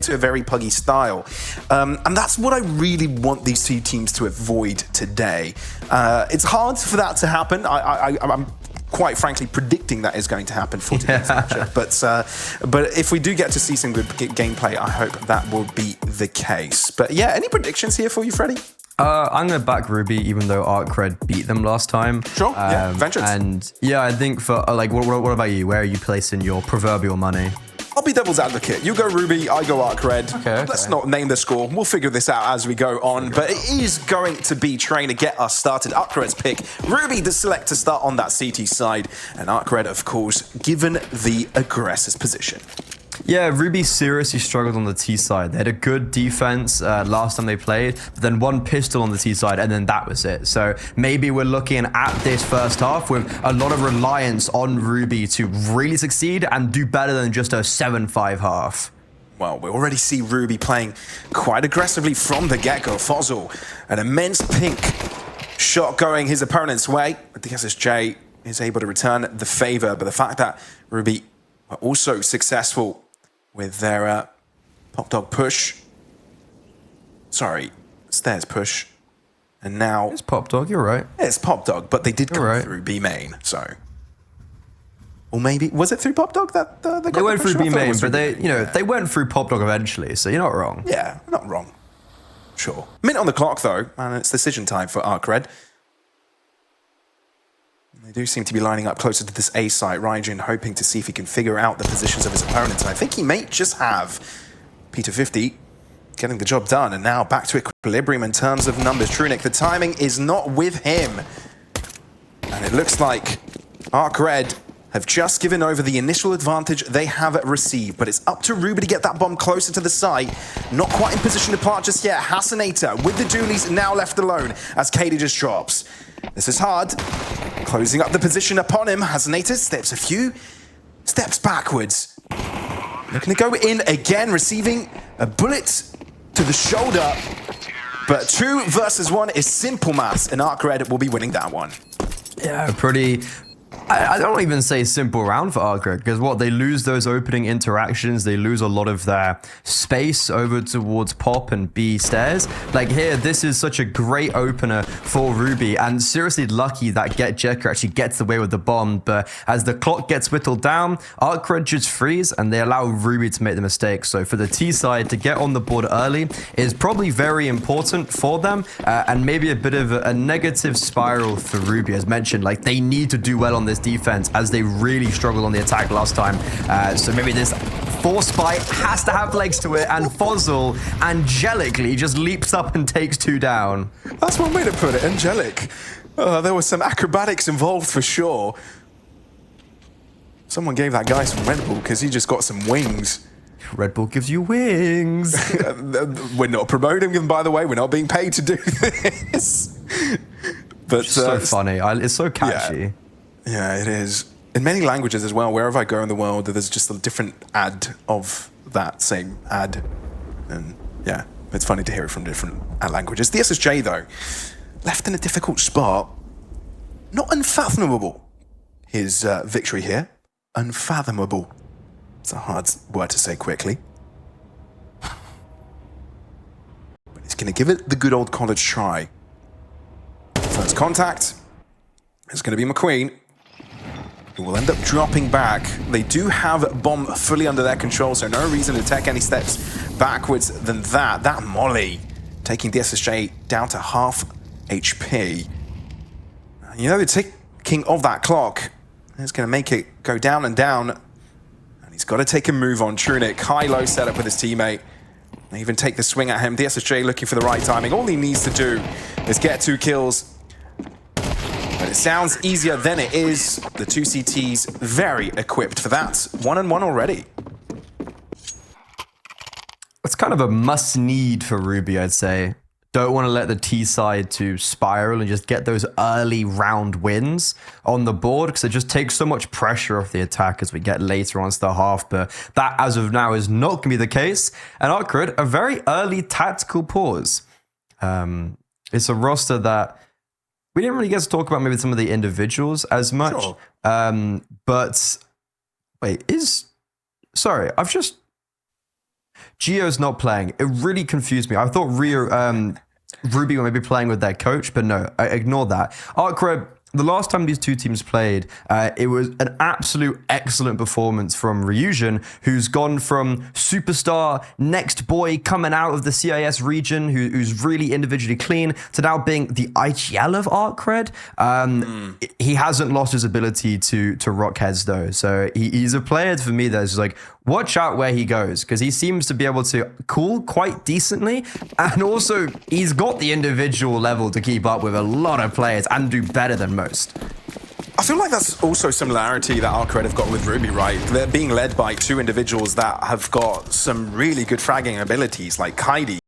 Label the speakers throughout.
Speaker 1: to a very puggy style. And that's what I really want these two teams to avoid today. It's hard for that to happen. I'm quite frankly predicting that is going to happen for today's matchup. But if we do get to see some good gameplay, I hope that will be the case. But yeah, any predictions here for you, Freddie?
Speaker 2: I'm going to back Ruby, even though ARCRED beat them last time.
Speaker 1: Sure, yeah, vengeance.
Speaker 2: And yeah, I think for, like, what about you? Where are you placing your proverbial money?
Speaker 1: I'll be devil's advocate. You go Ruby, I go ARCRED.
Speaker 2: Okay.
Speaker 1: Let's not name the score. We'll figure this out as we go on. But it is going to be trying to get us started. ARCRED's pick. Ruby the select to start on that CT side. And ARCRED, of course, given the aggressor's position.
Speaker 2: Yeah, Ruby seriously struggled on the T side. They had a good defense last time they played, but then one pistol on the T side, and then that was it. So maybe we're looking at this first half with a lot of reliance on Ruby to really succeed and do better than just a 7-5 half.
Speaker 1: Well, we already see Ruby playing quite aggressively from the get-go. Fozzle, an immense pink shot going his opponent's way. The DSSj is able to return the favor, but the fact that Ruby are also successful with their pop dog push. Sorry, stairs push. And now...
Speaker 2: It's pop dog, you're right.
Speaker 1: It's pop dog, but they did come through B main, so... Or maybe... Was it through pop dog that
Speaker 2: they went through B main, but they went through pop dog eventually, so you're not wrong.
Speaker 1: Yeah, not wrong. Sure. Minute on the clock, though, and it's decision time for ARCRED. They do seem to be lining up closer to this A site. Raijin hoping to see if he can figure out the positions of his opponents. And I think he may just have Peter 50 getting the job done. And now back to equilibrium in terms of numbers. Trunic, the timing is not with him. And it looks like ARCRED have just given over the initial advantage they have received. But it's up to Ruby to get that bomb closer to the site. Not quite in position to plant just yet. Hasanator with the Doolies now left alone as Katie just drops. This is hard. Closing up the position upon him. Hasanator steps a few steps backwards. Looking to go in again, receiving a bullet to the shoulder. But 2 versus 1 is simple maths, and ARCRED will be winning that one.
Speaker 2: Yeah, pretty... I don't even say simple round for ARCRED, because they lose those opening interactions, they lose a lot of their space over towards pop and B stairs. Like here, this is such a great opener for Ruby, and seriously lucky that Jekker actually gets away with the bomb, but as the clock gets whittled down, ARCRED just freeze, and they allow Ruby to make the mistake. So for the T side, to get on the board early is probably very important for them, and maybe a bit of a negative spiral for Ruby, as mentioned. Like, they need to do well on this defense as they really struggled on the attack last time. So maybe this force spike has to have legs to it, and Fozzle angelically just leaps up and takes 2 down.
Speaker 1: That's one way to put it, angelic. There was some acrobatics involved for sure. Someone gave that guy some Red Bull because he just got some wings.
Speaker 2: Red Bull gives you wings.
Speaker 1: We're not promoting them, by the way. We're not being paid to do this. But
Speaker 2: so funny. It's so catchy.
Speaker 1: Yeah, it is. In many languages as well, wherever I go in the world, there's just a different ad of that same ad. And yeah, it's funny to hear it from different languages. The DSSj, though, left in a difficult spot. Not unfathomable, his victory here. Unfathomable. It's a hard word to say quickly. But he's going to give it the good old college try. First contact is going to be McQueen, who will end up dropping back. They do have bomb fully under their control, so no reason to take any steps backwards than that. That molly taking DSSj down to half HP. You know, the ticking of that clock is going to make it go down and down. And he's got to take a move on Trunic. High-low setup with his teammate. They even take the swing at him. DSSj looking for the right timing. All he needs to do is get 2 kills. But it sounds easier than it is. The 2 CTs very equipped for that. 1-1 already.
Speaker 2: It's kind of a must-need for Ruby, I'd say. Don't want to let the T side to spiral and just get those early round wins on the board, because it just takes so much pressure off the attack as we get later on to the half. But that, as of now, is not going to be the case. And ARCRED, a very early tactical pause. It's a roster that we didn't really get to talk about maybe some of the individuals as much.
Speaker 1: Sure.
Speaker 2: But wait, sorry, I've just... Gio's not playing. It really confused me. I thought Ruby were maybe playing with their coach, but no, I ignore that. ARCRED, the last time these two teams played, it was an absolute excellent performance from Ryujin, who's gone from superstar next boy coming out of the CIS region, who's really individually clean, to now being the IGL of ARCRED. He hasn't lost his ability to rock heads though, so he's a player for me that's like, watch out where he goes, because he seems to be able to cool quite decently, and also he's got the individual level to keep up with a lot of players and do better than most.
Speaker 1: I feel like that's also similarity that ARCRED have got with Ruby, right? They're being led by two individuals that have got some really good fragging abilities. Like Kaidi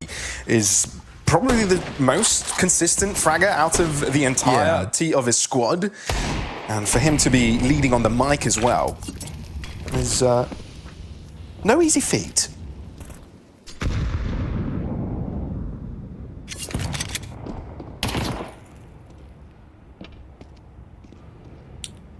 Speaker 1: is probably the most consistent fragger out of the entirety of his squad. And for him to be leading on the mic as well is no easy feat.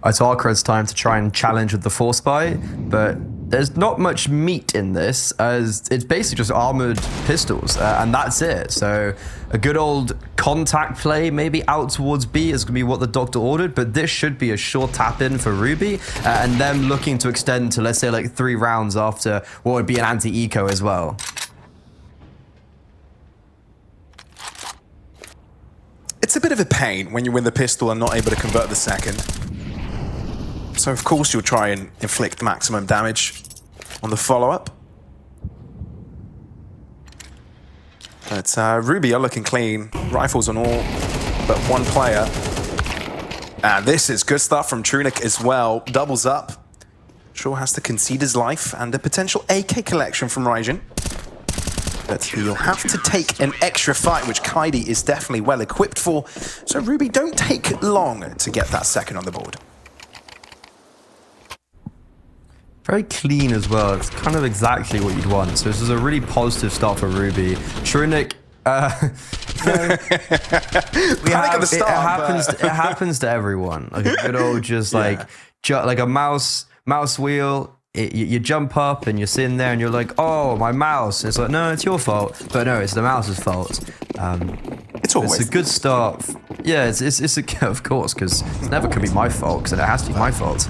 Speaker 2: It's ARCRED's time to try and challenge with the Force Buy, but there's not much meat in this, as it's basically just armored pistols, and that's it. So a good old contact play, maybe out towards B, is going to be what the doctor ordered, but this should be a short tap-in for Ruby, and them looking to extend to, let's say, like 3 rounds after what would be an anti-eco as well.
Speaker 1: It's a bit of a pain when you win the pistol and not able to convert the second. So of course you'll try and inflict maximum damage on the follow-up. But Ruby are looking clean. Rifles on all but one player. And this is good stuff from Nuke as well. Doubles up. Sure has to concede his life, and a potential AK collection from Ryujin. But he'll have to take an extra fight, which Kaidi is definitely well equipped for. So Ruby don't take long to get that second on the board.
Speaker 2: Very clean as well. It's kind of exactly what you'd want. So this is a really positive start for Ruby. Nuke, it happens to everyone. Like a good old just like a mouse wheel. You jump up and you're sitting there and you're like, oh, my mouse. It's like, no, it's your fault. But no, it's the mouse's fault.
Speaker 1: It's always
Speaker 2: a good start. Yeah, it's of course, because it's never going to be my fault, because it has to be my fault.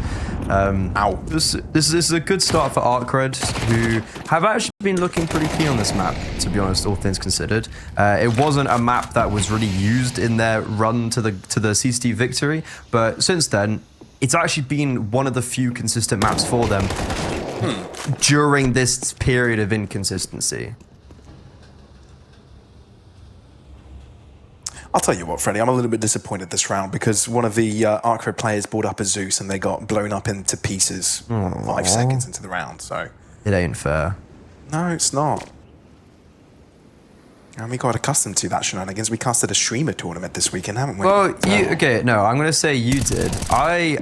Speaker 1: Ow.
Speaker 2: This is a good start for ARCRED, who have actually been looking pretty keen on this map, to be honest, all things considered. It wasn't a map that was really used in their run to the CCT victory, but since then, it's actually been one of the few consistent maps for them during this period of inconsistency.
Speaker 1: I'll tell you what, Freddie, I'm a little bit disappointed this round because one of the ARCRED players brought up a Zeus and they got blown up into pieces 5 seconds into the round, so...
Speaker 2: It ain't fair.
Speaker 1: No, it's not. And we got accustomed to that shenanigans. We casted a streamer tournament this weekend, haven't we?
Speaker 2: Well, okay, no, I'm going to say you did. I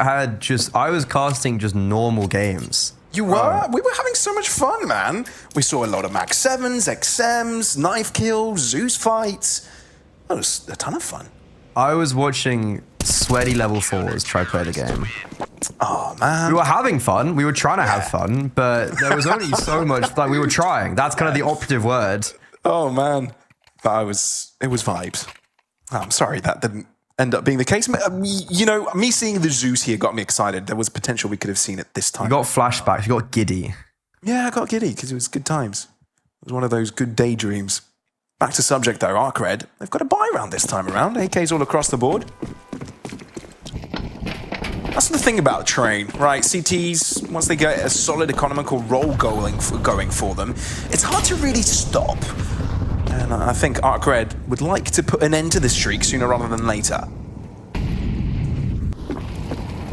Speaker 2: was casting just normal games.
Speaker 1: You were? We were having so much fun, man. We saw a lot of Max 7s, XMs, knife kills, Zeus fights. That was a ton of fun.
Speaker 2: I was watching sweaty level 4s try play the game.
Speaker 1: Oh, man.
Speaker 2: We were having fun. We were trying to have fun, but there was only so much that we were trying. That's kind of the operative word.
Speaker 1: Oh, man. But it was vibes. Oh, I'm sorry that didn't end up being the case. You know, me seeing the Zeus here got me excited. There was potential we could have seen it this time.
Speaker 2: You got flashbacks. You got giddy.
Speaker 1: Yeah, I got giddy because it was good times. It was one of those good daydreams. Back to subject though, ARCRED. They've got a buy round this time around. AKs all across the board. That's the thing about Train, right? CTs, once they get a solid economical roll going for them, it's hard to really stop. And I think ARCRED would like to put an end to this streak sooner rather than later.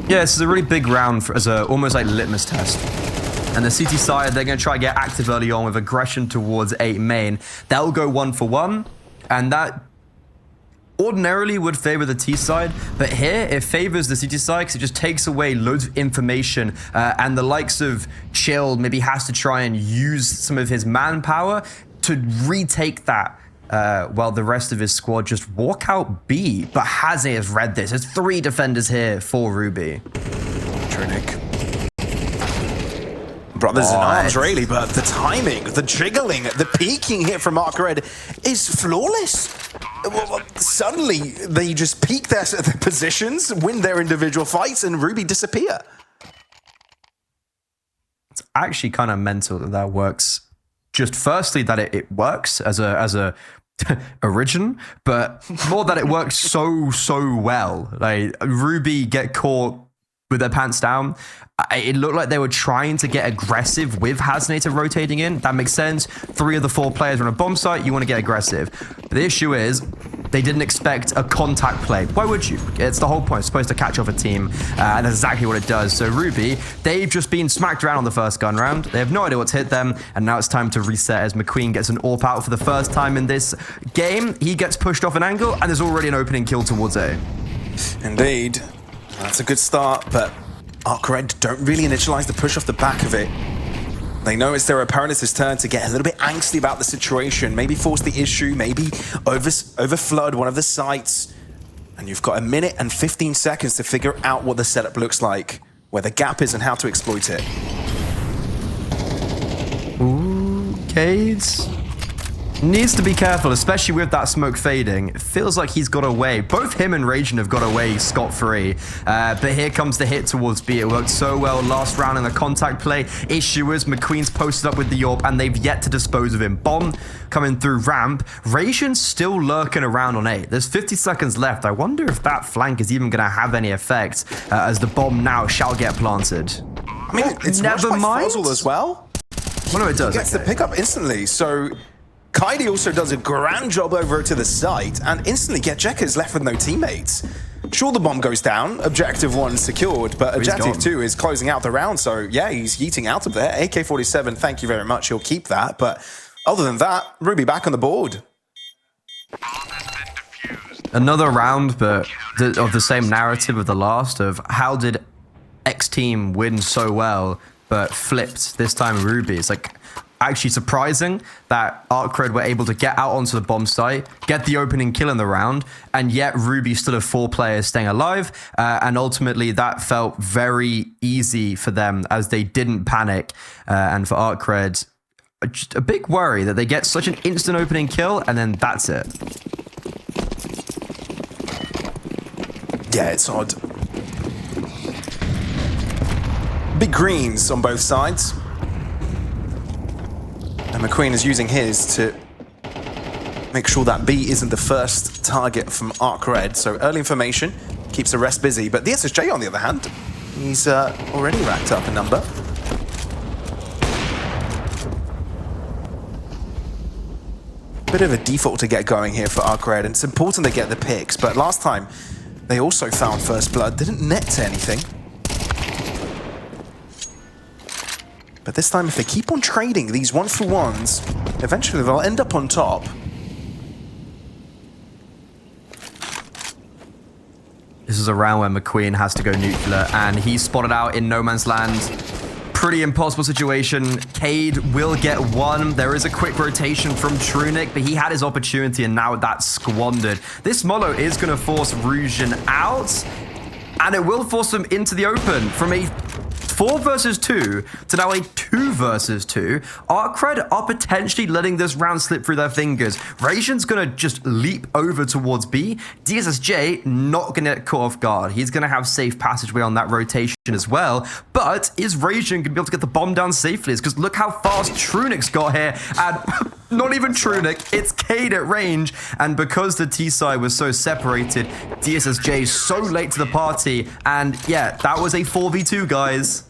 Speaker 2: Yeah, this is a really big round as a almost like litmus test. And the CT side, they're going to try to get active early on with aggression towards 8 main. They'll go 1 for 1, and that ordinarily would favor the T side, but here it favors the CT side because it just takes away loads of information, and the likes of Chilled maybe has to try and use some of his manpower to retake that, while the rest of his squad just walk out B. But Haze has read this. There's 3 defenders here for Ruby.
Speaker 1: Nuke. brothers in arms, really, but the timing, the jiggling, the peeking here from ARCRED is flawless. Well, suddenly, they just peak their positions, win their individual fights, and Ruby disappear.
Speaker 2: It's actually kind of mental that works. Just firstly, that it works as a origin, but more that it works so well. Like Ruby get caught with their pants down. It looked like they were trying to get aggressive with Hasnator rotating in. That makes sense. 3 of the 4 players are on a bomb site. You want to get aggressive. But the issue is they didn't expect a contact play. Why would you? It's the whole point. It's supposed to catch off a team, and that's exactly what it does. So Ruby, they've just been smacked around on the first gun round. They have no idea what's hit them, and now it's time to reset as McQueen gets an AWP out for the first time in this game. He gets pushed off an angle, and there's already an opening kill towards A.
Speaker 1: Indeed. That's a good start, but ARCRED don't really initialize the push off the back of it. They know it's their opponent's turn to get a little bit angsty about the situation, maybe force the issue, maybe overflood one of the sites. And you've got 1 minute and 15 seconds to figure out what the setup looks like, where the gap is and how to exploit it.
Speaker 2: Ooh, Cades needs to be careful, especially with that smoke fading. It feels like he's got away. Both him and Raging have got away scot-free. But here comes the hit towards B. It worked so well last round in the contact play. Issue is McQueen's posted up with the AWP, and they've yet to dispose of him. Bomb coming through ramp. Raging's still lurking around on A. There's 50 seconds left. I wonder if that flank is even going to have any effect, as the bomb now shall get planted.
Speaker 1: I mean, it's never mind as well.
Speaker 2: Well, no, it does.
Speaker 1: He gets the pickup instantly, so Kaidi also does a grand job over to the site, and instantly Getjeka is left with no teammates. Sure, the bomb goes down, objective 1 secured, but objective 2 is closing out the round, so yeah, he's yeeting out of there. AK-47, thank you very much, he'll keep that, but other than that, Ruby back on the board.
Speaker 2: Another round, but of the same narrative of the last, of how did X team win so well, but flipped this time Ruby. It's like actually surprising that ARCRED were able to get out onto the bomb site, get the opening kill in the round, and yet Ruby still have 4 players staying alive, and ultimately that felt very easy for them as they didn't panic, and for ARCRED, just a big worry that they get such an instant opening kill, and then that's it.
Speaker 1: Yeah, it's odd. Big greens on both sides. And McQueen is using his to make sure that B isn't the first target from ARCRED. So early information keeps the rest busy. But the DSSj, on the other hand, he's already racked up a number. Bit of a default to get going here for ARCRED, and it's important they get the picks. But last time, they also found first blood, didn't net to anything. But this time, if they keep on trading these 1-for-1s, eventually they'll end up on top.
Speaker 2: This is a round where McQueen has to go nuclear, and he's spotted out in no man's land. Pretty impossible situation. Cade will get 1. There is a quick rotation from Trunic, but he had his opportunity, and now that's squandered. This Molo is going to force Rusian out, and it will force them into the open from a 4 versus 2 to now a 2 versus 2. ARCRED are potentially letting this round slip through their fingers. Rasian's gonna just leap over towards B. DSSj not gonna get caught off guard. He's gonna have safe passageway on that rotation as well. But is Rasian gonna be able to get the bomb down safely? Because look how fast Trunic's got here. And not even Trunic, it's Cade at range. And because the T-side was so separated, DSSj so late to the party. And yeah, that was a 4v2, guys.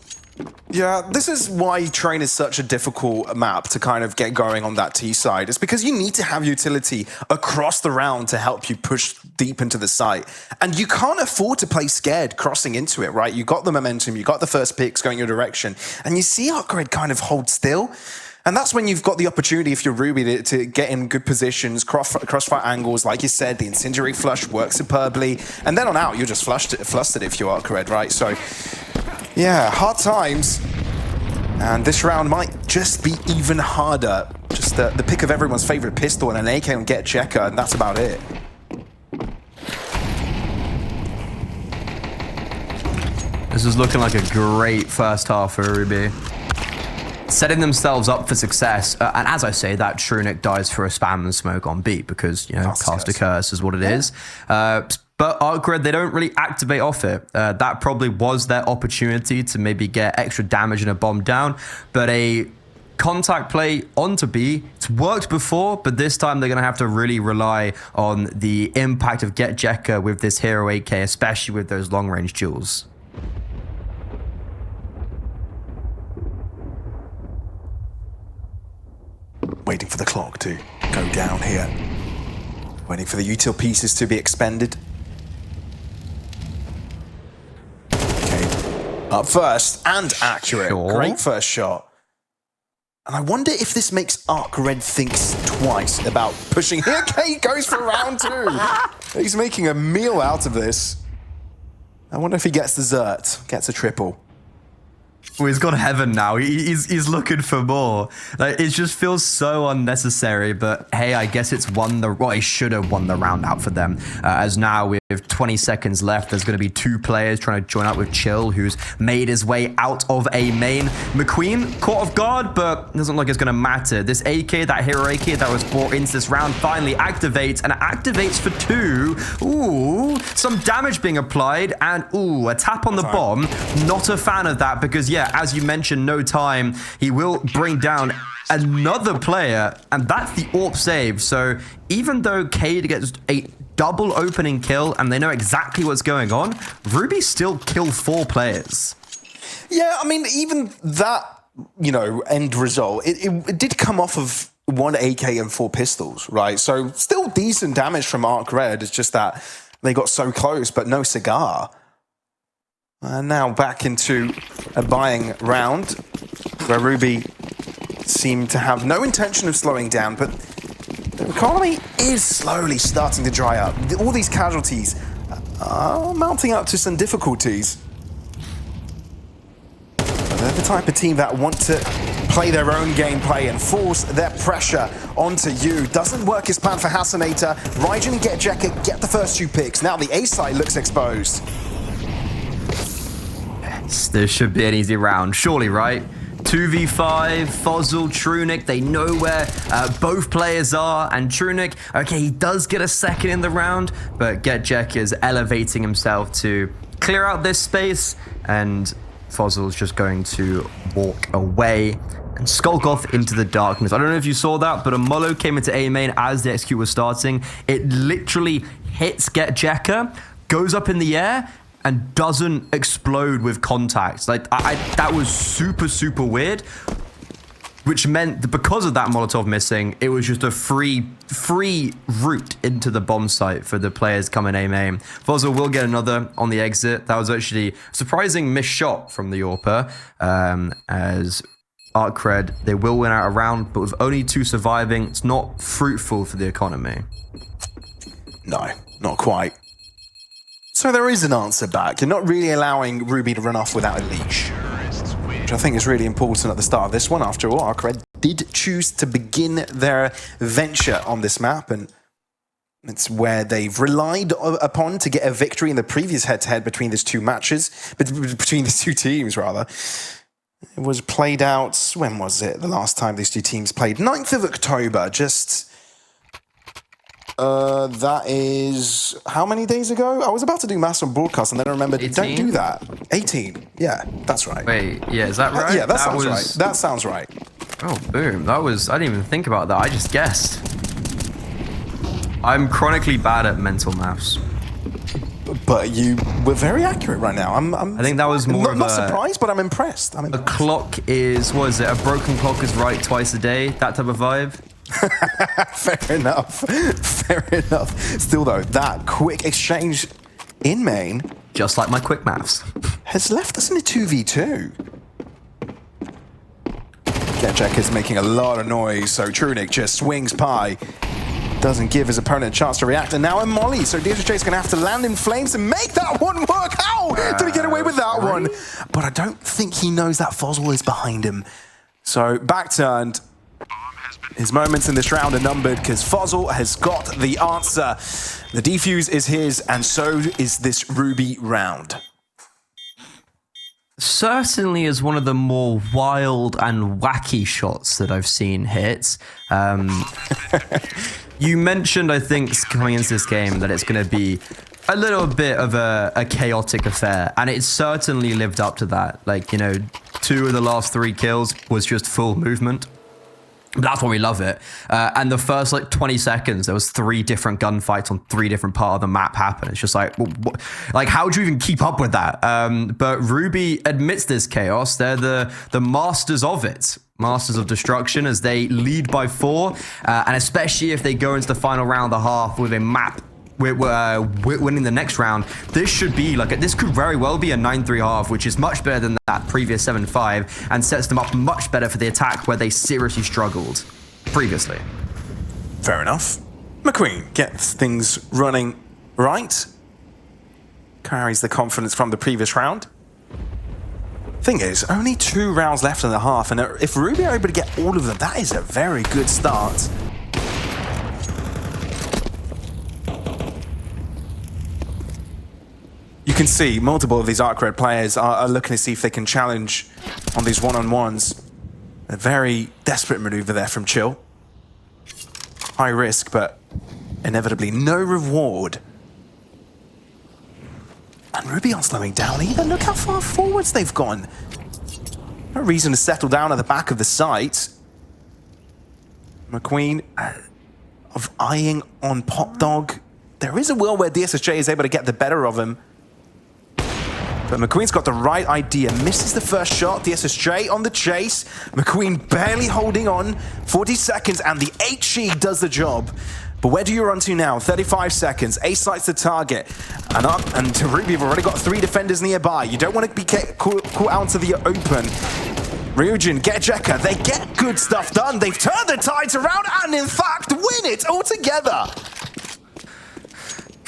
Speaker 1: Yeah, this is why Train is such a difficult map to kind of get going on that T side. It's because you need to have utility across the round to help you push deep into the site. And you can't afford to play scared crossing into it, right? You got the momentum, you got the first picks going your direction, and you see ARCRED kind of hold still. And that's when you've got the opportunity, if you're Ruby, to get in good positions, crossfire angles. Like you said, the incendiary flush works superbly. And then on out, you're just flustered if you're ARCRED, right? So, yeah, hard times. And this round might just be even harder. Just the pick of everyone's favorite pistol and an AK and Getjeka, and that's about it.
Speaker 2: This is looking like a great first half for Ruby. setting themselves up for success. And as I say, that Trunic dies for a spam and smoke on B because, you know, cast a curse is what it is. But ARCRED, they don't really activate off it. That probably was their opportunity to maybe get extra damage and a bomb down. But a contact play onto B, it's worked before, but this time they're going to have to really rely on the impact of Get Jekka with this Hero AK, especially with those long-range duels.
Speaker 1: Waiting for the clock to go down here. Waiting for the util pieces to be expended. Okay, up first and accurate.
Speaker 2: Sure.
Speaker 1: Great first shot. And I wonder if this makes ARCRED think twice about pushing here. Okay, he goes for round 2. He's making a meal out of this. I wonder if he gets dessert, gets a triple.
Speaker 2: Well, he's got heaven now. He's looking for more. Like, it just feels so unnecessary. But hey, I guess it's won the. Well, he should have won the round out for them. As now with 20 seconds left, there's going to be 2 players trying to join up with Chill, who's made his way out of a main. McQueen caught off guard, but doesn't look like it's going to matter. This AK, that Hero AK that was brought into this round, finally activates, and it activates for 2. Ooh, some damage being applied, and ooh, a tap on the bomb. Not a fan of that because, yeah, as you mentioned, no time. He will bring down another player, and that's the AWP save. So even though Cade gets a double opening kill and they know exactly what's going on, Ruby still killed 4 players.
Speaker 1: Yeah, I mean, even that, you know, end result, it did come off of 1 AK and 4 pistols, right? So still decent damage from ARCRED. It's just that they got so close, but no cigar. And now back into a buying round where Ruby seemed to have no intention of slowing down, but the economy is slowly starting to dry up. All these casualties are mounting up to some difficulties. They're the type of team that want to play their own gameplay and force their pressure onto you. Doesn't work as planned for Hasanator. Raijin and Get Jekka get the first 2 picks. Now the A side looks exposed.
Speaker 2: This should be an easy round, surely, right? 2v5, Fozzel, Trunic, they know where both players are, and Trunic, okay, he does get a second in the round, but Get Jekka is elevating himself to clear out this space, and Fozzel's just going to walk away and skulk off into the darkness. I don't know if you saw that, but a Molo came into A main as the execute was starting. It literally hits Get Jekka, goes up in the air, and doesn't explode with contact. Like, that was super, super weird, which meant that because of that Molotov missing, it was just a free route into the bomb site for the players coming A main. Fozzel will get another on the exit. That was actually a surprising missed shot from the AWPer, as ARCRED, they will win out a round, but with only 2 surviving, it's not fruitful for the economy.
Speaker 1: No, not quite. So there is an answer back. You're not really allowing Ruby to run off without a leash, which I think is really important at the start of this one. After all, ARCRED did choose to begin their venture on this map, and it's where they've relied upon to get a victory in the previous head-to-head between these 2 matches, between these 2 teams, rather. It was played out, when was it? The last time these 2 teams played? 9th of October, just... that is how many days ago? I was about to do maths on broadcast and then I remembered,
Speaker 2: 18?
Speaker 1: don't do that. 18. Yeah, that's right.
Speaker 2: Wait, yeah, is that right?
Speaker 1: Yeah, that sounds right. That sounds right.
Speaker 2: Oh, boom. That was... I didn't even think about that. I just guessed. I'm chronically bad at mental maths.
Speaker 1: But you were very accurate right now.
Speaker 2: I think that was more
Speaker 1: not surprised, but I'm impressed.
Speaker 2: A clock is... What is it? A broken clock is right twice a day? That type of vibe?
Speaker 1: Fair enough. Fair enough. Still though, that quick exchange in main,
Speaker 2: just like my quick maths,
Speaker 1: has left us in a 2v2. Get Jekka is making a lot of noise, so Trunic just swings by. Doesn't give his opponent a chance to react, and now a molly, so DSSj is going to have to land in flames and make that one work. How did he get away with that one? But I don't think he knows that Fozzel is behind him. So back turned. His moments in this round are numbered because Fozzel has got the answer. The defuse is his, and so is this Ruby round.
Speaker 2: certainly is one of the more wild and wacky shots that I've seen hit. You mentioned, I think, coming into this game that it's going to be a little bit of a chaotic affair, and it certainly lived up to that. Like, you know, 2 of the last 3 kills was just full movement. That's why we love it. And the first like 20 seconds, there was 3 different gunfights on 3 different parts of the map happen. It's just like, like, how do you even keep up with that? But Ruby admits this chaos. They're the masters of it. Masters of destruction, as they lead by 4. And especially if they go into the final round of the half with a map winning the next round, this should be like this could very well be a 9-3 half, which is much better than that previous 7-5, and sets them up much better for the attack where they seriously struggled previously.
Speaker 1: Fair enough. McQueen gets things running right. Carries the confidence from the previous round. Thing is, only 2 rounds left in the half, and if Ruby are able to get all of them, that is a very good start. You can see multiple of these ARCRED players are looking to see if they can challenge on these one-on-ones. A very desperate maneuver there from Chill. High risk, but inevitably no reward. And Ruby aren't slowing down either. Look how far forwards they've gone. No reason to settle down at the back of the site. McQueen of eyeing on Pop Dog. There is a will where DSSj is able to get the better of him. But McQueen's got the right idea. Misses the first shot. DSSj on the chase. McQueen barely holding on. 40 seconds, and the HE does the job. But where do you run to now? 35 seconds. A sights the target. And up, and to Ruby, you've already got 3 defenders nearby. You don't want to be caught out into the open. Ryujin, get Jekka. They get good stuff done. They've turned the tides around and, in fact, win it altogether.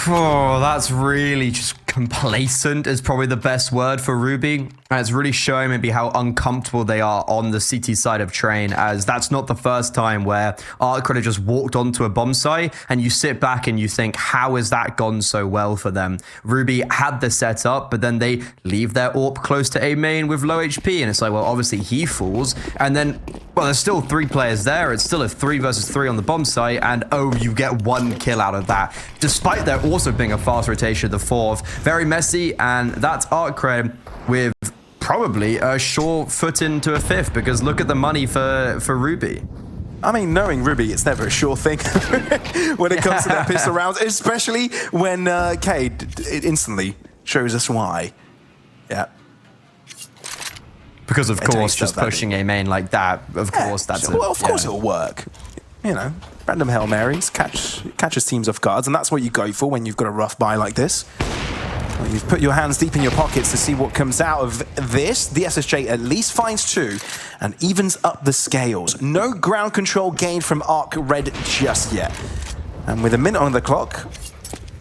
Speaker 2: Oh, that's really just complacent is probably the best word for Ruby. And it's really showing maybe how uncomfortable they are on the CT side of Train, as that's not the first time where ARCRED just walked onto a bomb site and you sit back and you think, how has that gone so well for them? Ruby had the setup, but then they leave their AWP close to A main with low HP, and it's like, well, obviously he falls, and then, well, there's still 3 players there. It's still a 3 versus 3 on the bomb site, and oh, you get 1 kill out of that, despite there also being a fast rotation of the 4th. Very messy, and that's ARCRED with probably a sure foot into a 5th, because look at the money for Ruby.
Speaker 1: I mean, knowing Ruby, it's never a sure thing when it comes to their pistol rounds, especially when Cade it instantly shows us why. Yeah.
Speaker 2: Because of course, just pushing a main like that, of course, that's
Speaker 1: well, of course it'll work. You know, random Hail Marys catches teams off guards, and that's what you go for when you've got a rough buy like this. Well, you've put your hands deep in your pockets to see what comes out of this. The DSSj at least finds 2 and evens up the scales. No ground control gained from ARCRED just yet. And with a minute on the clock,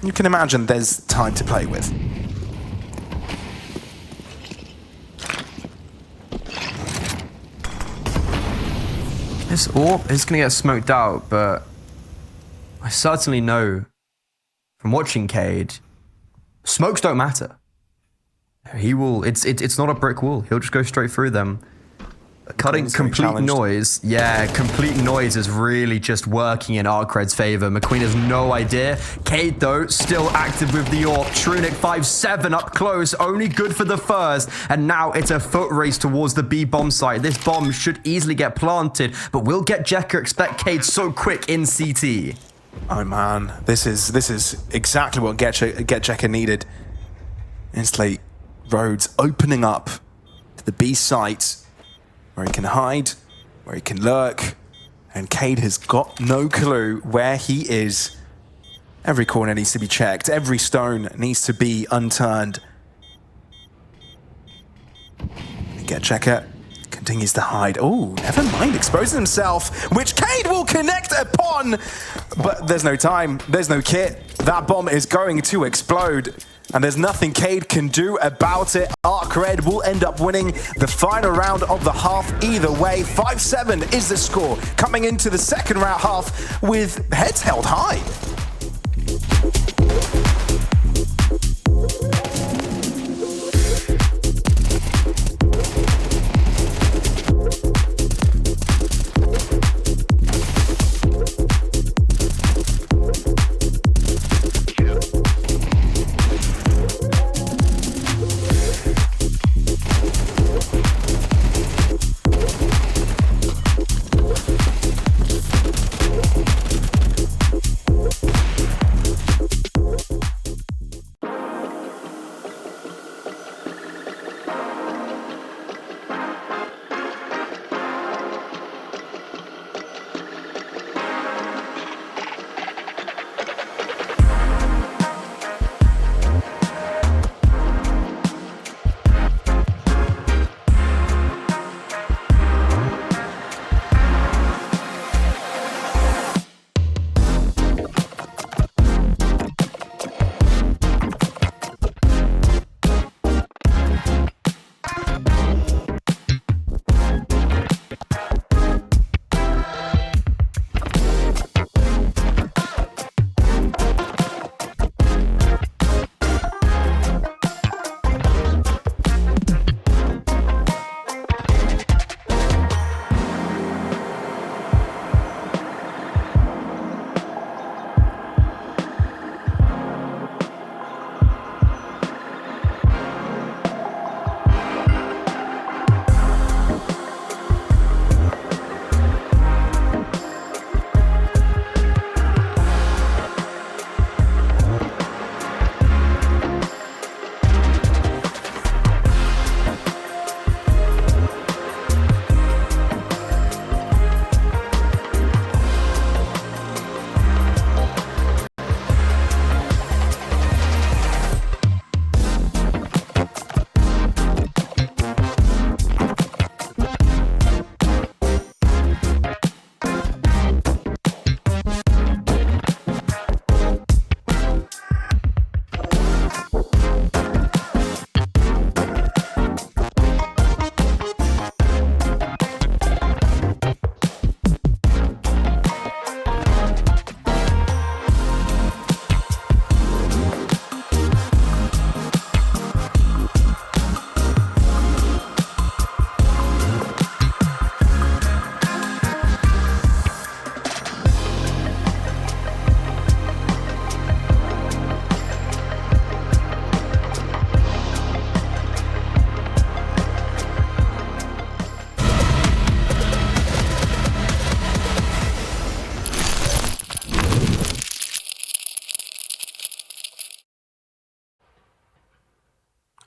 Speaker 1: you can imagine there's time to play with.
Speaker 2: This AWP is going to get smoked out, but I certainly know from watching Cade, smokes don't matter. He will, it's not a brick wall. He'll just go straight through them. Cutting complete noise. Yeah, complete noise is really just working in ARCRED's favor. McQueen has no idea. Cade, though, still active with the AWP. Trunic 5-7 up close, only good for the first. And now it's a foot race towards the B bomb site. This bomb should easily get planted, but will get Jekka expect Cade so quick in CT.
Speaker 1: Oh man, this is exactly what Get Jekka needed. Instantly, roads opening up to the B site, where he can hide, where he can lurk, and Cade has got no clue where he is. Every corner needs to be checked, every stone needs to be unturned. Get Jekka continues to hide. Oh, never mind, exposing himself, which Cade will connect upon, but there's no time, there's no kit. That bomb is going to explode, and there's nothing Cade can do about it. ARCRED will end up winning the final round of the half either way. 5-7 is the score, coming into the second round half with heads held high.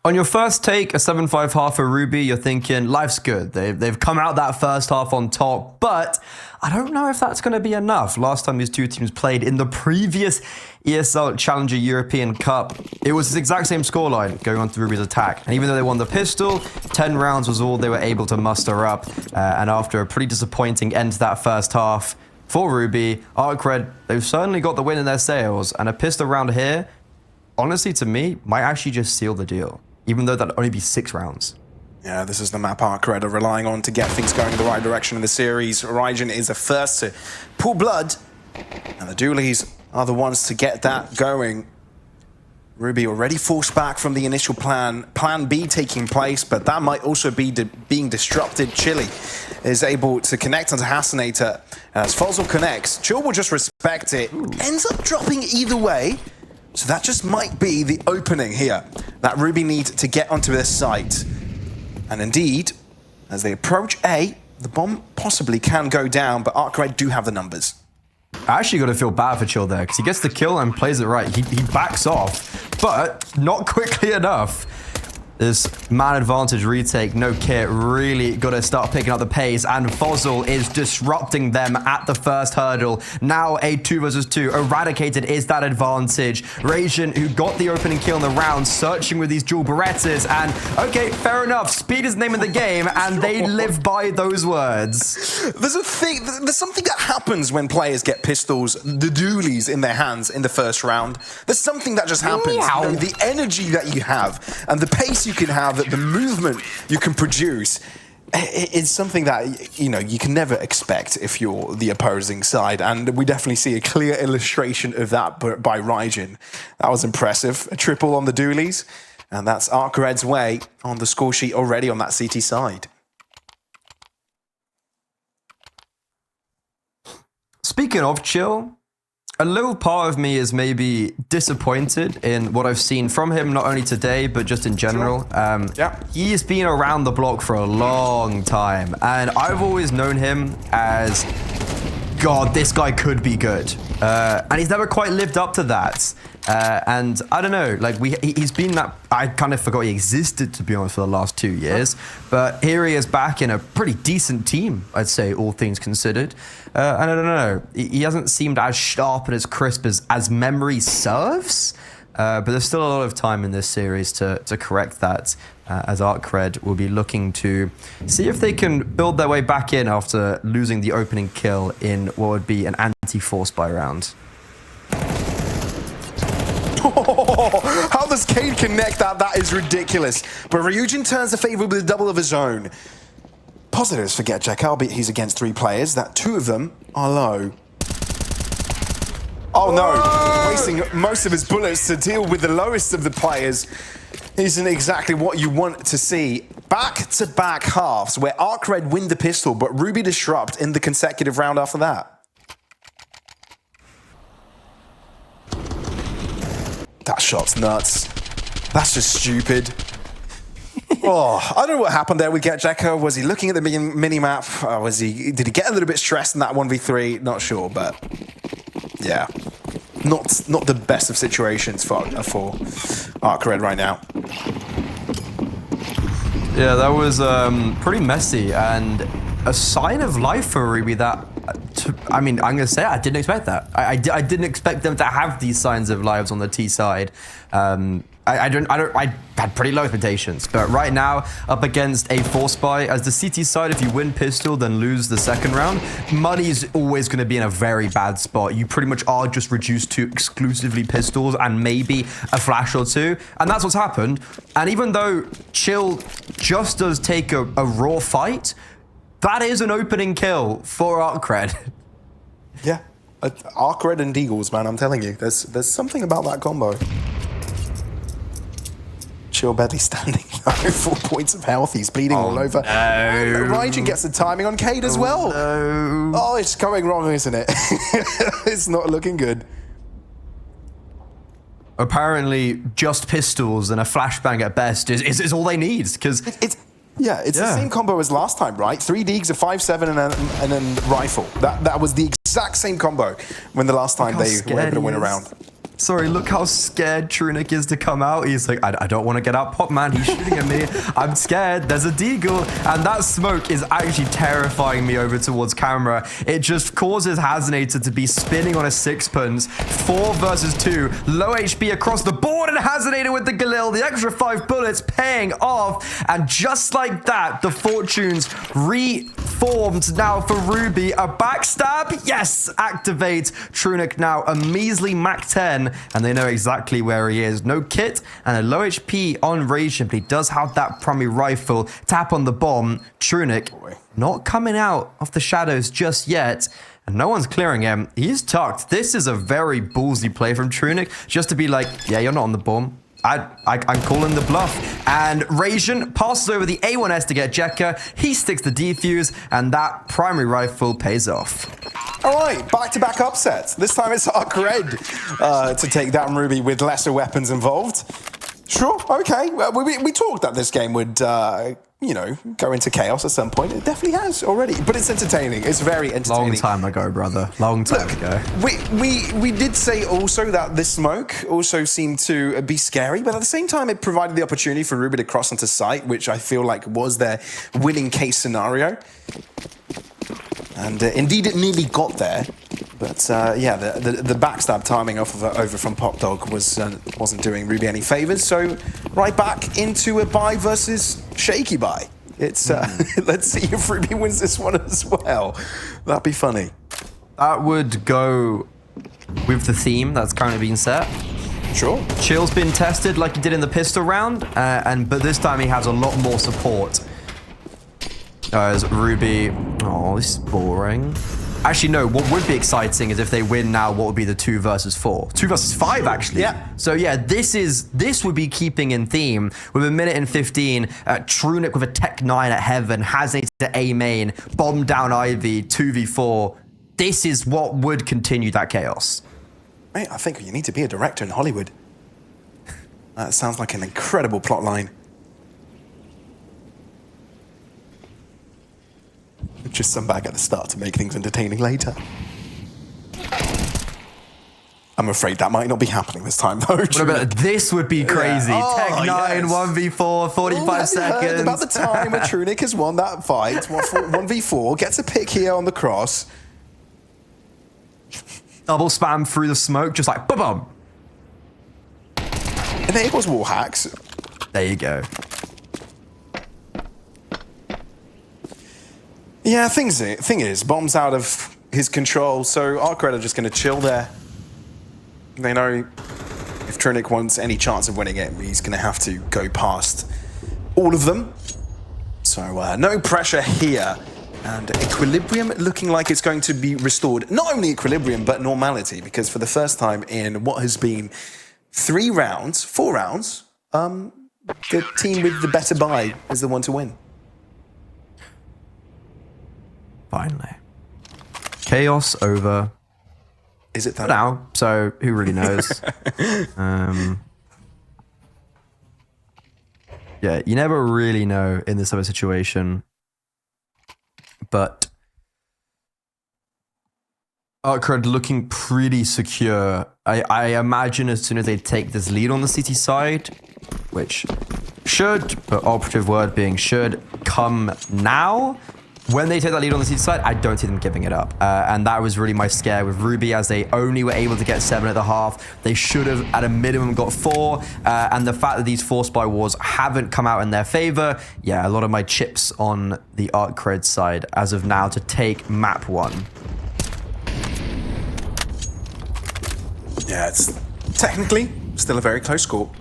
Speaker 2: On your first take, a 7-5 half for Ruby, you're thinking, life's good. They've come out that first half on top, but I don't know if that's going to be enough. Last time these two teams played in the previous ESL Challenger European Cup, it was the exact same scoreline going on to Ruby's attack. And even though they won the pistol, 10 rounds was all they were able to muster up. And after a pretty disappointing end to that first half for Ruby, ARCRED, they've certainly got the win in their sails. And a pistol round here, honestly, to me, might actually just seal the deal, even though that'd only be 6 rounds.
Speaker 1: Yeah, this is the map ARCRED are relying on to get things going in the right direction in the series. Raijin is the first to pull blood, and the Doolies are the ones to get that going. Ruby already forced back from the initial plan B taking place, but that might also be being disrupted. Chili is able to connect onto Hasanator. As Fossil connects, Chill will just respect it. Ends up dropping either way. So that just might be the opening here that Ruby need to get onto this site. And indeed, as they approach A, the bomb possibly can go down, but ARCRED do have the numbers.
Speaker 2: I actually got to feel bad for Chill there, because he gets the kill and plays it right. He backs off, but not quickly enough. This man advantage retake, no kit, really got to start picking up the pace, and Fossil is disrupting them at the first hurdle. Now a 2 versus 2. Eradicated is that advantage. Raijin, who got the opening kill in the round, searching with these dual Berettas, and okay, fair enough, speed is the name of the game, and they live by those words.
Speaker 1: There's something that happens when players get pistols, the Doolies, in their hands in the first round. There's something that just happens. You know, the energy that you have, and the pace you can have, the movement you can produce, it's something that, you know, you can never expect if you're the opposing side, and we definitely see a clear illustration of that by Raijin. That was impressive. A triple on the Doolies, and that's ARCRED's way on the score sheet already on that CT side.
Speaker 2: Speaking of Chill, a little part of me is maybe disappointed in what I've seen from him, not only today, but just in general. He's been around the block for a long time, and I've always known him as, God, this guy could be good. And he's never quite lived up to that. And I don't know, like he's been that, I kind of forgot he existed, to be honest, for the last 2 years. But here he is back in a pretty decent team, I'd say, all things considered. And I don't know, he hasn't seemed as sharp and as crisp as memory serves. But there's still a lot of time in this series to correct that, as ARCRED will be looking to see if they can build their way back in after losing the opening kill in what would be an anti-force buy round.
Speaker 1: How does Cade connect that? That is ridiculous. But Ryujin turns the favor with a double of his own. Positives for GetJack, albeit he's against 3 players, that 2 of them are low. Oh no, wasting most of his bullets to deal with the lowest of the players isn't exactly what you want to see. Back-to-back halves where ARCRED win the pistol, but Ruby disrupt in the consecutive round after that. That shot's nuts. That's just stupid. Oh, I don't know what happened there with GetJack. Was he looking at the mini-map? Did he get a little bit stressed in that 1v3? Not sure, but yeah. Not the best of situations for ARCRED right now.
Speaker 2: Yeah, that was pretty messy and a sign of life for Ruby that, I mean, I'm going to say I didn't expect that. I didn't expect them to have these signs of lives on the T side. I had pretty low expectations, but right now, up against a force buy, as the CT side, if you win pistol, then lose the second round, money's always going to be in a very bad spot. You pretty much are just reduced to exclusively pistols and maybe a flash or 2, and that's what's happened. And even though Chill just does take a raw fight, that is an opening kill for ARCRED.
Speaker 1: Yeah, ARCRED and Deagles, man, I'm telling you, there's something about that combo. Chill barely standing low, 4 points of health, he's bleeding all over.
Speaker 2: No.
Speaker 1: Raijin gets the timing on Cade as well.
Speaker 2: No.
Speaker 1: Oh, it's going wrong, isn't it? It's not looking good.
Speaker 2: Apparently, just pistols and a flashbang at best is all they need, because
Speaker 1: it's the same combo as last time, right? 3 Deags, a 5.7 and a rifle. That was the exact same combo when the last time they were able to win a round.
Speaker 2: Sorry, look how scared Trunic is to come out. He's like, I don't want to get out pop, man. He's shooting at me. I'm scared. There's a deagle. And that smoke is actually terrifying me over towards camera. It just causes Hazinator to be spinning on a sixpence. 4 versus 2. Low HP across the board. And Hazinator with the Galil. The extra 5 bullets paying off. And just like that, the fortunes reformed now for Ruby. A backstab. Yes, activate. Trunic now a measly Mac 10. And they know exactly where he is. No kit and a low HP on Rage, but he does have that primary rifle. Tap on the bomb. Trunic not coming out of the shadows just yet. And no one's clearing him. He's tucked. This is a very ballsy play from Trunic. Just to be like, yeah, you're not on the bomb. I'm calling the bluff. And Rajan passes over the A1S to get Jekka. He sticks the defuse, and that primary rifle pays off.
Speaker 1: All right, back-to-back upsets. This time it's ARCRED to take down Ruby with lesser weapons involved. Sure, okay. Well, we talked that this game would, you know, go into chaos at some point. It definitely has already, but it's entertaining. It's very entertaining.
Speaker 2: Long time ago, brother. Long time ago.
Speaker 1: We did say also that this smoke also seemed to be scary, but at the same time, it provided the opportunity for Ruby to cross onto site, which I feel like was their winning case scenario. And indeed, it nearly got there. But yeah, the backstab timing off of over from Pop Dog wasn't doing Ruby any favors. So right back into a bye versus shaky bye. It's let's see if Ruby wins this one as well. That'd be funny.
Speaker 2: That would go with the theme that's currently being set.
Speaker 1: Sure.
Speaker 2: Chill's been tested like he did in the pistol round, but this time he has a lot more support. As Ruby, oh, this is boring. Actually, no, what would be exciting is if they win now, what would be the 2 versus 4? 2 versus 5, actually. Yeah. So yeah, this would be keeping in theme with a minute and 15, Trunic with a Tech 9 at Heaven, Hazinator to A main, bomb down Ivy, 2v4. This is what would continue that chaos.
Speaker 1: Mate, I think you need to be a director in Hollywood. That sounds like an incredible plot line. Just some bag at the start to make things entertaining later. I'm afraid that might not be happening this time, though.
Speaker 2: What about this would be crazy. Yeah. Oh, Tech 9, yes. 1v4, 45 seconds.
Speaker 1: About the time where Trunic has won that fight, 1v4, gets a pick here on the cross.
Speaker 2: Double spam through the smoke, just like boom.
Speaker 1: Enables wall hacks.
Speaker 2: There you go.
Speaker 1: Yeah, thing is, bomb's out of his control, so ARCRED are just going to chill there. They know if Trunic wants any chance of winning it, he's going to have to go past all of them. So no pressure here. And equilibrium looking like it's going to be restored. Not only equilibrium, but normality, because for the first time in what has been 4 rounds, the team with the better buy is the one to win.
Speaker 2: Finally. Chaos over.
Speaker 1: Is it that
Speaker 2: now? So who really knows? Yeah, you never really know in this type of situation. But ARCRED looking pretty secure. I imagine as soon as they take this lead on the CT side, which should, but operative word being should, come now. When they take that lead on the CT side, I don't see them giving it up. And that was really my scare with Ruby, as they only were able to get 7 at the half. They should have, at a minimum, got 4. And the fact that these force buy wars haven't come out in their favor, yeah, a lot of my chips on the ARCRED side as of now to take map 1.
Speaker 1: Yeah, it's technically still a very close score.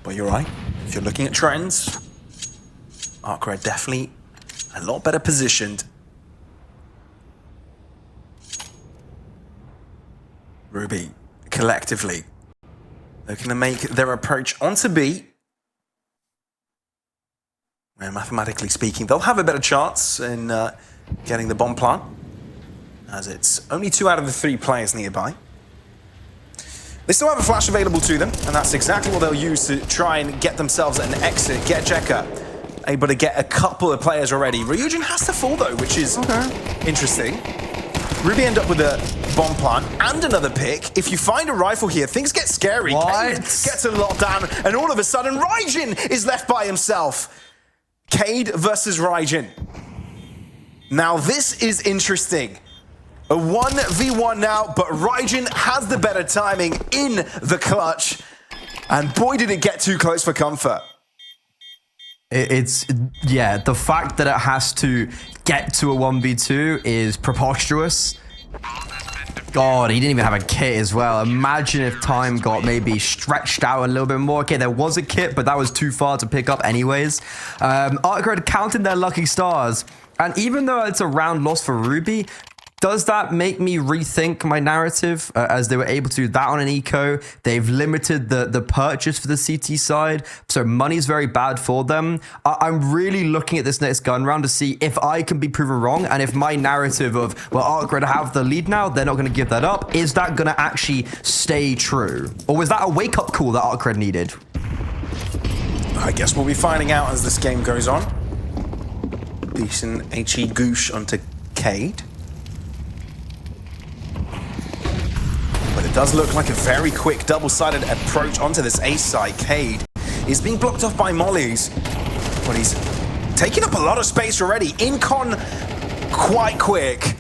Speaker 1: But you're right. If you're looking at trends, ARCRED definitely a lot better positioned. Ruby, collectively, looking to make their approach onto B. Where mathematically speaking, they'll have a better chance in getting the bomb plant, as it's only 2 out of the 3 players nearby. They still have a flash available to them, and that's exactly what they'll use to try and get themselves an exit, get Jekka able to get a couple of players already. Ryujin has to fall though, which is interesting. Ruby end up with a bomb plant and another pick. If you find a rifle here, things get scary. Cade gets a lockdown, and all of a sudden, Raijin is left by himself. Cade versus Raijin. Now, this is interesting. A 1v1 now, but Raijin has the better timing in the clutch. And boy, did it get too close for comfort.
Speaker 2: Yeah, the fact that it has to get to a 1v2 is preposterous. God, he didn't even have a kit as well. Imagine if time got maybe stretched out a little bit more. Okay, there was a kit, but that was too far to pick up anyways. ARCRED counting their lucky stars. And even though it's a round loss for Ruby, does that make me rethink my narrative as they were able to do that on an eco? They've limited the purchase for the CT side, so money's very bad for them. I'm really looking at this next gun round to see if I can be proven wrong, and if my narrative of, well, ARCRED have the lead now, they're not going to give that up, is that going to actually stay true? Or was that a wake-up call that ARCRED needed?
Speaker 1: I guess we'll be finding out as this game goes on. Decent HE goosh onto Cade. But it does look like a very quick double-sided approach onto this A site. Cade is being blocked off by mollies, but he's taking up a lot of space already. Incon quite quick.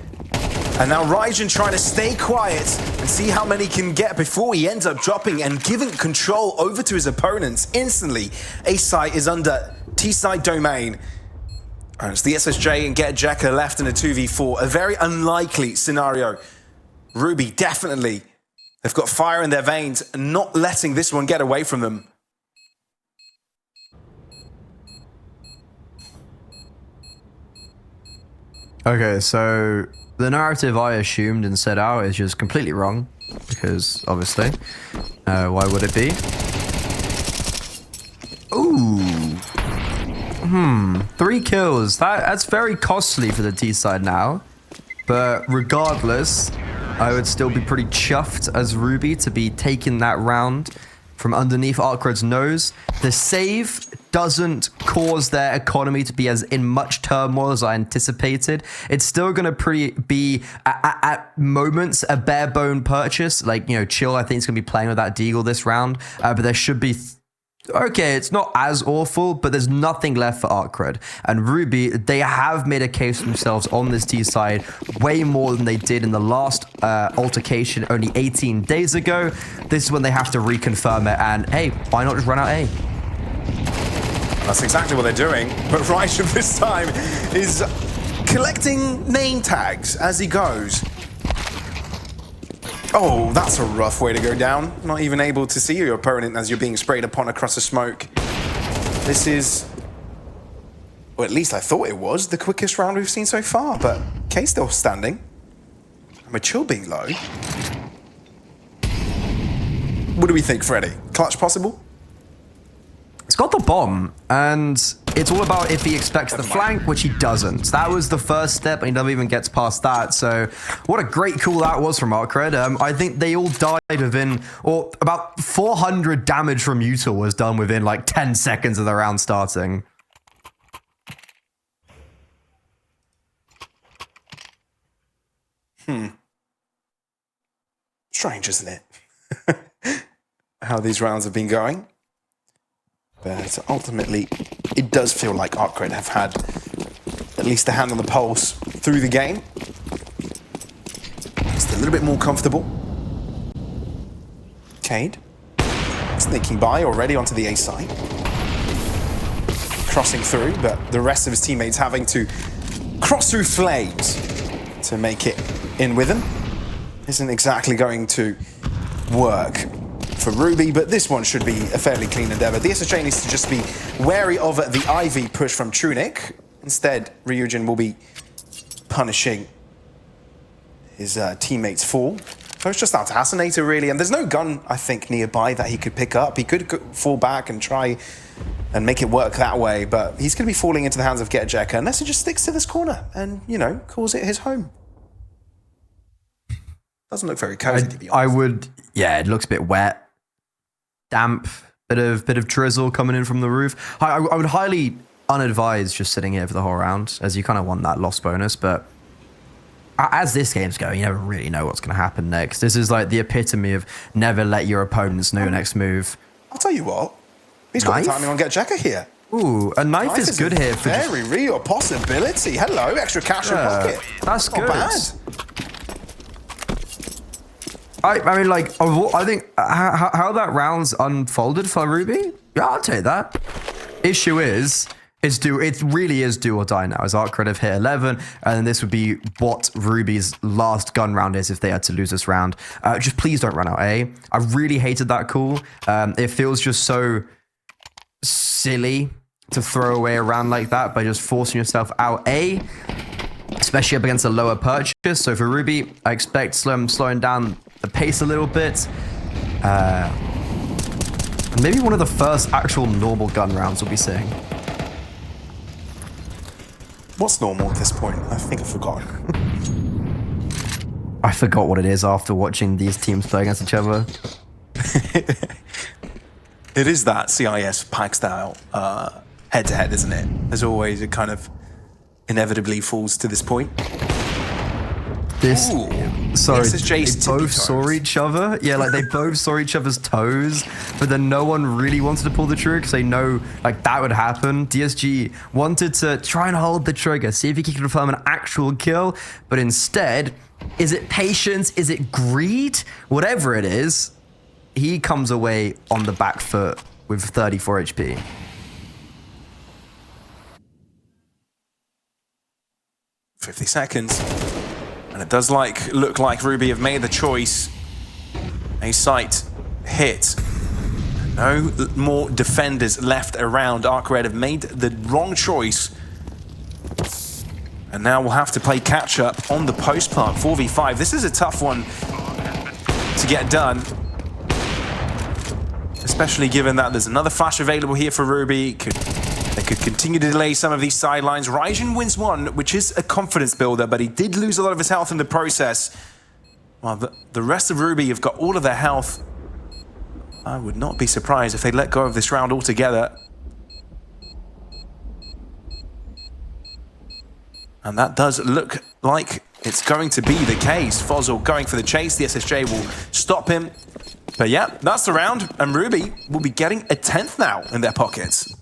Speaker 1: And now Raijin trying to stay quiet and see how many he can get before he ends up dropping and giving control over to his opponents instantly. A site is under T site domain. And it's the DSSj and DSSj left in a 2v4. A very unlikely scenario. Ruby definitely. They've got fire in their veins, not letting this one get away from them.
Speaker 2: Okay, so the narrative I assumed and set out is just completely wrong, because obviously, why would it be? Ooh. 3 kills. That's very costly for the T side now, but regardless, I would still be pretty chuffed as Ruby to be taking that round from underneath ARCRED's nose. The save doesn't cause their economy to be as in much turmoil as I anticipated. It's still going to be at moments a bare bone purchase. Like, you know, Chill, I think, is going to be playing with that Deagle this round, but there should be... Okay, it's not as awful, but there's nothing left for ARCRED. And Ruby, they have made a case for themselves on this T side way more than they did in the last altercation only 18 days ago. This is when they have to reconfirm it, and hey, why not just run out A?
Speaker 1: That's exactly what they're doing, but Raijin this time is collecting name tags as he goes. Oh, that's a rough way to go down. Not even able to see your opponent as you're being sprayed upon across the smoke. This is, or at least I thought it was, the quickest round we've seen so far, but K's still standing. And Chill being low. What do we think, Freddy? Clutch possible?
Speaker 2: It's got the bomb, and it's all about if he expects the flank, which he doesn't. That was the first step, and he never even gets past that. So what a great call that was from ARCRED. I think they all died within, or about 400 damage from Util was done within like 10 seconds of the round starting.
Speaker 1: Strange, isn't it? How these rounds have been going. But ultimately, it does feel like ARCRED have had at least a hand on the pulse through the game. Just a little bit more comfortable. Cade sneaking by already onto the A side. Crossing through, but the rest of his teammates having to cross through flames to make it in with him. Isn't exactly going to work for Ruby, but this one should be a fairly clean endeavor. The DSSj needs to just be wary of the Ivy push from Tunic. Instead, Ryujin will be punishing his teammates' fall. So it's just out to Hasanator, really, and there's no gun, I think, nearby that he could pick up. He could fall back and try and make it work that way, but he's going to be falling into the hands of DSSj unless he just sticks to this corner and, you know, calls it his home. Doesn't look very cozy, to be honest.
Speaker 2: I would, yeah, it looks a bit wet. Damp, bit of drizzle coming in from the roof. I would highly unadvise just sitting here for the whole round, as you kind of want that loss bonus, but as this game's going, you never really know what's going to happen next. This is like the epitome of never let your opponents know your next move.
Speaker 1: I'll tell you what. He's got the timing on Get Jacker here.
Speaker 2: Ooh, a knife is good here for
Speaker 1: very real possibility. Hello, extra cash in pocket.
Speaker 2: That's
Speaker 1: Not
Speaker 2: good.
Speaker 1: bad.
Speaker 2: I mean, like, I think how that round's unfolded for Ruby, yeah, I'll take that. Issue is, it really is do or die now. As ARCRED have hit 11, and this would be what Ruby's last gun round is if they had to lose this round. Just please don't run out A. I really hated that call. It feels just so silly to throw away a round like that by just forcing yourself out A, especially up against a lower purchase. So for Ruby, I expect slowing down the pace a little bit. And maybe one of the first actual normal gun rounds we'll be seeing.
Speaker 1: What's normal at this point? I think I've forgotten.
Speaker 2: I forgot what it is after watching these teams play against each other.
Speaker 1: It is that CIS pack style head-to-head, isn't it? As always, it kind of inevitably falls to this point.
Speaker 2: Sorry,
Speaker 1: DSSj's
Speaker 2: they both saw each other. Yeah, like they both saw each other's toes, but then no one really wanted to pull the trigger because they know like that would happen. DSG wanted to try and hold the trigger, see if he could confirm an actual kill, but instead, is it patience? Is it greed? Whatever it is, he comes away on the back foot with 34 HP.
Speaker 1: .50 seconds. And it does look like Ruby have made the choice. A site hit. No more defenders left around. ARCRED have made the wrong choice. And now we'll have to play catch up on the post plant. 4v5. This is a tough one to get done. Especially given that there's another flash available here for Ruby. They could continue to delay some of these sidelines. Raijin wins one, which is a confidence builder, but he did lose a lot of his health in the process. While the rest of Ruby have got all of their health. I would not be surprised if they let go of this round altogether. And that does look like it's going to be the case. Fozzel going for the chase. The DSSj will stop him. But yeah, that's the round. And Ruby will be getting a 10th now in their pockets.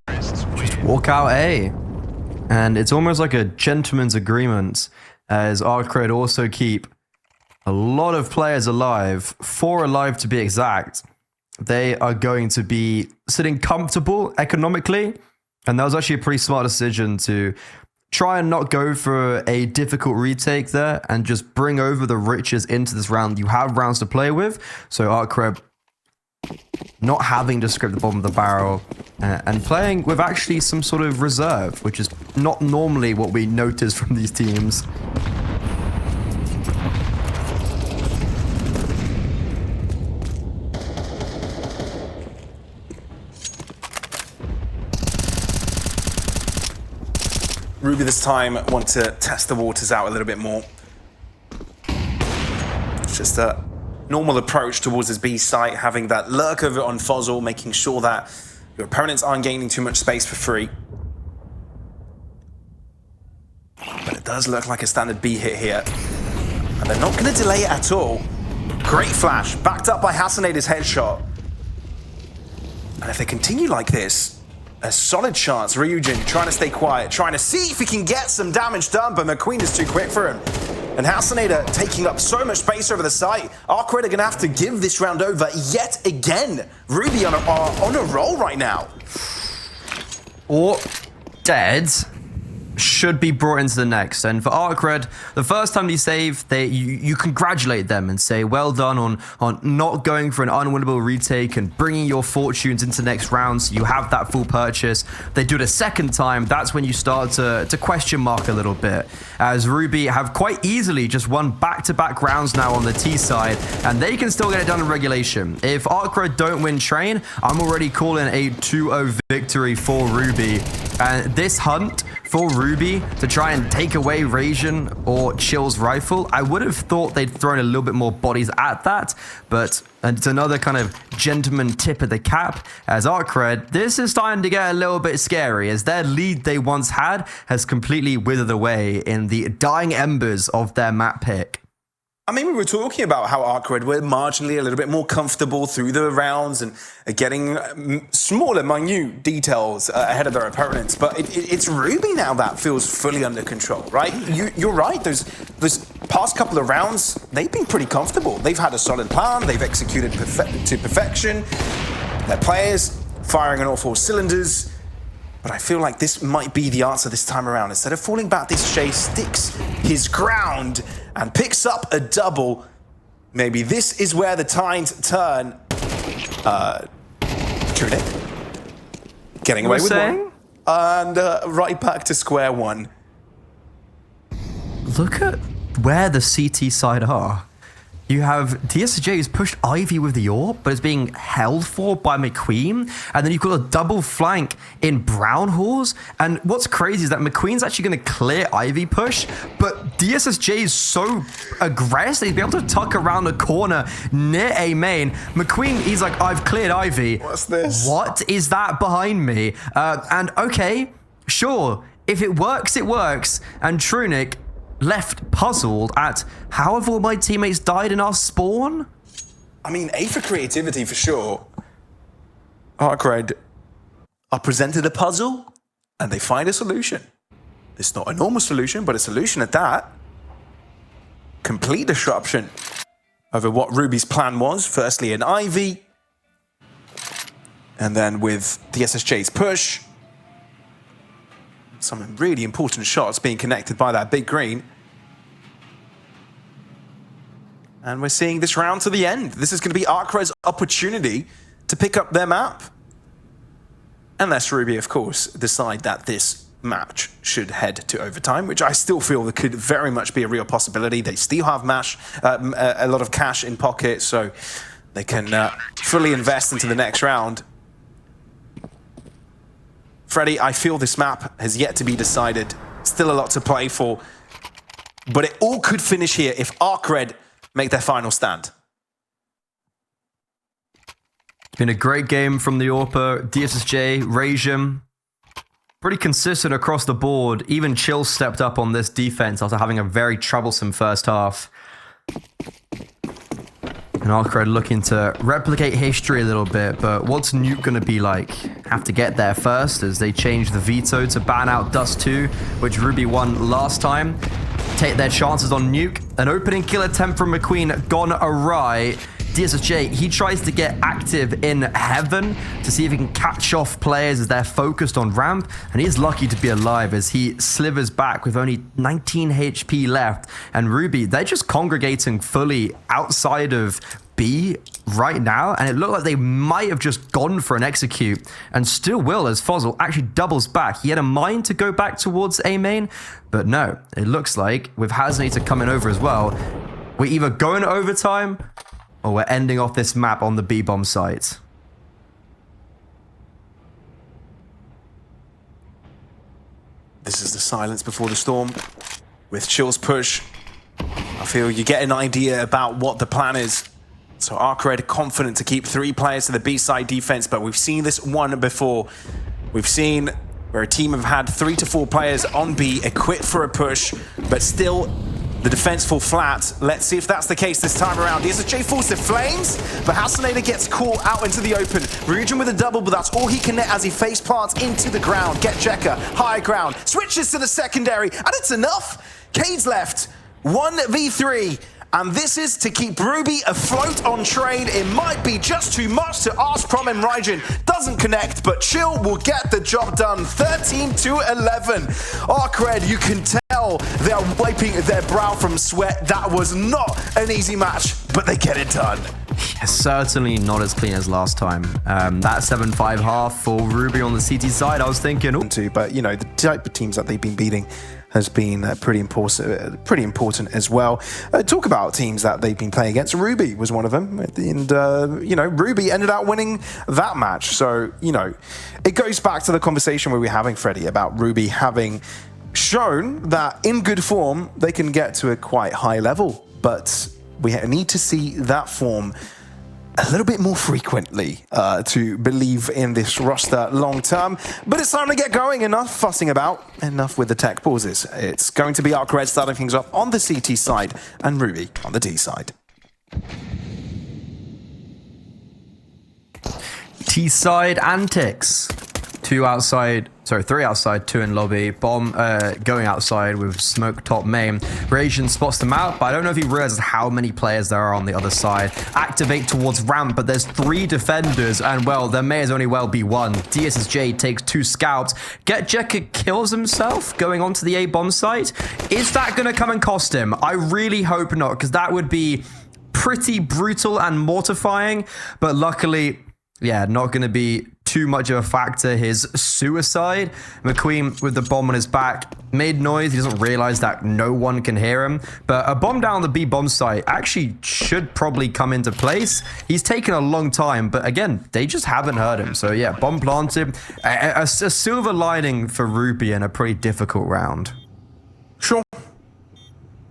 Speaker 2: Just walk out A. And it's almost like a gentleman's agreement, as ARCRED also keep a lot of players alive, 4 alive to be exact. They are going to be sitting comfortable economically, and that was actually a pretty smart decision to try and not go for a difficult retake there and just bring over the riches into this round. You have rounds to play with, so ARCRED not having to script the bottom of the barrel and playing with actually some sort of reserve, which is not normally what we notice from these teams.
Speaker 1: Ruby this time want to test the waters out a little bit more. It's just a normal approach towards his B site, having that lurk over on Fozzel, making sure that your opponents aren't gaining too much space for free. But it does look like a standard B hit here. And they're not going to delay it at all. Great flash, backed up by Hassaneda's headshot. And if they continue like this, a solid chance. Ryujin trying to stay quiet, trying to see if he can get some damage done, but McQueen is too quick for him. And Hassaneda taking up so much space over the site. ARCRED are going to have to give this round over yet again. Ruby on a roll right now.
Speaker 2: Or dead should be brought into the next. And for ARCRED, the first time they save, you congratulate them and say well done on not going for an unwinnable retake and bringing your fortunes into the next round, so you have that full purchase. They do it a second time, that's when you start to question mark a little bit, as Ruby have quite easily just won back-to-back rounds now on the T side, and they can still get it done in regulation. If ARCRED don't win train, I'm already calling a 2-0 victory for Ruby. And this hunt for Ruby to try and take away Rasian or Chill's rifle. I would have thought they'd thrown a little bit more bodies at that, but it's another kind of gentleman tip of the cap as ARCRED. This is starting to get a little bit scary as their lead they once had has completely withered away in the dying embers of their map pick.
Speaker 1: I mean, we were talking about how ARCRED were marginally a little bit more comfortable through the rounds and getting smaller, minute details ahead of their opponents. But it's Ruby now that feels fully under control, right? You're right. Those past couple of rounds, they've been pretty comfortable. They've had a solid plan. They've executed to perfection. Their players firing on all four cylinders. But I feel like this might be the answer this time around. Instead of falling back, DSSj sticks his ground and picks up a double. Maybe this is where the tides turn. Nuke getting away with one. And right back to square one.
Speaker 2: Look at where the CT side are. You have DSSj who's pushed Ivy with the AWP, but is being held for by McQueen. And then you've got a double flank in Brown Halls. And what's crazy is that McQueen's actually going to clear Ivy push, but DSSj is so aggressive. He's be able to tuck around the corner near A main. McQueen, he's like, I've cleared Ivy.
Speaker 1: What's this?
Speaker 2: What is that behind me? And okay, sure, if it works, it works. And Trunic left puzzled at how have all my teammates died in our spawn?
Speaker 1: I mean, A for creativity for sure. ARCRED are presented a puzzle and they find a solution. It's not a normal solution, but a solution at that. Complete disruption over what Ruby's plan was. Firstly in Ivy. And then with DSSj's push. Some really important shots being connected by that big green. And we're seeing this round to the end. This is going to be ARCRED's opportunity to pick up their map. Unless Ruby, of course, decide that this match should head to overtime, which I still feel that could very much be a real possibility. They still have a lot of cash in pocket, so they can fully invest into the next round. Freddie, I feel this map has yet to be decided. Still a lot to play for. But it all could finish here if ARCRED make their final stand.
Speaker 2: It's been a great game from the AWPer, DSSj, Rasian. Pretty consistent across the board. Even Chill stepped up on this defense after having a very troublesome first half. And ARCRED looking to replicate history a little bit, but what's Nuke going to be like? Have to get there first as they change the veto to ban out Dust 2, which Ruby won last time. Take their chances on Nuke. An opening kill attempt from McQueen gone awry. DSSj, he tries to get active in Heaven to see if he can catch off players as they're focused on ramp, and he's lucky to be alive as he slivers back with only 19 HP left. And Ruby, they're just congregating fully outside of B right now, and it looked like they might have just gone for an execute, and still will as Fozzle actually doubles back. He had a mind to go back towards A main, but no, it looks like with Hasnator coming over as well, we're either going to overtime or we're ending off this map on the B-bomb site.
Speaker 1: This is the silence before the storm. With Chill's push, I feel you get an idea about what the plan is. So ARCRED confident to keep 3 players to the B-side defense, but we've seen this one before. We've seen where a team have had 3 to 4 players on B equipped for a push, but still the defense fall flat. Let's see if that's the case this time around. DSSj falls to flames, but Hasnator gets caught out into the open. Ryujin with a double, but that's all he can net as he face plants into the ground. Get Checker, high ground, switches to the secondary, and it's enough. Cade's left, 1v3. And this is to keep Ruby afloat on trade. It might be just too much to ask from him. Ryujin doesn't connect, but Chill will get the job done. 13-11. ARCRED, you can tell they're wiping their brow from sweat. That was not an easy match, but they get it done.
Speaker 2: Certainly not as clean as last time. That 7-5 half for Ruby on the CT side, I was thinking, ooh.
Speaker 1: But you know, the type of teams that they've been beating has been pretty important as well. Talk about teams that they've been playing against. Ruby was one of them, and you know, Ruby ended up winning that match. So you know, it goes back to the conversation we were having, Freddie, about Ruby having shown that in good form they can get to a quite high level, but we need to see that form a little bit more frequently to believe in this roster long term. But it's time to get going. Enough fussing about, enough with the tech pauses. It's going to be ARCRED starting things off on the CT side and Ruby on the D side.
Speaker 2: T side antics. Three outside, 2 in lobby. Bomb going outside with smoke top main. Rasian spots them out, but I don't know if he realizes how many players there are on the other side. Activate towards ramp, but there's 3 defenders, and well, there may as only well be one. DSSj takes 2 scouts. GetJekka kills himself going onto the A bomb site. Is that going to come and cost him? I really hope not, because that would be pretty brutal and mortifying, but luckily, yeah, not going to be too much of a factor. His suicide. McQueen with the bomb on his back made noise. He doesn't realize that no one can hear him. But a bomb down the B bomb site actually should probably come into place. He's taken a long time, but again, they just haven't heard him. So yeah, bomb planted. A silver lining for Ruby in a pretty difficult round.
Speaker 1: Sure.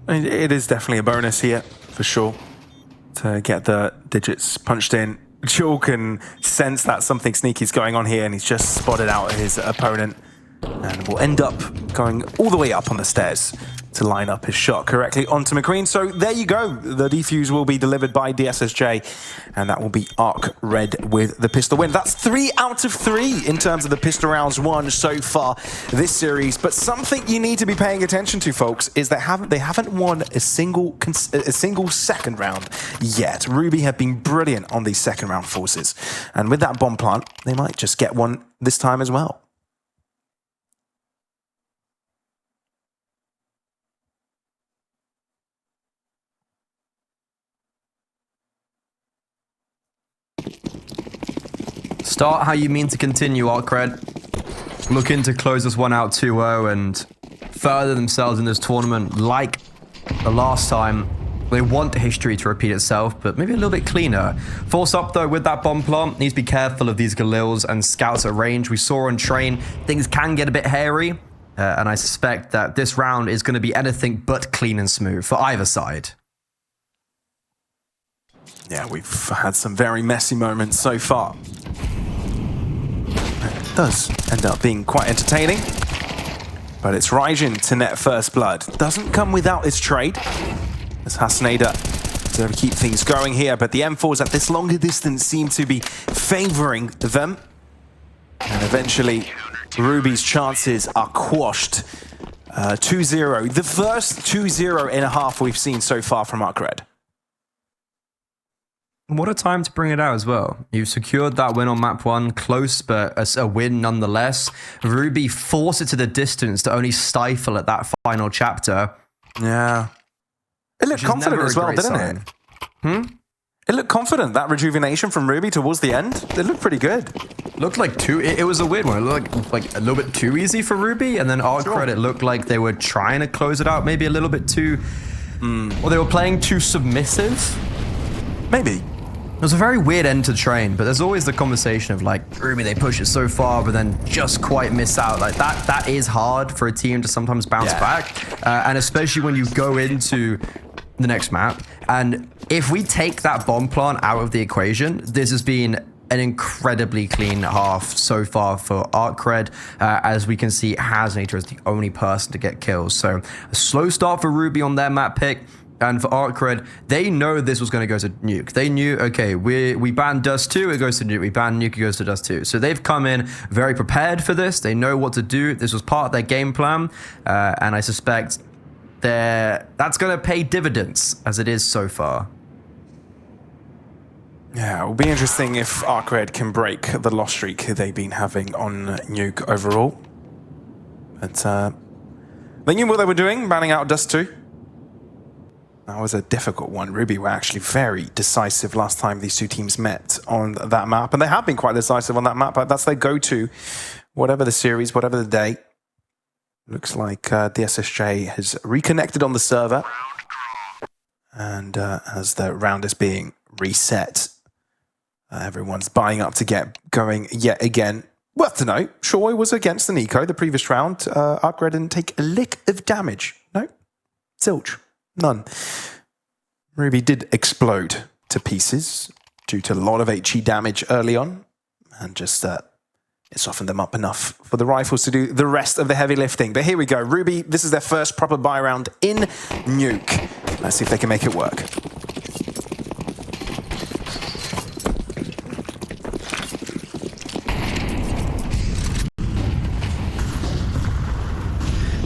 Speaker 1: It is definitely a bonus here, for sure, to get the digits punched in. Chill can sense that something sneaky is going on here, and he's just spotted out his opponent and will end up going all the way up on the stairs to line up his shot correctly onto McQueen. So there you go. The defuse will be delivered by DSSj, and that will be ARCRED with the pistol win. That's 3 out of 3 in terms of the pistol rounds won so far this series. But something you need to be paying attention to, folks, is they haven't won a single second round yet. Ruby have been brilliant on these second round forces, and with that bomb plant, they might just get one this time as well.
Speaker 2: Start how you mean to continue, ARCRED. Looking to close this one out 2-0 and further themselves in this tournament like the last time. They want history to repeat itself, but maybe a little bit cleaner. Force up, though, with that bomb plant. Needs to be careful of these Galils and scouts at range. We saw on train, things can get a bit hairy, and I suspect that this round is going to be anything but clean and smooth for either side.
Speaker 1: Yeah, we've had some very messy moments so far. It does end up being quite entertaining, but it's Raijin to net first blood. Doesn't come without his trade, as Hassaneda to keep things going here, but the M4s at this longer distance seem to be favoring them. And eventually, Ruby's chances are quashed. 2-0, the first 2-0 in a half we've seen so far from ARCRED.
Speaker 2: What a time to bring it out as well. You've secured that win on map 1, close, but a win nonetheless. Ruby forced it to the distance to only stifle at that final chapter.
Speaker 1: Yeah. It looked confident as well, didn't it? It looked confident, that rejuvenation from Ruby towards the end. It looked pretty good.
Speaker 2: Looked like it was a weird one. It looked like a little bit too easy for Ruby, and then ARCRED, it looked like they were trying to close it out maybe a little bit too... Or they were playing too submissive?
Speaker 1: Maybe.
Speaker 2: It was a very weird end to train, but there's always the conversation of like, Ruby, they push it so far, but then just quite miss out. Like that is hard for a team to sometimes bounce back. And especially when you go into the next map. And if we take that bomb plant out of the equation, this has been an incredibly clean half so far for ARCRED. As we can see, Hasnator is the only person to get kills. So a slow start for Ruby on their map pick. And for ARCRED, they know this was going to go to Nuke. They knew, okay, we banned Dust 2, it goes to Nuke. We banned Nuke, it goes to Dust 2. So they've come in very prepared for this. They know what to do. This was part of their game plan. And I suspect that's going to pay dividends, as it is so far.
Speaker 1: Yeah, it will be interesting if ARCRED can break the loss streak they've been having on Nuke overall. But they knew what they were doing, banning out Dust 2. That was a difficult one. Ruby were actually very decisive last time these two teams met on that map. And they have been quite decisive on that map, but that's their go-to. Whatever the series, whatever the day. Looks like DSSj has reconnected on the server. And as the round is being reset, everyone's buying up to get going yet again. Worth to note, Shoei was against the Nico the previous round. ARCRED didn't take a lick of damage. No, zilch. None. Ruby did explode to pieces due to a lot of HE damage early on, and just it softened them up enough for the rifles to do the rest of the heavy lifting. But here we go. Ruby, this is their first proper buy round in Nuke. Let's see if they can make it work.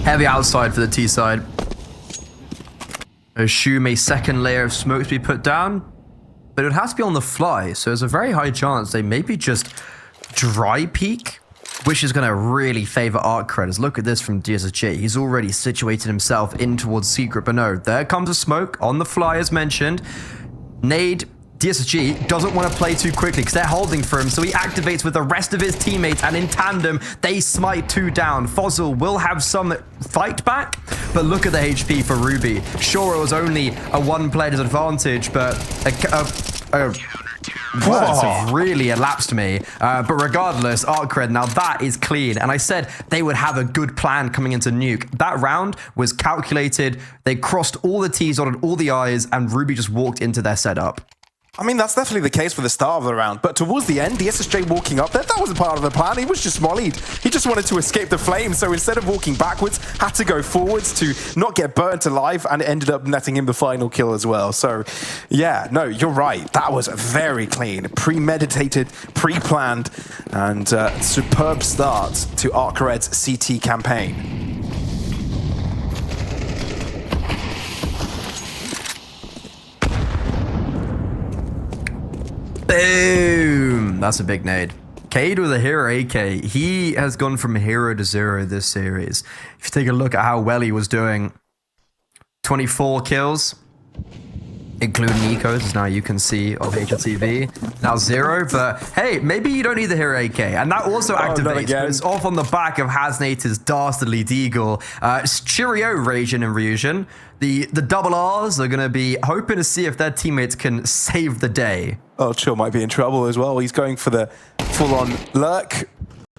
Speaker 2: Heavy outside for the T side. Assume a second layer of smoke to be put down, but it would have to be on the fly, so there's a very high chance they maybe just dry peek, which is going to really favor ARCRED. Look at this from DSSj. He's already situated himself in towards secret, but no, there comes a smoke on the fly as mentioned. Nade. DSSj doesn't want to play too quickly because they're holding for him, so he activates with the rest of his teammates, and in tandem, they smite 2 down. Fozzel will have some fight back, but look at the HP for Ruby. Sure, it was only a 1-player disadvantage, but words have really elapsed me. But regardless, ARCRED, now that is clean. And I said they would have a good plan coming into Nuke. That round was calculated. They crossed all the T's, dotted all the I's, and Ruby just walked into their setup.
Speaker 1: I mean, that's definitely the case for the start of the round, but towards the end, DSSj walking up there, that wasn't part of the plan. He was just mollied. He just wanted to escape the flames, so instead of walking backwards, had to go forwards to not get burnt alive, and it ended up netting him the final kill as well. So, yeah, no, you're right. That was very clean, premeditated, pre-planned, and superb start to ARCRED's CT campaign.
Speaker 2: Boom! That's a big nade. Cade with a hero AK. He has gone from hero to zero this series. If you take a look at how well he was doing, 24 kills, including Ecos, as now you can see on HLTV. Now 0, but hey, maybe you don't need the hero AK. And that also activates, but it's off on the back of Hasnator's dastardly deagle. Cheerio, Rajin and Ryujin. The double R's are going to be hoping to see if their teammates can save the day.
Speaker 1: Oh, Chill might be in trouble as well. He's going for the full-on lurk.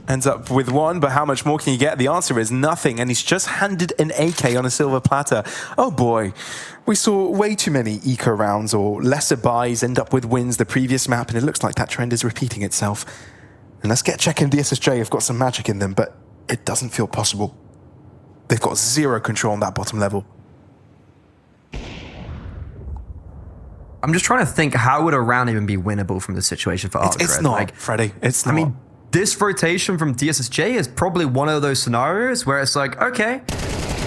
Speaker 1: Ends up with 1, but how much more can you get? The answer is nothing, and he's just handed an AK on a silver platter. Oh boy, we saw way too many eco rounds or lesser buys end up with wins the previous map, and it looks like that trend is repeating itself. And let's get checking DSSj have got some magic in them, but it doesn't feel possible. They've got 0 control on that bottom level.
Speaker 2: I'm just trying to think, how would a round even be winnable from this situation for ARCRED?
Speaker 1: It's not, Freddie. It's not.
Speaker 2: I mean, this rotation from DSSj is probably one of those scenarios where it's like, okay,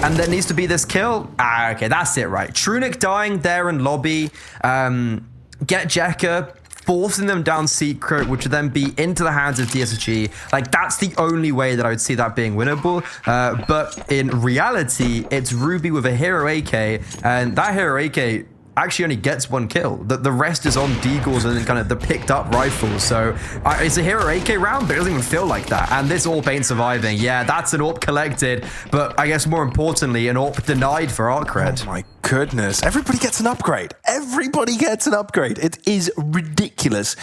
Speaker 2: and there needs to be this kill. Okay, that's it, right? Trunic dying there in lobby, get Jekka, forcing them down secret, which would then be into the hands of DSSj. Like, that's the only way that I would see that being winnable. But in reality, it's Ruby with a hero AK, and that hero AK actually only gets 1 kill. The rest is on deagles and kind of the picked up rifles. So it's a hero AK round, but it doesn't even feel like that. And this AWP ain't surviving. Yeah, that's an AWP collected, but I guess more importantly, an AWP denied for ARCRED.
Speaker 1: Oh my goodness. Everybody gets an upgrade. Everybody gets an upgrade. It is ridiculous.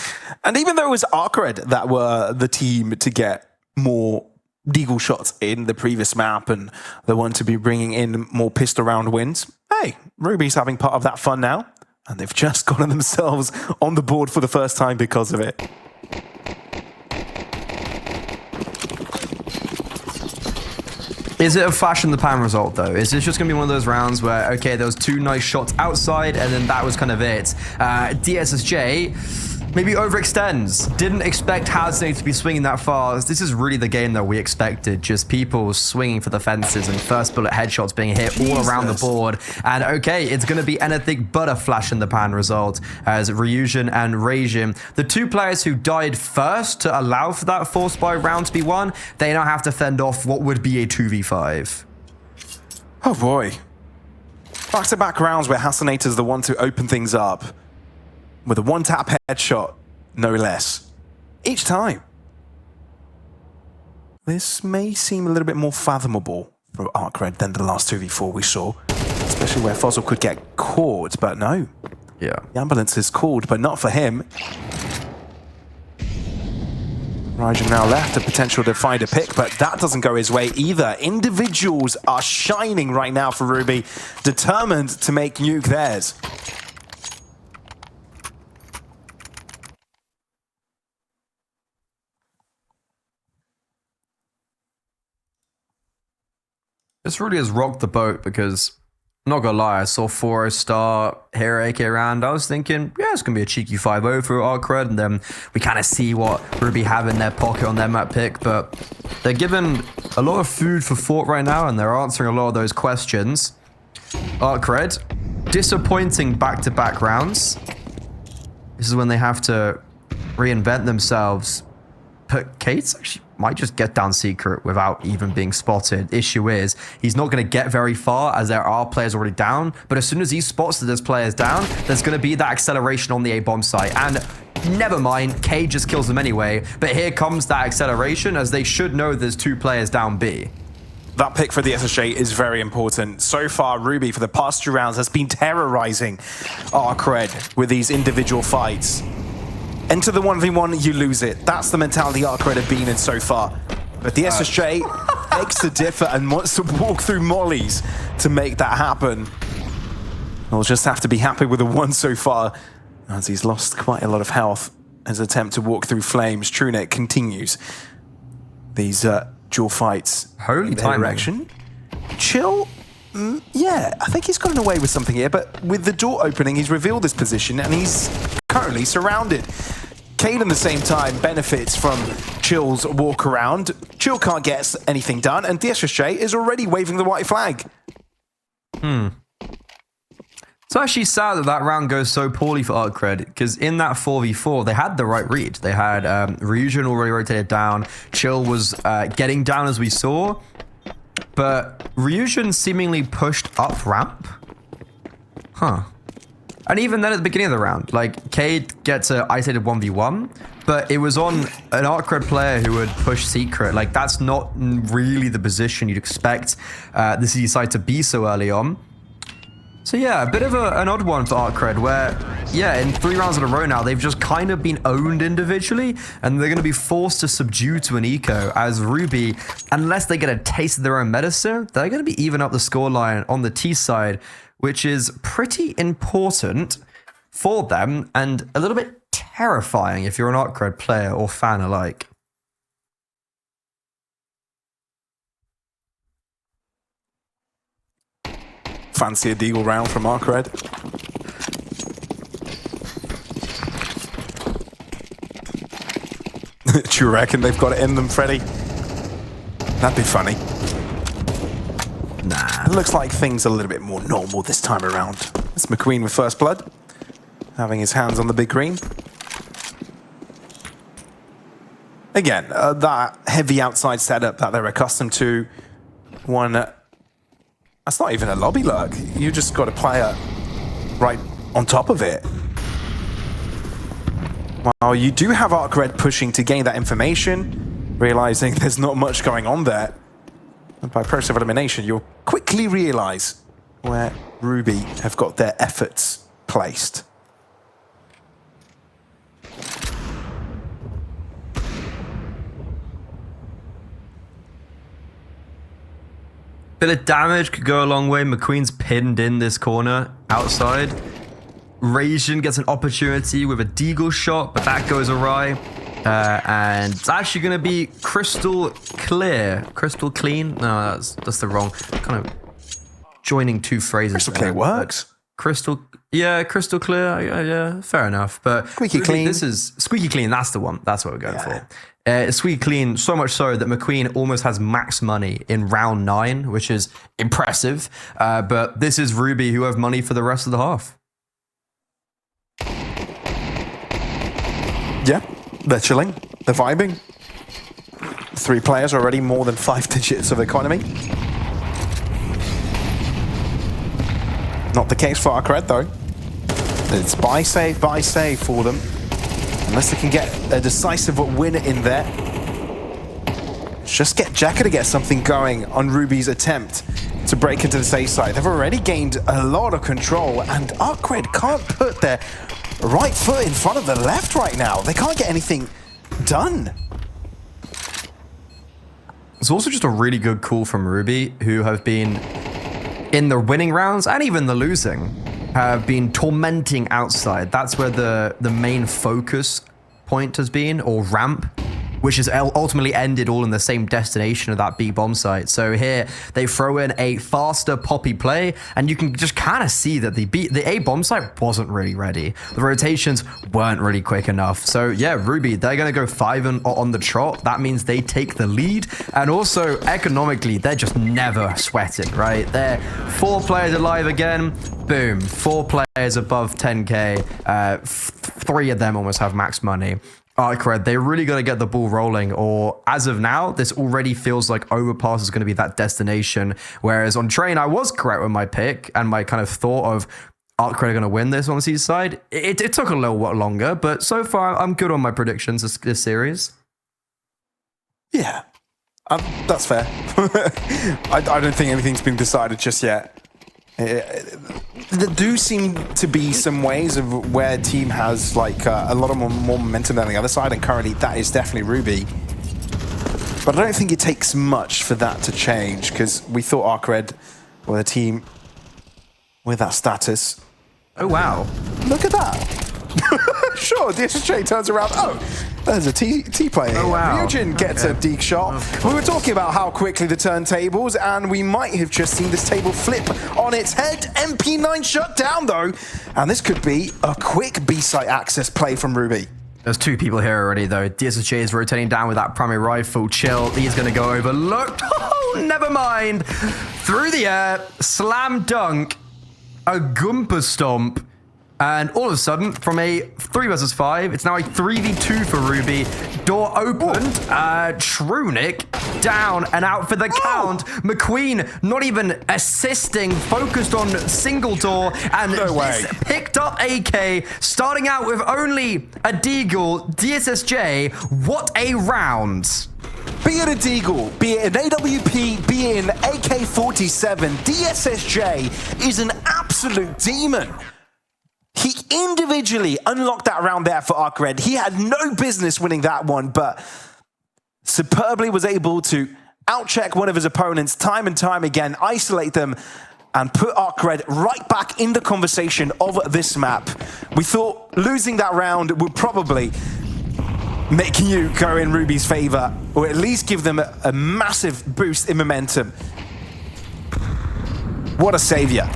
Speaker 1: And even though it was ARCRED that were the team to get more deagle shots in the previous map and the one to be bringing in more pistol round wins, hey, Ruby's having part of that fun now, and they've just gotten themselves on the board for the first time because of it.
Speaker 2: Is it a flash in the pan result, though? Is this just going to be one of those rounds where, okay, there was 2 nice shots outside, and then that was kind of it? DSSj maybe overextends. Didn't expect Hasnator to be swinging that far. This is really the game that we expected. Just people swinging for the fences and first bullet headshots being hit all around the board. And okay, it's going to be anything but a flash in the pan result as Ryujin and Rajin, the 2 players who died first to allow for that force buy round to be won, they now have to fend off what would be a 2v5.
Speaker 1: Oh boy. Back-to-back rounds where Hasanator's the one to open things up with a one-tap headshot, no less. Each time. This may seem a little bit more fathomable for ARCRED than the last 2v4 we saw, especially where Fossil could get caught, but no.
Speaker 2: Yeah.
Speaker 1: The ambulance is called, but not for him. Rajan now left, a potential to find a pick, but that doesn't go his way either. Individuals are shining right now for Ruby, determined to make Nuke theirs.
Speaker 2: This really has rocked the boat because, not gonna lie, I saw 4-0 start here AK round. I was thinking, yeah, it's gonna be a cheeky 5-0 for ARCRED, and then we kind of see what Ruby have in their pocket on their map pick, but they're given a lot of food for thought right now, and they're answering a lot of those questions. ARCRED, disappointing back-to-back rounds. This is when they have to reinvent themselves. But Kate's actually might just get down secret without even being spotted. Issue is, he's not going to get very far as there are players already down. But as soon as he spots that there's players down, there's going to be that acceleration on the A-bomb site. And never mind, Kate just kills them anyway. But here comes that acceleration as they should know there's 2 players down B.
Speaker 1: That pick for the DSSj is very important. So far, Ruby, for the past 2 rounds, has been terrorizing ARCRED with these individual fights. Enter the 1v1, you lose it. That's the mentality ARCRED have been in so far. But the DSSj begs to differ and wants to walk through mollies to make that happen. He'll just have to be happy with the 1 so far, as he's lost quite a lot of health. His attempt to walk through flames. TrueNet continues these dual fights.
Speaker 2: Holy time
Speaker 1: direction. Chill. Yeah, I think he's gotten away with something here, but with the door opening, he's revealed his position and he's currently surrounded. Cade, at the same time, benefits from Chill's walk around. Chill can't get anything done, and DSSj is already waving the white flag.
Speaker 2: It's actually sad that that round goes so poorly for ARCRED, because in that 4v4, they had the right read. They had Ryujin already rotated down. Chill was getting down, as we saw. But Ryujin seemingly pushed up ramp. Huh. And even then at the beginning of the round, like, Cade gets a isolated 1v1, but it was on an ARCRED player who would push secret. Like, that's not really the position you'd expect the CT side to be so early on. So yeah, a bit of an odd one for ARCRED where, yeah, in 3 rounds in a row now, they've just kind of been owned individually, and they're going to be forced to subdue to an eco as Ruby, unless they get a taste of their own medicine, they're going to be even up the scoreline on the T side, which is pretty important for them and a little bit terrifying if you're an ARCRED player or fan alike.
Speaker 1: Fancy a deagle round from ARCRED. Do you reckon they've got it in them, Freddy? That'd be funny.
Speaker 2: Nah.
Speaker 1: It looks like things are a little bit more normal this time around. It's McQueen with first blood, having his hands on the big green. Again, that heavy outside setup that they're accustomed to. One, that's not even a lobby lurk. You just got a player right on top of it. While you do have ARCRED pushing to gain that information, realizing there's not much going on there. And by process of elimination, you'll quickly realize where Ruby have got their efforts placed.
Speaker 2: Bit of damage could go a long way. McQueen's pinned in this corner outside. Ryujin gets an opportunity with a deagle shot, but that goes awry. And it's actually going to be crystal clear. Crystal clean? No, that's the wrong kind of joining 2 phrases.
Speaker 1: Crystal clear works.
Speaker 2: Crystal clear. Yeah, fair enough. But
Speaker 1: squeaky clean.
Speaker 2: This is squeaky clean. That's the one. That's what we're going for. Squeaky clean, so much so that McQueen almost has max money in round 9, which is impressive. But this is Ruby, who have money for the rest of the half.
Speaker 1: Yeah, they're chilling. They're vibing. 3 players already more than 5 digits of economy. Not the case for ARCRED though. It's buy save for them. Unless they can get a decisive win in there. Just get Jacka to get something going on Ruby's attempt to break into the safe side. They've already gained a lot of control, and ARCRED can't put their right foot in front of the left right now. They can't get anything done.
Speaker 2: It's also just a really good call from Ruby, who have been in the winning rounds and even the losing, have been tormenting outside. That's where the main focus point has been, or ramp, which has ultimately ended all in the same destination of that B bomb site. So here they throw in a faster poppy play, and you can just kind of see that the A bomb site wasn't really ready. The rotations weren't really quick enough. So yeah, Ruby, they're gonna go 5 on the trot. That means they take the lead, and also economically, they're just never sweating, right? They're 4 players alive again. Boom, 4 players above 10K. 3 of them almost have max money. ARCRED, they're really going to get the ball rolling, or as of now, this already feels like Overpass is going to be that destination, whereas on Train, I was correct with my pick and my kind of thought of ARCRED are going to win this on the C side. It took a little while longer, but so far, I'm good on my predictions this series.
Speaker 1: Yeah, that's fair. I don't think anything's been decided just yet. There do seem to be some ways of where a team has like a lot of more momentum than the other side, and currently that is definitely Ruby. But I don't think it takes much for that to change, because we thought ARCRED were a team with that status.
Speaker 2: Oh wow!
Speaker 1: Look at that. Sure, DSSj turns around. Oh, there's a T player.
Speaker 2: Oh wow!
Speaker 1: Ryujin gets a deke shot. We were talking about how quickly the turntables, and we might have just seen this table flip on its head. MP9 shut down though, and this could be a quick B-site access play from Ruby.
Speaker 2: There's 2 people here already though. DSSj is rotating down with that primary rifle. Chill, he's gonna go overlooked. Oh, never mind. Through the air, slam dunk, a Goomba stomp. And all of a sudden, from a 3 versus 5, it's now a 3v2 for Ruby. Door opened. Trunic down and out for the count. McQueen not even assisting, focused on single door, and
Speaker 1: no way.
Speaker 2: Picked up AK, starting out with only a deagle. DSSj, what a round.
Speaker 1: Be it a deagle, be it an AWP, be it an AK-47, DSSj is an absolute demon. He individually unlocked that round there for ARCRED. He had no business winning that one, but superbly was able to outcheck one of his opponents time and time again, isolate them, and put ARCRED right back in the conversation of this map. We thought losing that round would probably make you go in Ruby's favor, or at least give them a massive boost in momentum. What a savior.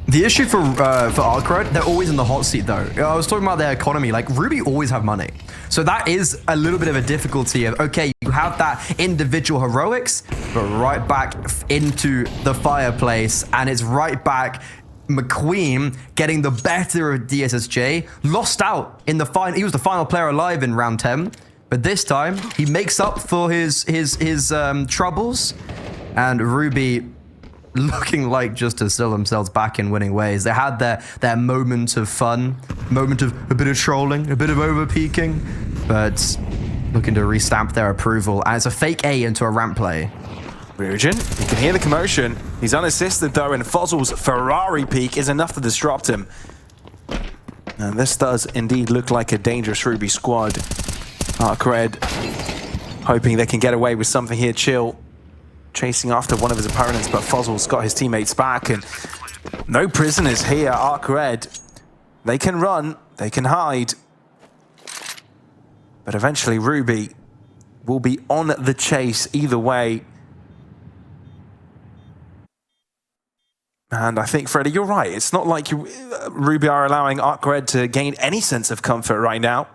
Speaker 2: The issue for ARCRED, they're always in the hot seat though. I was talking about their economy, like Ruby always have money. So that is a little bit of a difficulty of, okay, you have that individual heroics, but right back into the fireplace, and it's right back McQueen getting the better of DSSj, lost out in the final. He was the final player alive in round 10, but this time he makes up for his troubles, and Ruby looking like just to still themselves back in winning ways. They had their moment of fun, moment of a bit of trolling, a bit of over peaking, but looking to restamp their approval. And it's a fake A into a ramp play.
Speaker 1: Ryujin, you can hear the commotion. He's unassisted though, and Fozzel's Ferrari peak is enough to disrupt him. And this does indeed look like a dangerous Ruby squad. ARCRED hoping they can get away with something here. Chill chasing after one of his opponents, but Fozzel's got his teammates back, and no prisoners here. ARCRED, they can run, they can hide, but eventually Ruby will be on the chase either way. And I think, Freddie, you're right. It's not like Ruby are allowing ARCRED to gain any sense of comfort right now.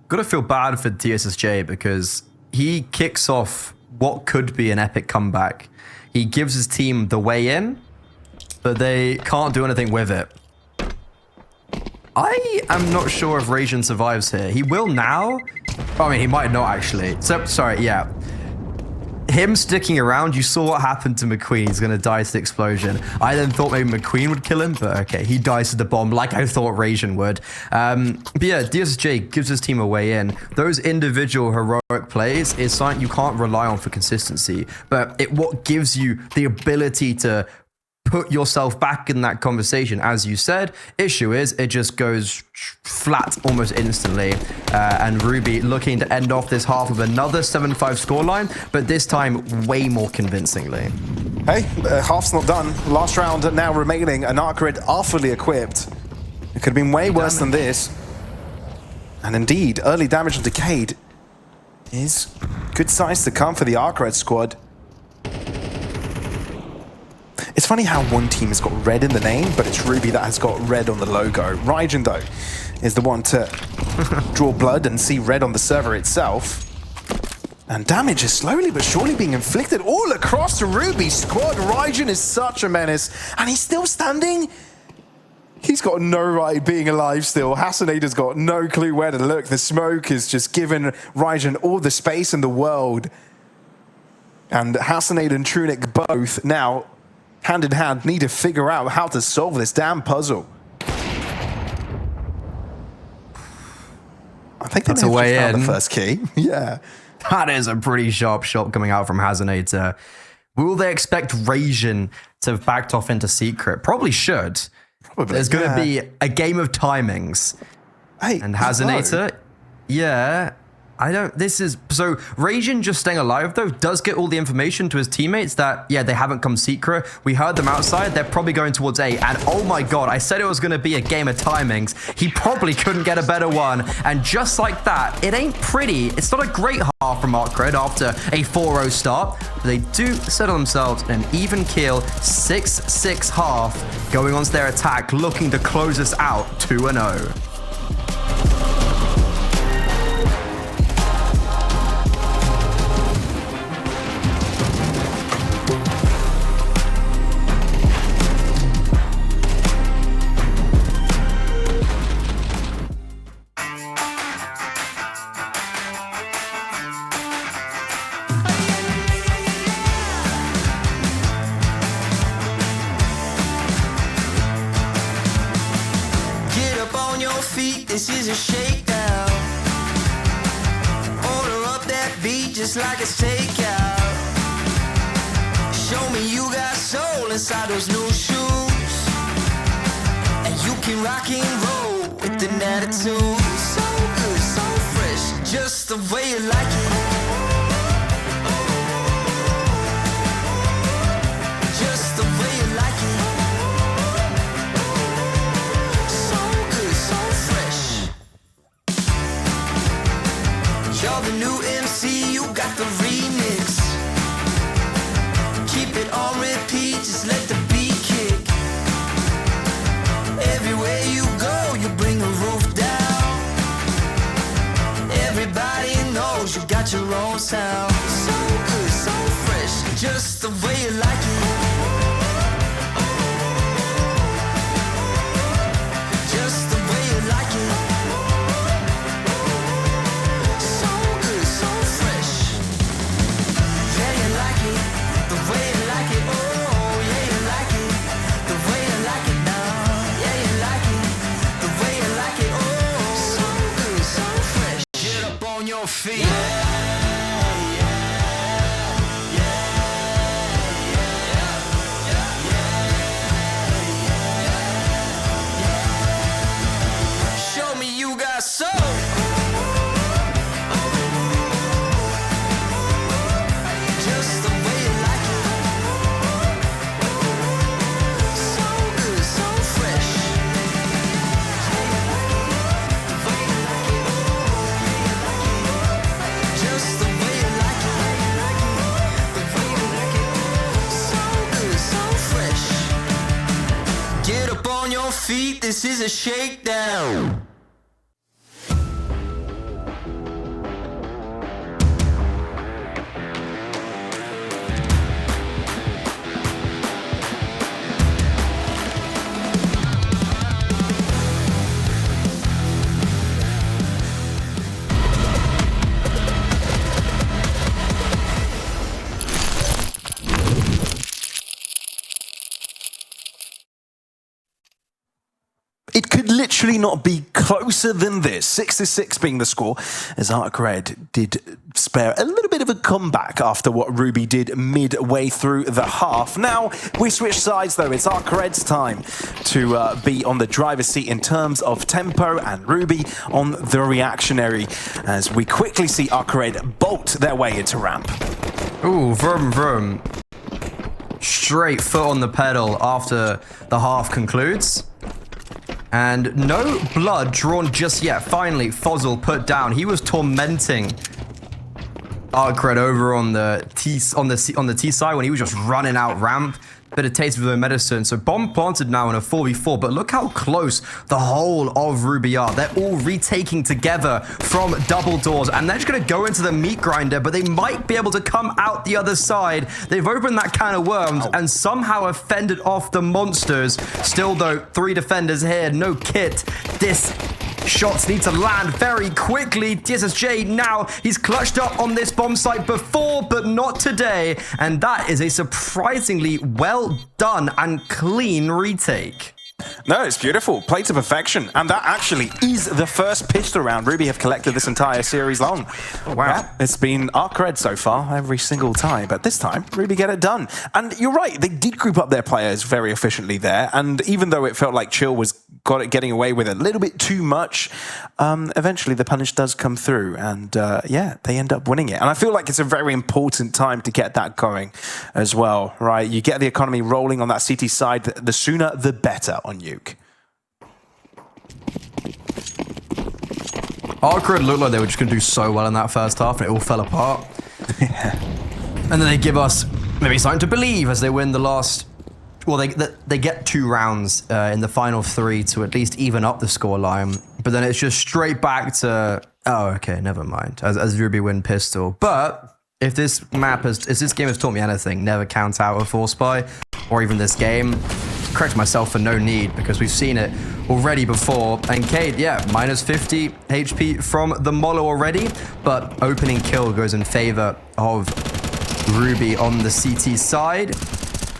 Speaker 2: Gotta feel bad for DSSj because he kicks off what could be an epic comeback. He gives his team the way in, but they can't do anything with it. I am not sure if Ryujin survives here. He will now. I mean, he might not actually. So, sorry, yeah. him sticking around, you saw what happened to McQueen. He's going to die to the explosion. I then thought maybe McQueen would kill him, but okay, he dies to the bomb like I thought Rasian would. But yeah, DSSj gives his team a way in. Those individual heroic plays is something you can't rely on for consistency, but what gives you the ability to put yourself back in that conversation. As you said, issue is it just goes flat almost instantly. And Ruby looking to end off this half with another 7-5 scoreline, but this time way more convincingly.
Speaker 1: Hey, half's not done. Last round now remaining, and ARCRED are fully equipped. It could have been way worse than this. And indeed, early damage on Decayed is good size to come for the ARCRED squad. It's funny how one team has got red in the name, but it's Ruby that has got red on the logo. Raijin, though, is the one to draw blood and see red on the server itself. And damage is slowly but surely being inflicted all across the Ruby squad. Raijin is such a menace, and he's still standing. He's got no right being alive still. Hasanator's got no clue where to look. The smoke is just giving Raijin all the space in the world. And Hasanator and Trunic both now, hand in hand, need to figure out how to solve this damn puzzle. I think
Speaker 2: that's
Speaker 1: they
Speaker 2: a
Speaker 1: may have
Speaker 2: way
Speaker 1: just found
Speaker 2: in.
Speaker 1: the first key. Yeah.
Speaker 2: That is a pretty sharp shot coming out from Hasanator. Will they expect Rasian to have backed off into Secret? Probably should.
Speaker 1: Probably,
Speaker 2: There's going to be a game of timings.
Speaker 1: Hey,
Speaker 2: And Hasanator, yeah. So Rasian just staying alive though does get all the information to his teammates that, yeah, they haven't come secret. We heard them outside. They're probably going towards A. And oh my God, I said it was going to be a game of timings. He probably couldn't get a better one. And just like that, it ain't pretty. It's not a great half from ARCRED after a 4-0 start. But they do settle themselves in an even kill, 6-6 half, going on to their attack, looking to close us out 2-0.
Speaker 3: This is a shakedown. Order up that beat just like it's takeout. Show me you got soul inside those new shoes, and you can rock and roll with an attitude. So good, so fresh, just the way you like it. Just the way you like it. You're the new MC, you got the remix. Keep it on repeat, just let the beat kick. Everywhere you go, you bring the roof down. Everybody knows you got your own sound. So good, so fresh, just the way you like it. Just the way you like it. Feet. Show me you got soul. Just the way you like it. So good, so fresh. Just the way you like it. The way you like it. So good, so fresh. Get up on your feet, this is a shakedown.
Speaker 1: literally not be closer than this. 6-6 being the score, as ARCRED did spare a little bit of a comeback after what Ruby did midway through the half. Now, we switch sides though. It's ARCRED's time to be on the driver's seat in terms of tempo, and Ruby on the reactionary, as we quickly see ARCRED bolt their way into ramp.
Speaker 2: Ooh, vroom, vroom. Straight foot on the pedal after the half concludes. And no blood drawn just yet. Finally, Fozzle put down. He was tormenting ARCRED over on the T side when he was just running out ramp. Bit of taste of the medicine. So bomb planted now in a 4v4, but look how close the whole of Ruby are. They're all retaking together from double doors, and they're just going to go into the meat grinder, but they might be able to come out the other side. They've opened that can of worms and somehow have fended off the monsters. Still though, 3 defenders here, no kit. This shots need to land very quickly. DSSj now, he's clutched up on this bomb site before, but not today. And that is a surprisingly well done and clean retake.
Speaker 1: No, it's beautiful. Played to perfection. And that actually is the first pistol round Ruby have collected this entire series long.
Speaker 2: Oh, wow.
Speaker 1: Yeah, it's been ARCRED so far every single time, but this time, Ruby get it done. And you're right, they did group up their players very efficiently there. And even though it felt like Chill was getting away with a little bit too much, eventually the punish does come through. And yeah, they end up winning it. And I feel like it's a very important time to get that going as well, right? You get the economy rolling on that CT side, the sooner the better on Nuke.
Speaker 2: ARCRED looked like they were just going to do so well in that first half, and it all fell apart.
Speaker 1: Yeah.
Speaker 2: And then they give us maybe something to believe as they win the last... Well, they get 2 rounds in the final 3 to at least even up the scoreline. But then it's just straight back to... Oh, okay, never mind. As Ruby win pistol. But if this game has taught me anything, never count out a 4-spy, or even this game. Correct myself for no need, because we've seen it already before. And Cade, yeah, minus 50 HP from the Molo already, but opening kill goes in favor of Ruby on the CT side.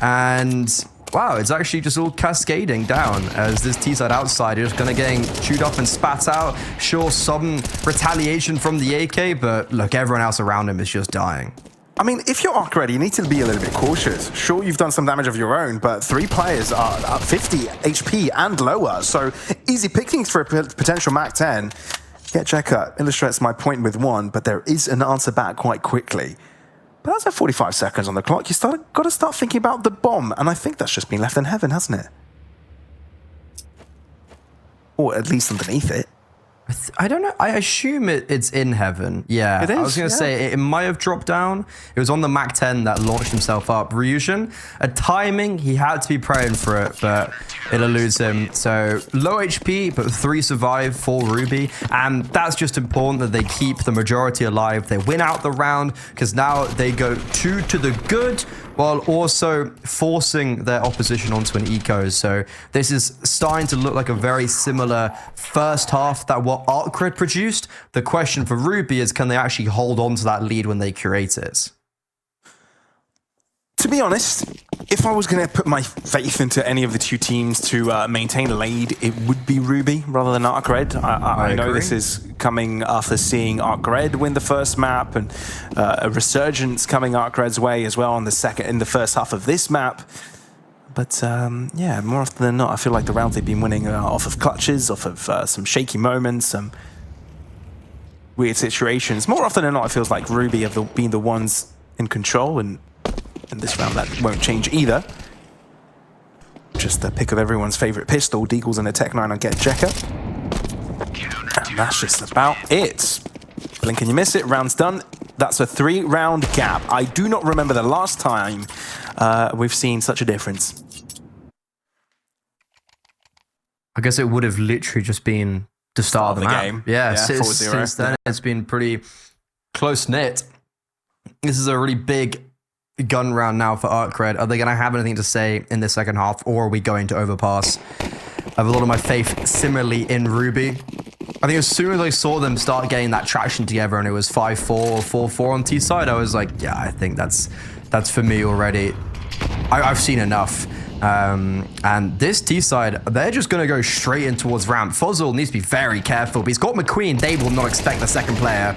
Speaker 2: And wow, it's actually just all cascading down as this T side outside is just gonna getting chewed up and spat out. Sure, some retaliation from the AK, but look, everyone else around him is just dying.
Speaker 1: I mean, if you're ARCRED, you need to be a little bit cautious. Sure, you've done some damage of your own, but 3 players are at 50 HP and lower, so easy pickings for a potential Mac 10. Get Checker illustrates my point with 1, but there is an answer back quite quickly. But that's at 45 seconds on the clock. Got to start thinking about the bomb, and I think that's just been left in heaven, hasn't it? Or at least underneath it.
Speaker 2: I don't know. I assume it's in heaven. Yeah,
Speaker 1: it is,
Speaker 2: I was going to say it might have dropped down. It was on the Mac 10 that launched himself up. Ryujin, a timing, he had to be praying for it, but it eludes him. So low HP, but 3 survive for Ruby. And that's just important that they keep the majority alive. They win out the round because now they go 2 to the good, while also forcing their opposition onto an eco. So this is starting to look like a very similar first half that what ARCRED produced. The question for Ruby is, can they actually hold on to that lead when they curate it?
Speaker 1: To be honest, if I was going to put my faith into any of the 2 teams to maintain a lead, it would be Ruby rather than ARCRED. I know this is coming after seeing ARCRED win the first map, and a resurgence coming ARCRED's way as well in the first half of this map. But yeah, more often than not, I feel like the rounds they've been winning are off of clutches, off of some shaky moments, some weird situations. More often than not, it feels like Ruby have been the ones in control, and in this round that won't change either. Just the pick of everyone's favorite pistol, Deagles and a Tech 9 on Get Jekker. And that's just about it. Blink and you miss it, round's done. That's a 3-round gap. I do not remember the last time we've seen such a difference.
Speaker 2: I guess it would have literally just been the start of the
Speaker 1: game.
Speaker 2: Yeah,
Speaker 1: 4-0.
Speaker 2: since then it's been pretty close-knit. This is a really big gun round now for ARCRED. Are they going to have anything to say in the second half, or are we going to overpass? I have a lot of my faith similarly in Ruby. I think as soon as I saw them start getting that traction together and it was 5-4 or 4-4 on T side, I was like, yeah, I think that's for me already. I've seen enough. And this T side, they're just going to go straight in towards ramp. Fuzzle needs to be very careful, but he's got McQueen. They will not expect the second player.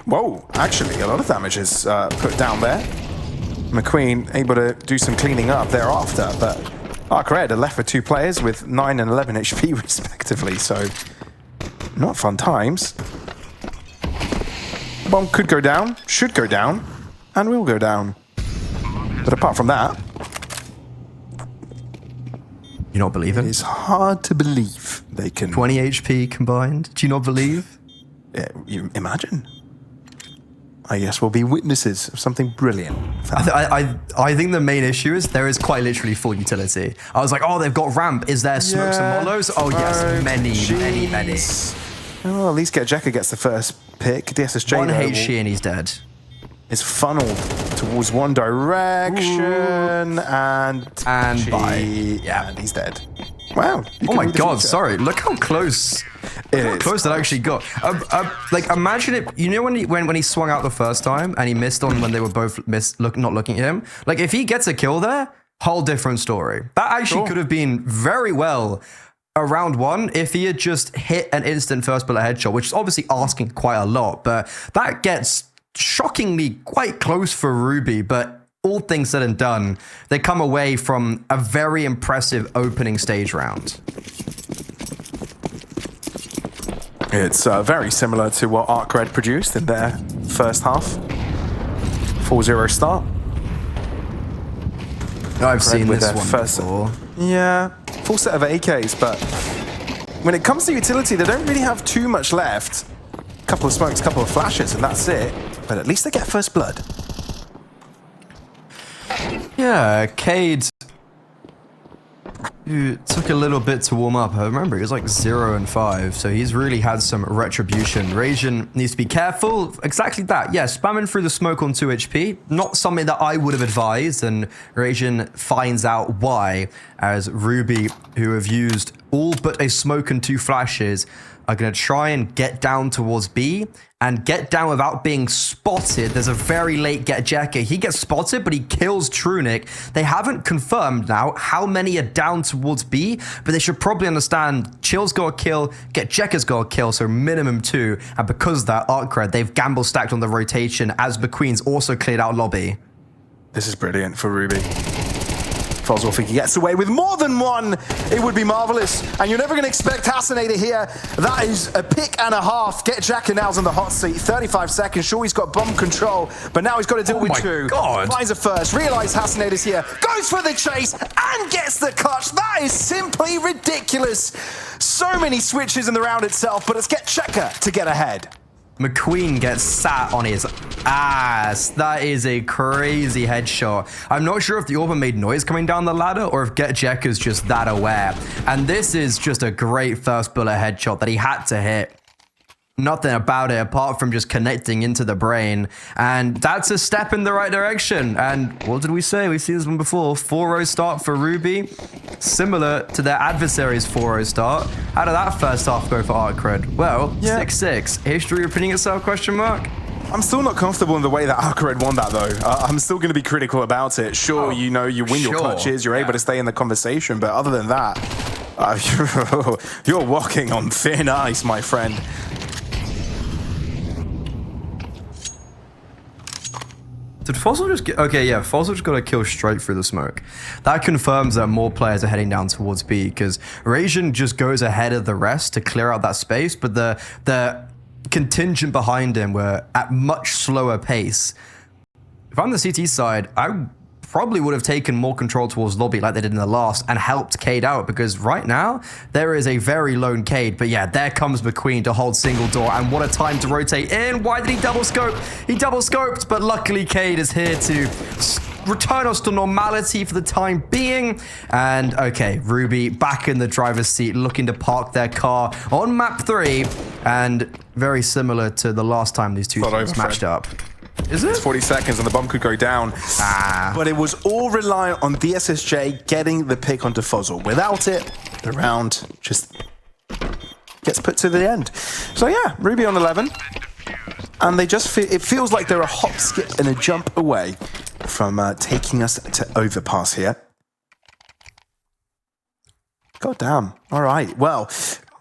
Speaker 1: Whoa, actually, a lot of damage is put down there. McQueen able to do some cleaning up thereafter, but ARCRED are left with 2 players with 9 and 11 HP respectively, so not fun times. Bomb could go down, should go down, and will go down. But apart from that,
Speaker 2: you not believing?
Speaker 1: it's hard to believe they can...
Speaker 2: 20 HP combined. Do you not believe?
Speaker 1: Yeah, you imagine. I guess we'll be witnesses of something brilliant.
Speaker 2: I think the main issue is there is quite literally full utility. I was like, oh, they've got ramp. Is there smokes and mollos? Oh, yes, many.
Speaker 1: Well, at least Jekka gets the first pick. DSSj
Speaker 2: 1 HC and he's dead.
Speaker 1: Is funneled towards one direction and
Speaker 2: bye.
Speaker 1: Yeah, and he's dead. Wow.
Speaker 2: Oh my god, sorry. Look how close. Look how close that actually got. Like, imagine it. You know when he swung out the first time and he missed on when they were both not looking at him? Like, if he gets a kill there, whole different story. That actually could have been very well a round 1 if he had just hit an instant first bullet headshot, which is obviously asking quite a lot, but that gets shockingly quite close for Ruby. But all things said and done, they come away from a very impressive opening stage round.
Speaker 1: It's very similar to what ARCRED produced in their first half. 4-0 start.
Speaker 2: I've seen this one before.
Speaker 1: Yeah, full set of AKs, but when it comes to utility, they don't really have too much left. A couple of smokes, couple of flashes, and that's it. But at least they get first blood.
Speaker 2: Yeah, Cade took a little bit to warm up. I remember he was like 0 and 5, so he's really had some retribution. Rajin needs to be careful. Exactly that. Yeah, spamming through the smoke on 2 HP. Not something that I would have advised, and Rajin finds out why, as Ruby, who have used all but a smoke and 2 flashes, are going to try and get down towards B and get down without being spotted. There's a very late Jekka. He gets spotted, but he kills Trunic. They haven't confirmed now how many are down towards B, but they should probably understand Chill's got a kill, Jekka's got a kill, so minimum 2. And because of that, ARCRED, they've gamble stacked on the rotation as McQueen's also cleared out lobby.
Speaker 1: This is brilliant for Ruby. Fuzzle, if he gets away with more than 1, it would be marvelous. And you're never going to expect Hasanator here. That is a pick and a half. Jekka now's on the hot seat. 35 seconds. Sure, he's got bomb control, but now he's got to deal with 2.
Speaker 2: God.
Speaker 1: Finds a first. Realize Hasanator's here. Goes for the chase and gets the clutch. That is simply ridiculous. So many switches in the round itself, but let's get Jekka to get ahead.
Speaker 2: McQueen gets sat on his ass. That is a crazy headshot. I'm not sure if the Orban made noise coming down the ladder or if Jekka's just that aware. And this is just a great first bullet headshot that he had to hit. Nothing about it apart from just connecting into the brain. And that's a step in the right direction. And what did we say? We've seen this one before. 4-0 start for Ruby. Similar to their adversary's 4-0 start. How did that first half go for ARCRED? Well, 6-6. History repeating itself, question mark?
Speaker 1: I'm still not comfortable in the way that ARCRED won that, though. I'm still going to be critical about it. Sure, you know, you win your clutches, you're able to stay in the conversation, but other than that, you're walking on thin ice, my friend.
Speaker 2: Did Fossil just get... Okay, yeah, Fossil just got a kill straight through the smoke. That confirms that more players are heading down towards B, because Rajin just goes ahead of the rest to clear out that space, but the contingent behind him were at much slower pace. If I'm the CT side, I probably would have taken more control towards lobby like they did in the last and helped Cade out, because right now there is a very lone Cade. But yeah, there comes McQueen to hold single door, and what a time to rotate in. Why did he double scope? He double scoped, but luckily Cade is here to return us to normality for the time being. And okay, Ruby back in the driver's seat, looking to park their car on map 3, and very similar to the last time these two teams matched up. Is it?
Speaker 1: It's 40 seconds and the bomb could go down. But it was all reliant on DSSj getting the pick onto Fuzzle. Without it, the round just gets put to the end. So yeah, Ruby on 11. And they just feel, it feels like they're a hop, skip, and a jump away from taking us to Overpass here. God damn. All right. Well,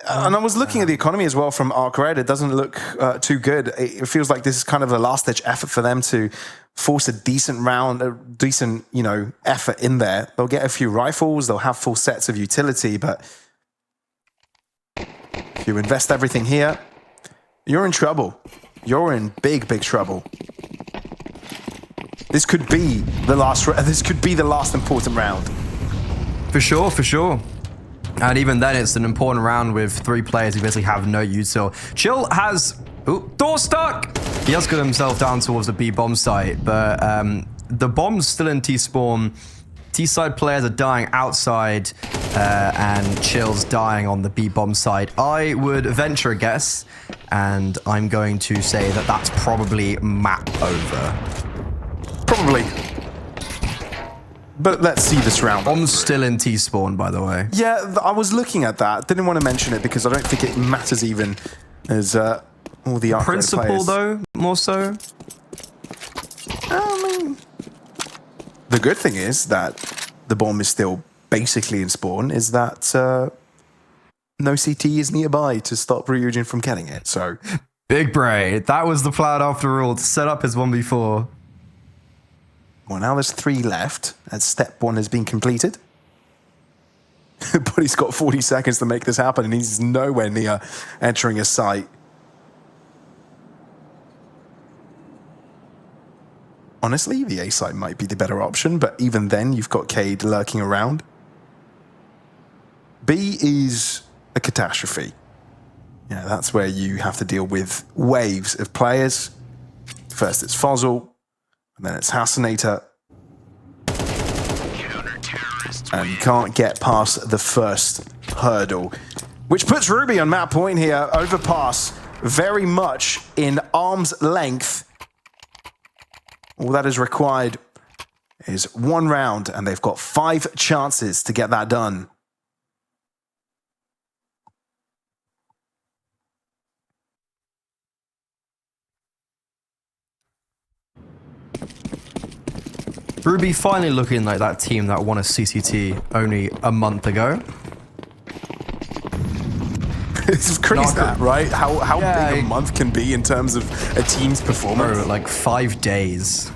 Speaker 1: and I was looking at the economy as well from ARCRED. It doesn't look too good. It feels like this is kind of a last-ditch effort for them to force a decent round, a decent, effort in there. They'll get a few rifles. They'll have full sets of utility. But if you invest everything here, you're in trouble. You're in big, big trouble. This could be the last. This could be the last important round.
Speaker 2: For sure, for sure. And even then, it's an important round with 3 players who basically have no util. Chill has... Ooh, door stuck! He has got himself down towards the B bomb site, but the bomb's still in T-spawn. T-side players are dying outside, and Chill's dying on the B bomb side. I would venture a guess, and I'm going to say that that's probably map over.
Speaker 1: Probably. But let's see this round.
Speaker 2: Bomb's still in T-spawn, by the way.
Speaker 1: Yeah, I was looking at that. Didn't want to mention it because I don't think it matters even as all the ARCRED
Speaker 2: Principle,
Speaker 1: players.
Speaker 2: though, more so.
Speaker 1: I mean, the good thing is that the bomb is still basically in spawn, is that no CT is nearby to stop Ryujin from getting it, so...
Speaker 2: Big Bray, that was the plan after all, to set up his 1v4.
Speaker 1: Well, now there's 3 left, as step 1 has been completed. But he's got 40 seconds to make this happen, and he's nowhere near entering a site. Honestly, the A site might be the better option, but even then, you've got Cade lurking around. B is a catastrophe. Yeah, that's where you have to deal with waves of players. First it's Fozzle, and then it's Hassanator. And you can't get past the first hurdle, which puts Ruby on map point here. Overpass very much in arm's length. All that is required is 1 round, and they've got 5 chances to get that done.
Speaker 2: Ruby finally looking like that team that won a CCT only a month ago.
Speaker 1: It's crazy, that, right? How
Speaker 2: Yeah,
Speaker 1: big a month can be in terms of a team's performance.
Speaker 2: Bro, like 5 days.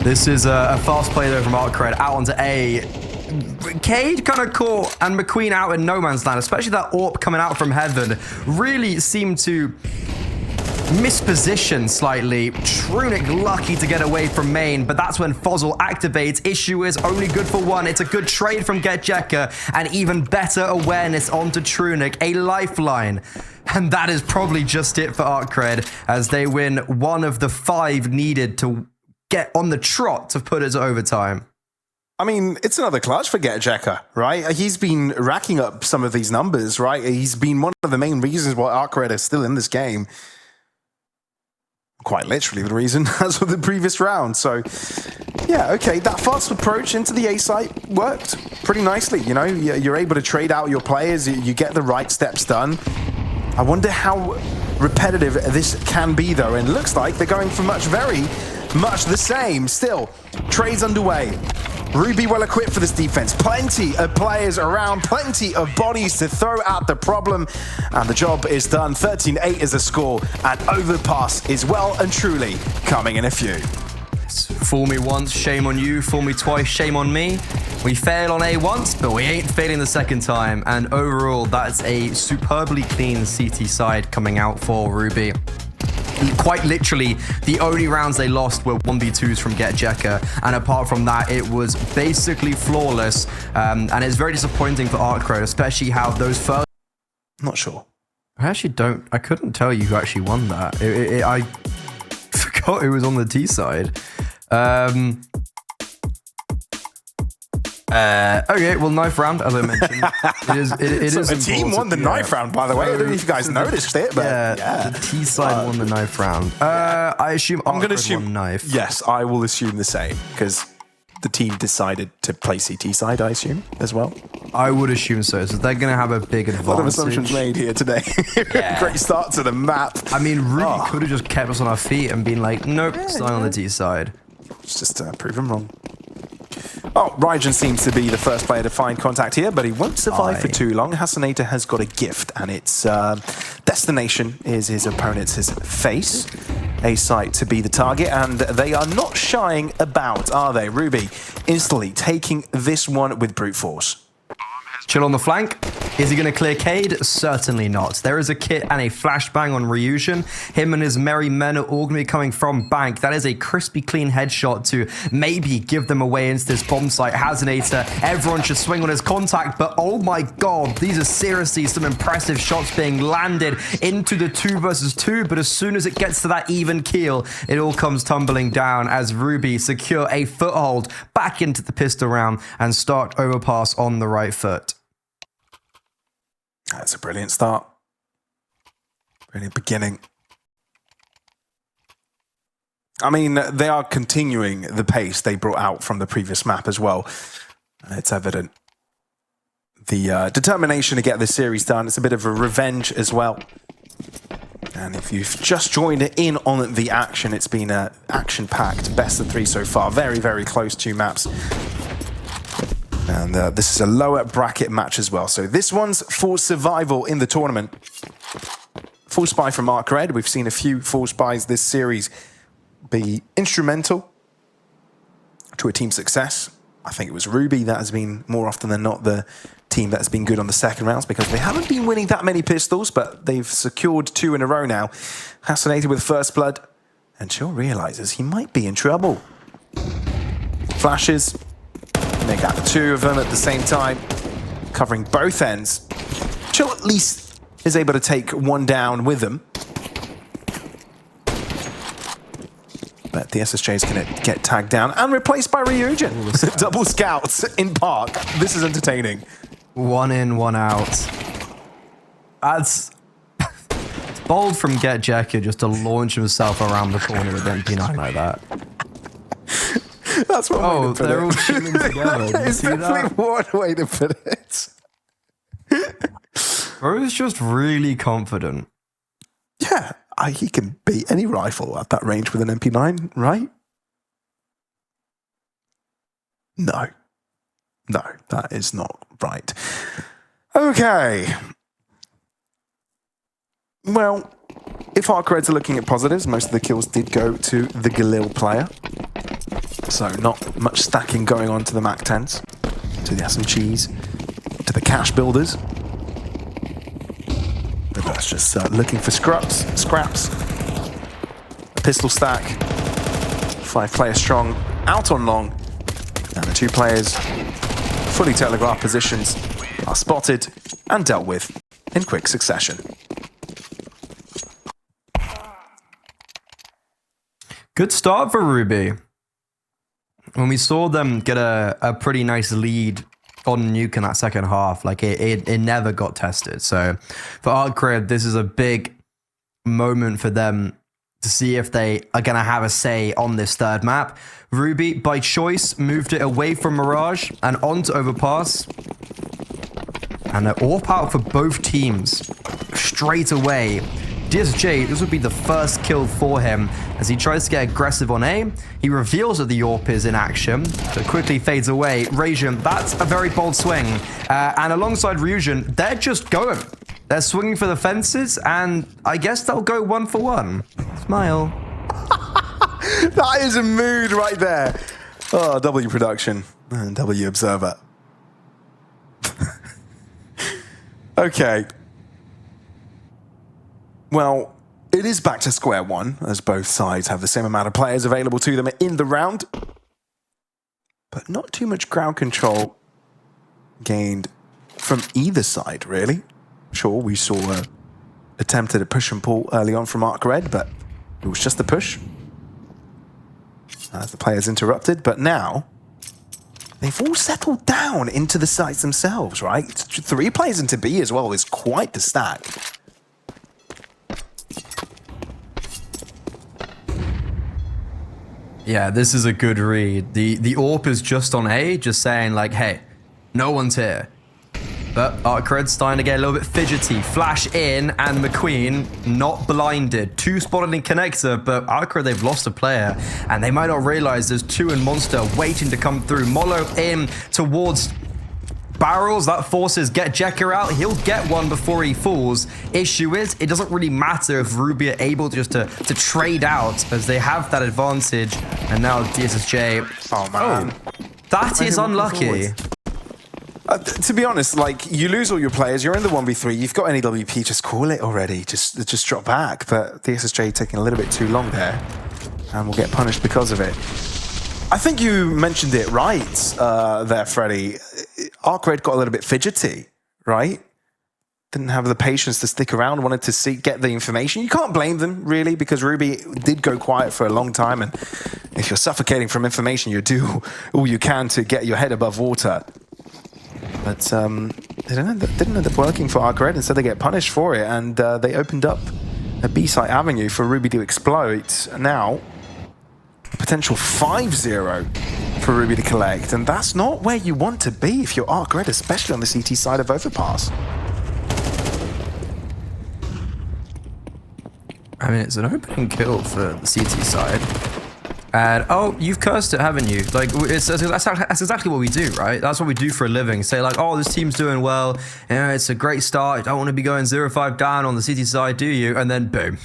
Speaker 2: This is a fast play though from ARCRED out onto A. Cade kind of caught and McQueen out in no man's land, especially that AWP coming out from heaven. Really seemed to misposition slightly. Trunic lucky to get away from main, but that's when Fozzle activates. Issue is only good for 1. It's a good trade from GetJekka, and even better awareness onto Trunic, a lifeline. And that is probably just it for ARCRED, as they win 1 of the 5 needed to get on the trot to put it to overtime.
Speaker 1: I mean, it's another clutch for GetJekka, right? He's been racking up some of these numbers, right? He's been one of the main reasons why ARCRED is still in this game. Quite literally the reason as of the previous round. So, yeah, okay, that fast approach into the A site worked pretty nicely. You know, you're able to trade out your players, you get the right steps done. I wonder how repetitive this can be, though, and it looks like they're going for very much the same. Still, trades underway. Ruby well equipped for this defense. Plenty of players around, plenty of bodies to throw at the problem, and the job is done. 13-8 is the score, and Overpass is well and truly coming in a few.
Speaker 2: Fool me once, shame on you. Fool me twice, shame on me. We fail on A once, but we ain't failing the second time. And overall, that's a superbly clean CT side coming out for Ruby. Quite literally, the only rounds they lost were 1v2s from GetJekka, and apart from that, it was basically flawless. And it's very disappointing for ARCRED, especially how those first...
Speaker 1: Not sure.
Speaker 2: I couldn't tell you who actually won that. I forgot who was on the T side. Okay, well, knife round, as I mentioned. It is
Speaker 1: a team won the knife round, by the way. I don't know if you guys noticed it, but yeah.
Speaker 2: The T side won the knife round. I assume
Speaker 1: I'm going to
Speaker 2: ARCRED
Speaker 1: assume
Speaker 2: won knife.
Speaker 1: Yes, I will assume the same, because the team decided to play CT side, I assume, as well.
Speaker 2: I would assume so. So they're going to have a big advantage.
Speaker 1: A lot of assumptions made here today. Yeah. Great start to the map.
Speaker 2: I mean, Ruby could have just kept us on our feet and been like, nope, staying on the T side.
Speaker 1: It's just prove them wrong. Oh, Raijin seems to be the first player to find contact here, but he won't survive for too long. Hasanator has got a gift, and its destination is his opponent's face. A site to be the target, and they are not shying about, are they? Ruby instantly taking this one with brute force.
Speaker 2: Chill on the flank. Is he going to clear Cade? Certainly not. There is a kit and a flashbang on Ryujin. Him and his merry men are all going to be coming from bank. That is a crispy clean headshot to maybe give them away into this bomb site. Hasanator, everyone should swing on his contact, but oh my god, these are seriously some impressive shots being landed into the 2 versus 2, but as soon as it gets to that even keel, it all comes tumbling down as Ruby secure a foothold back into the pistol round and start Overpass on the right foot.
Speaker 1: That's a brilliant start. Brilliant beginning. I mean, they are continuing the pace they brought out from the previous map as well. It's evident. The determination to get this series done. It's a bit of a revenge as well. And if you've just joined in on the action, it's been an action-packed best of 3 so far. Very, very close 2 maps. And this is a lower bracket match as well. So this one's for survival in the tournament. Full spy from ARCRED. We've seen a few full spies this series be instrumental to a team's success. I think it was Ruby that has been more often than not the team that has been good on the second rounds because they haven't been winning that many pistols, but they've secured 2 in a row now. Hasanator with first blood, and Chill realizes he might be in trouble. Flashes. They got 2 of them at the same time, covering both ends. Chill at least is able to take 1 down with them. But the DSSj is going to get tagged down and replaced by Ryujin. Double scouts in park. This is entertaining.
Speaker 2: 1 in, 1 out. That's it's bold from Get Jekyll just to launch himself around the corner with MP9 like that.
Speaker 1: That's one way to put
Speaker 2: they're
Speaker 1: it.
Speaker 2: all chilling together. Did you
Speaker 1: It's
Speaker 2: see
Speaker 1: definitely
Speaker 2: that?
Speaker 1: one way to put it.
Speaker 2: Bro's just really confident.
Speaker 1: Yeah, he can beat any rifle at that range with an MP9, right? No. No, that is not right. Okay. Well, if ARCREDs are looking at positives, most of the kills did go to the Galil player. So not much stacking going on to the MAC-10s, to the SMGs, to the cash builders. But that's just looking for scraps. A pistol stack, 5 players strong, out on long, and the 2 players, fully telegraphed positions, are spotted and dealt with in quick succession.
Speaker 2: Good start for Ruby. When we saw them get a pretty nice lead on Nuke in that second half, like it never got tested. So for ARCRED, this is a big moment for them to see if they are going to have a say on this third map. Ruby, by choice, moved it away from Mirage and onto Overpass. And an AWP out for both teams straight away. DSSj, this would be the first kill for him as he tries to get aggressive on A. He reveals that the AWP is in action, but quickly fades away. Ryujin, that's a very bold swing. And alongside Ryujin, they're just going. They're swinging for the fences, and I guess they'll go 1 for 1. Smile.
Speaker 1: That is a mood right there. Oh, W production and W observer. Okay. Well, it is back to square one, as both sides have the same amount of players available to them in the round. But not too much ground control gained from either side, really. Sure, we saw an attempt at a push and pull early on from ARCRED, but it was just a push. As the players interrupted, but now they've all settled down into the sites themselves, right? 3 players into B as well is quite the stack.
Speaker 2: Yeah, this is a good read. The AWP is just on A, just saying like, hey, no one's here. But ARCRED starting to get a little bit fidgety. Flash in, and McQueen not blinded. 2 spotted in connector, but ARCRED, they've lost a player, and they might not realize there's 2 in Monster waiting to come through. Molo in towards barrels. That forces Get Jekker out. He'll get one before he falls. Issue is, it doesn't really matter if Ruby are able to just to trade out, as they have that advantage. And now DSSj.
Speaker 1: Oh, man.
Speaker 2: That is unlucky.
Speaker 1: To be honest, like, you lose all your players, you're in the 1v3, you've got NEWP, just call it already, just drop back. But DSSj taking a little bit too long there, and will get punished because of it. I think you mentioned it right there, Freddie. ARCRED got a little bit fidgety, right? Didn't have the patience to stick around, wanted to get the information. You can't blame them, really, because Ruby did go quiet for a long time, and if you're suffocating from information, you do all you can to get your head above water. But it didn't end up working for ARCRED. Instead, they get punished for it, and they opened up a B-site avenue for Ruby to exploit. Now, potential 5-0 for Ruby to collect, and that's not where you want to be if you're ARCRED, especially on the CT side of Overpass.
Speaker 2: I mean, it's an opening kill for the CT side. And, oh, you've cursed it, haven't you? Like, that's exactly what we do, right? That's what we do for a living. Say, like, oh, this team's doing well. You know, it's a great start. You don't want to be going 0-5 down on the CT side, do you? And then, boom.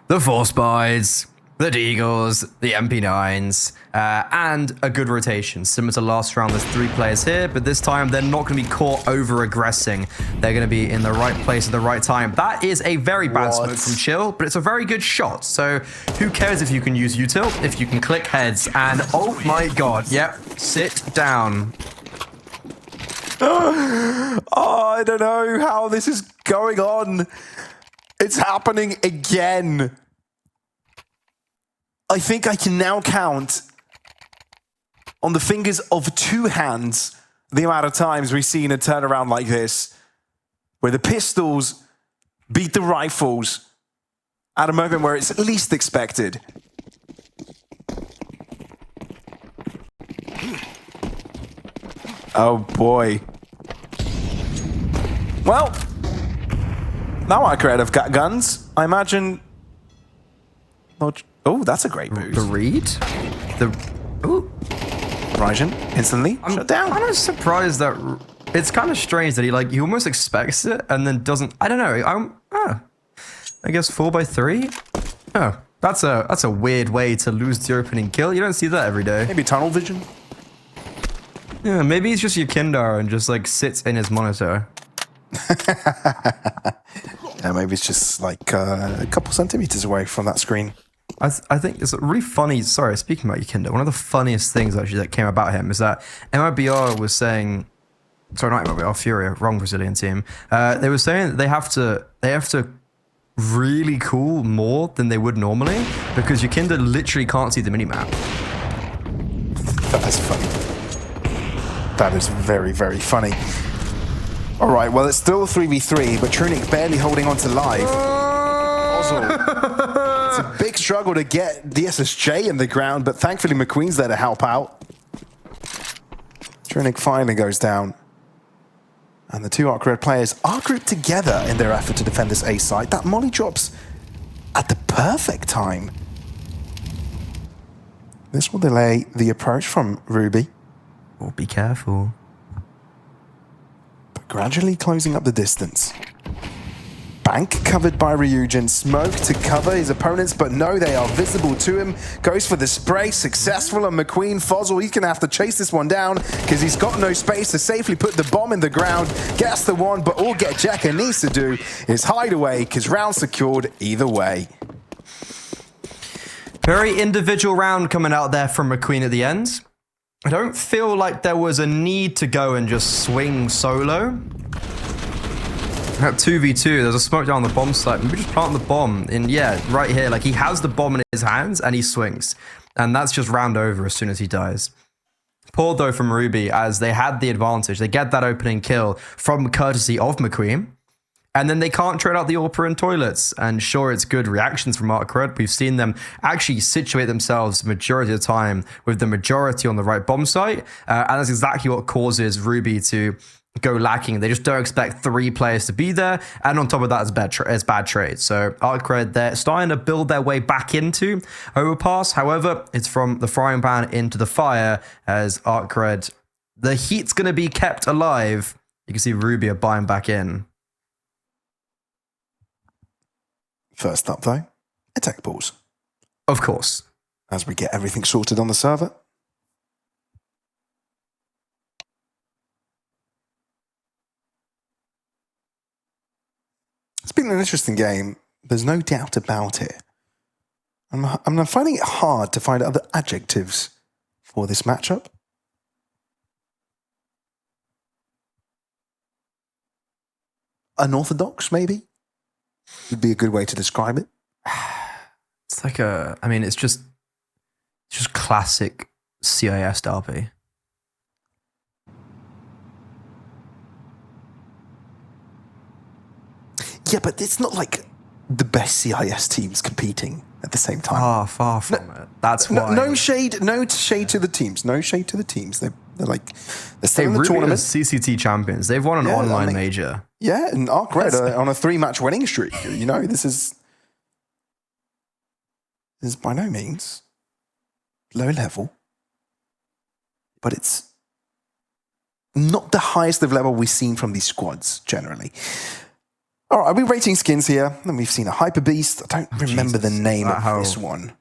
Speaker 2: The Force Bites, the Deagles, the MP9s, and a good rotation. Similar to last round, there's 3 players here, but this time they're not going to be caught over-aggressing. They're going to be in the right place at the right time. That is a very bad smoke from Chill, but it's a very good shot. So who cares if you can use util, if you can click heads, and oh my god, yep, sit down.
Speaker 1: Oh, I don't know how this is going on. It's happening again. I think I can now count on the fingers of 2 hands the amount of times we've seen a turnaround like this, where the pistols beat the rifles at a moment where it's least expected. Oh boy. Well, now ARCRED have got guns. I imagine... Oh, that's a great boost.
Speaker 2: The read? Ooh.
Speaker 1: Ryzen instantly shut down.
Speaker 2: I'm kind of surprised that it's kind of strange that he almost expects it and then doesn't. I don't know. I guess 4x3. Oh, that's a weird way to lose the opening kill. You don't see that every day.
Speaker 1: Maybe tunnel vision.
Speaker 2: Yeah, maybe he's just Yakindar and just like sits in his monitor.
Speaker 1: Yeah, maybe it's just like a couple centimeters away from that screen.
Speaker 2: I think it's really funny. Sorry, speaking about Yakinda, one of the funniest things actually that came about him is that MIBR was saying, sorry, not MIBR, Furia, wrong Brazilian team. They were saying that they have to really cool more than they would normally because Yakinda literally can't see the minimap.
Speaker 1: That is funny. That is very, very funny. All right, well, it's still 3v3, but Trunic barely holding on to life. It's a big struggle to get DSSj in the ground, but thankfully McQueen's there to help out. Trunic finally goes down. And the 2 ARCRED players are grouped together in their effort to defend this A site. That molly drops at the perfect time. This will delay the approach from Ruby.
Speaker 2: Oh, be careful.
Speaker 1: But gradually closing up the distance. Bank covered by Ryujin. Smoke to cover his opponents, but no, they are visible to him. Goes for the spray, successful on McQueen. Fozzle, he's going to have to chase this one down because he's got no space to safely put the bomb in the ground. Gets the one, but all Get Jekker needs to do is hide away because round secured either way.
Speaker 2: Very individual round coming out there from McQueen at the end. I don't feel like there was a need to go and just swing solo. At 2v2, there's a smoke down the bomb site. Maybe just plant the bomb in, yeah, right here. Like, he has the bomb in his hands and he swings. And that's just round over as soon as he dies. Poor, though, from Ruby, as they had the advantage. They get that opening kill from courtesy of McQueen. And then they can't trade out the AWPer and toilets. And sure, it's good reactions from ARCRED. We've seen them actually situate themselves majority of the time with the majority on the right bomb site. And that's exactly what causes Ruby to go lacking. They just don't expect 3 players to be there, and on top of that, it's bad trade. So ARCRED, they're starting to build their way back into Overpass. However, it's from the frying pan into the fire as ARCRED, the heat's going to be kept alive. You can see Ruby are buying back in.
Speaker 1: First up, though, attack balls.
Speaker 2: Of course.
Speaker 1: As we get everything sorted on the server. It's been an interesting game. There's no doubt about it. I'm finding it hard to find other adjectives for this matchup. Unorthodox, maybe, would be a good way to describe it.
Speaker 2: It's like it's just classic CIS derby.
Speaker 1: Yeah, but it's not like the best CIS teams competing at the same time.
Speaker 2: Far from it. That's why.
Speaker 1: No shade to the teams. No shade to the teams. They're still in the
Speaker 2: Ruby
Speaker 1: tournament.
Speaker 2: are CCT champions. They've won an online major.
Speaker 1: Yeah, and ARCRED are on a 3-match winning streak. You know, this is by no means low level, but it's not the highest of level we've seen from these squads generally. All right, are we rating skins here? And we've seen a Hyper Beast. I don't remember the name of this one.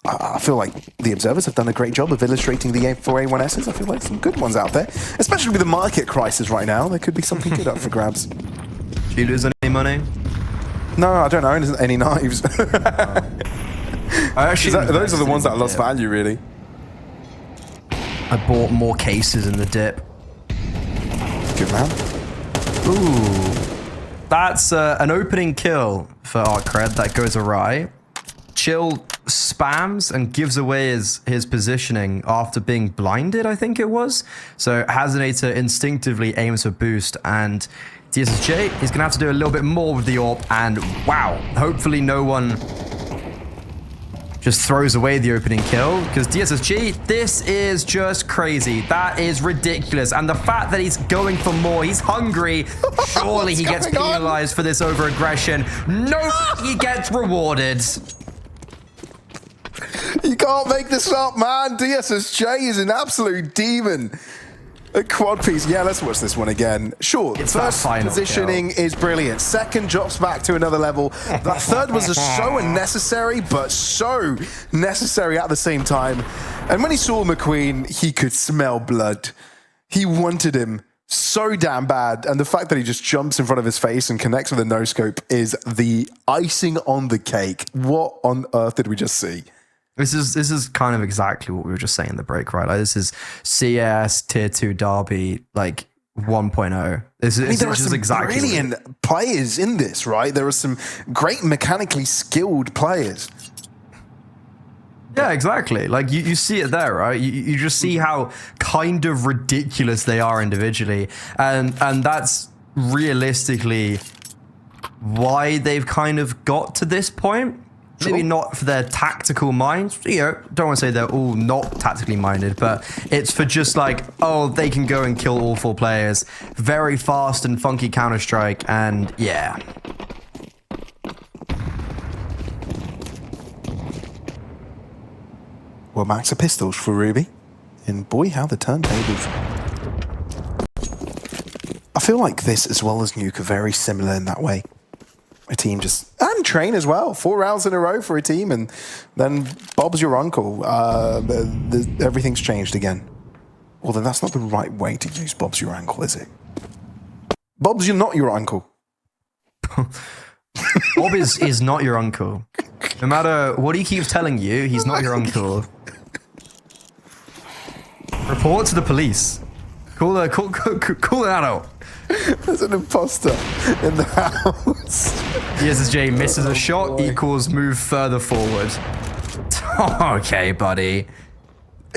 Speaker 1: I feel like the observers have done a great job of illustrating the A4A1Ss. I feel like some good ones out there, especially with the market crisis right now. There could be something good up for grabs.
Speaker 2: Did you lose any money?
Speaker 1: No, I don't own any knives.
Speaker 2: I actually
Speaker 1: those are the ones that lost value, really.
Speaker 2: I bought more cases in the dip.
Speaker 1: Good man.
Speaker 2: Ooh. That's an opening kill for ARCRED that goes awry. Chill spams and gives away his positioning after being blinded, I think it was. So Hazinator instinctively aims for boost, and DSSj is going to have to do a little bit more with the AWP, and wow, hopefully no one just throws away the opening kill, because DSSj, this is just crazy. That is ridiculous. And the fact that he's going for more, he's hungry. Surely he gets penalized for this over-aggression. No, he gets rewarded.
Speaker 1: You can't make this up, man. DSSj is an absolute demon. A quad piece. Yeah, let's watch this one again. Sure, the first positioning is brilliant. Second drops back to another level. That third was so unnecessary, but so necessary at the same time. And when he saw McQueen, he could smell blood. He wanted him so damn bad. And the fact that he just jumps in front of his face and connects with a no-scope is the icing on the cake. What on earth did we just see?
Speaker 2: This is kind of exactly what we were just saying in the break, right? Like, this is CS Tier 2 Derby, like 1.0.
Speaker 1: There are some exactly brilliant players in this, right? There are some great mechanically skilled players.
Speaker 2: Yeah, exactly. Like, you see it there, right? You just see how kind of ridiculous they are individually. And that's realistically why they've kind of got to this point. Sure. Maybe not for their tactical minds. You know, don't want to say they're all not tactically minded, but it's for just like, oh, they can go and kill all 4 players. Very fast and funky Counter-Strike, and yeah.
Speaker 1: Well, max of pistols for Ruby. And boy, how the turntables. I feel like this, as well as Nuke, are very similar in that way. A team just, and Train as well, 4 rounds in a row for a team, and then Bob's your uncle. Everything's changed again. Although that's not the right way to use Bob's your uncle, is it? Bob's not your uncle.
Speaker 2: Bob is not your uncle. No matter what he keeps telling you, he's not your uncle. Report to the police. Call that out.
Speaker 1: There's an imposter in the house.
Speaker 2: DSSj misses a shot, equals move further forward. Okay, buddy.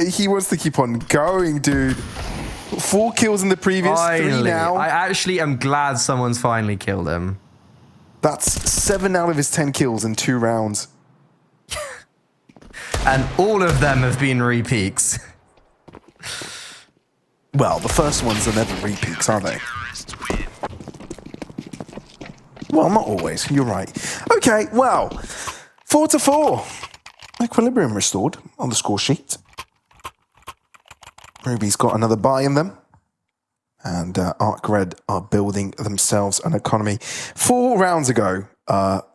Speaker 1: He wants to keep on going, dude. 4 kills in the previous,
Speaker 2: finally.
Speaker 1: 3 now.
Speaker 2: I actually am glad someone's finally killed him.
Speaker 1: That's 7 out of his 10 kills in 2 rounds.
Speaker 2: And all of them have been repeaks.
Speaker 1: Well, the first ones are never repeats, are they? Well, not always. You're right. Okay, well, 4-4. Equilibrium restored on the score sheet. Ruby's got another buy in them. And ARCRED are building themselves an economy. 4 rounds ago,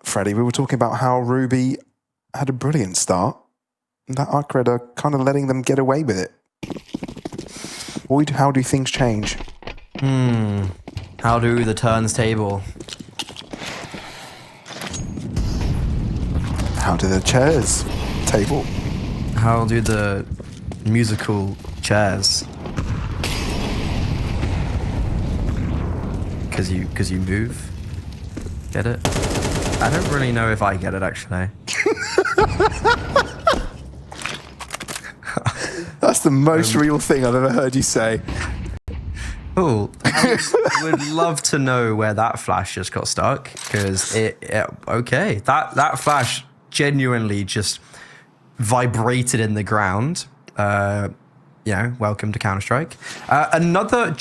Speaker 1: Freddie, we were talking about how Ruby had a brilliant start. And that ARCRED are kind of letting them get away with it. Boyd, how do things change?
Speaker 2: How do the turns table?
Speaker 1: How do the chairs table?
Speaker 2: How do the musical chairs? Because you move. Get it? I don't really know if I get it actually.
Speaker 1: That's the most real thing I've ever heard you say.
Speaker 2: Oh, I would love to know where that flash just got stuck, because okay, that flash genuinely just vibrated in the ground. Welcome to Counter-Strike. Another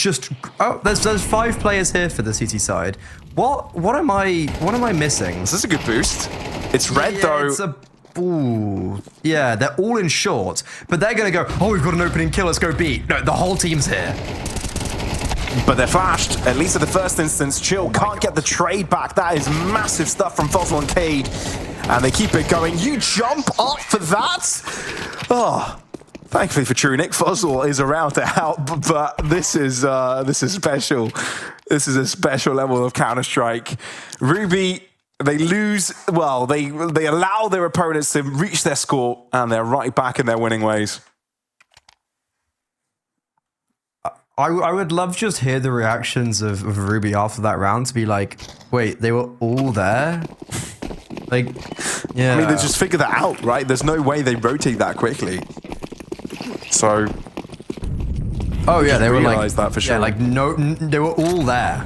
Speaker 2: there's 5 players here for the CT side. What am I missing?
Speaker 1: This is a good boost. It's red though.
Speaker 2: Ooh, yeah, they're all in short, but they're gonna go, oh, we've got an opening kill, let's go B. No, the whole team's here.
Speaker 1: But they're flashed, at least at the first instance. Chill can't get the trade back. That is massive stuff from Fossil and Cade. And they keep it going. You jump up for that? Oh, thankfully for Trunic, Fossil is around to help, but this is special. This is a special level of Counter-Strike. Ruby, they lose, well, they allow their opponents to reach their score, and they're right back in their winning ways.
Speaker 2: I would love just hear the reactions of Ruby after that round to be like, wait, they were all there? Like, yeah.
Speaker 1: I mean, they just figured that out, right? There's no way they rotate that quickly. So...
Speaker 2: Oh yeah, they were like,
Speaker 1: that for sure.
Speaker 2: Yeah, like no, they were all there.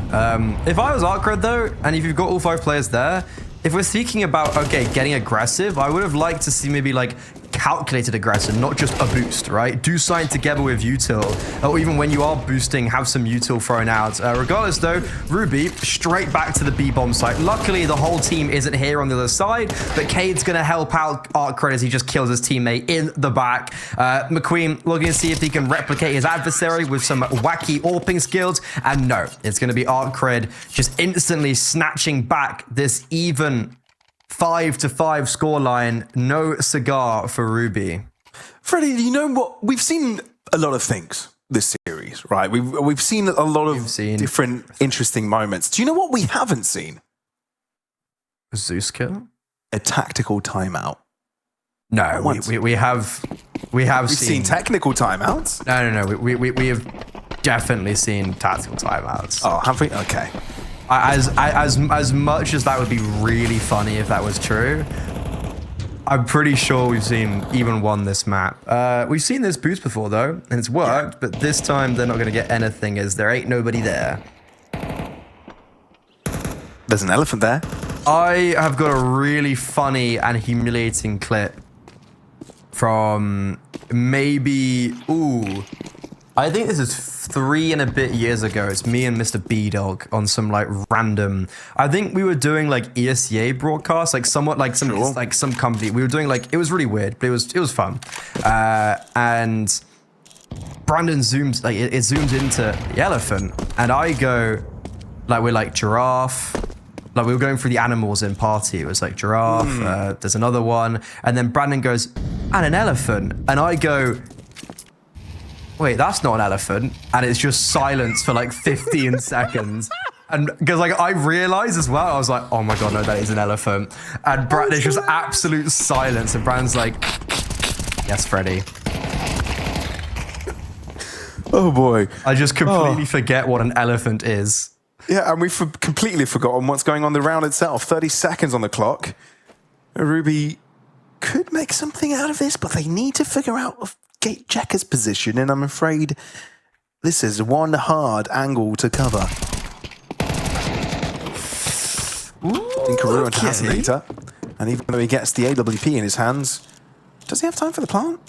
Speaker 2: If I was ARCRED though, and if you've got all 5 players there, if we're speaking about, okay, getting aggressive, I would have liked to see maybe like calculated aggressive, not just a boost, right? Do something together with util, or even when you are boosting, have some util thrown out. Regardless though, Ruby straight back to the B-bomb site. Luckily, the whole team isn't here on the other side, but Cade's gonna help out ARCRED as he just kills his teammate in the back. McQueen looking to see if he can replicate his adversary with some wacky AWPing skills, and no, it's gonna be ARCRED just instantly snatching back this even 5-5 scoreline. No cigar for Ruby.
Speaker 1: Freddie, you know what? We've seen a lot of things this series, right? We've seen a lot of different interesting moments. Do you know what we haven't seen?
Speaker 2: Zeus kill?
Speaker 1: A tactical timeout.
Speaker 2: No, we have
Speaker 1: seen technical timeouts.
Speaker 2: No. We have definitely seen tactical timeouts.
Speaker 1: Oh, have we? Okay.
Speaker 2: As much as that would be really funny if that was true, I'm pretty sure we've seen even one this map. We've seen this boost before though, and it's worked, but this time they're not going to get anything as there ain't nobody there.
Speaker 1: There's an elephant there. I
Speaker 2: have got a really funny and humiliating clip from maybe, I think this is 3 and a bit years ago. It's me and Mr. B-Dog on some like random, I think we were doing like ESL broadcast, like somewhat like some like some company. We were doing like, it was really weird, but it was fun. And Brandon zooms, like it zooms into the elephant, and I go, like we're like giraffe. Like we were going through the animals in party. It was like giraffe, there's another one. And then Brandon goes, and an elephant. And I go, wait, that's not an elephant. And it's just silence for like 15 seconds. And because like I realized as well, I was like, oh my God, no, that is an elephant. And there's just absolute silence. And Brandon's like, yes, Freddie.
Speaker 1: Oh boy.
Speaker 2: I just completely forget what an elephant is.
Speaker 1: Yeah, and we've completely forgotten what's going on in the round itself. 30 seconds on the clock. Ruby could make something out of this, but they need to figure out Gate Checker's position, and I'm afraid this is one hard angle to cover. Karoo and Fascinator, and even though he gets the AWP in his hands, does he have time for the plant?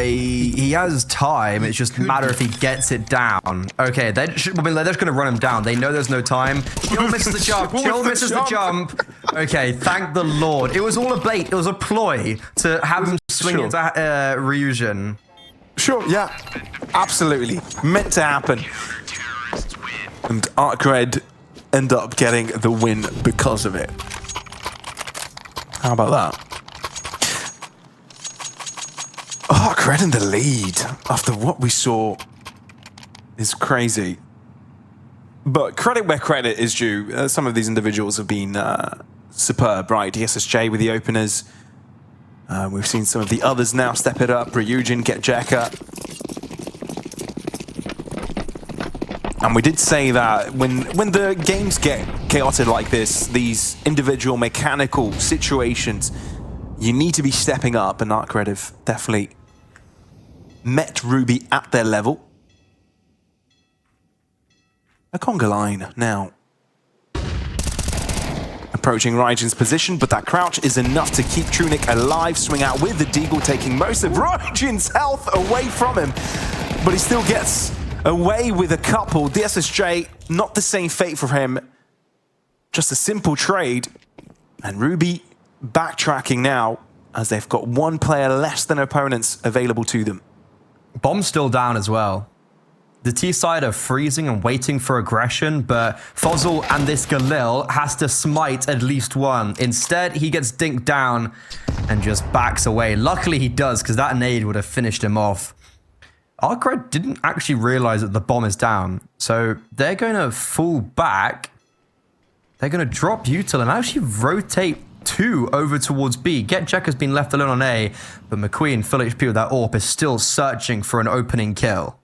Speaker 2: He has time. It's just a matter if he gets it down. Okay, they're just going to run him down. They know there's no time. Chill misses the jump. Chill misses the jump. Okay, thank the Lord. It was all a bait. It was a ploy to have him swing into Ryujin.
Speaker 1: Sure, yeah. Absolutely. Meant to happen. And ARCRED end up getting the win because of it. How about that? ARCRED in the lead after what we saw is crazy. But credit where credit is due. Some of these individuals have been superb, right? DSSj with the openers. We've seen some of the others now step it up. Ryujin get Jekka. And we did say that when the games get chaotic like this, these individual mechanical situations, you need to be stepping up, and ARCRED have definitely met Ruby at their level. A conga line now. Approaching Ryujin's position, but that crouch is enough to keep Trunik alive. Swing out with the Deagle, taking most of Ryujin's health away from him. But he still gets away with a couple. DSSj, not the same fate for him. Just a simple trade. And Ruby backtracking now, as they've got one player less than opponents available to them.
Speaker 2: Bomb's still down as well. The T-side are freezing and waiting for aggression, but Fozzel and this Galil has to smite at least one. Instead, he gets dinked down and just backs away. Luckily he does, because that nade would have finished him off. ARCRED didn't actually realize that the bomb is down, so they're going to fall back. They're going to drop Util and actually rotate 2 over towards B. Get has been left alone on A, but McQueen, full HP with that AWP, is still searching for an opening kill.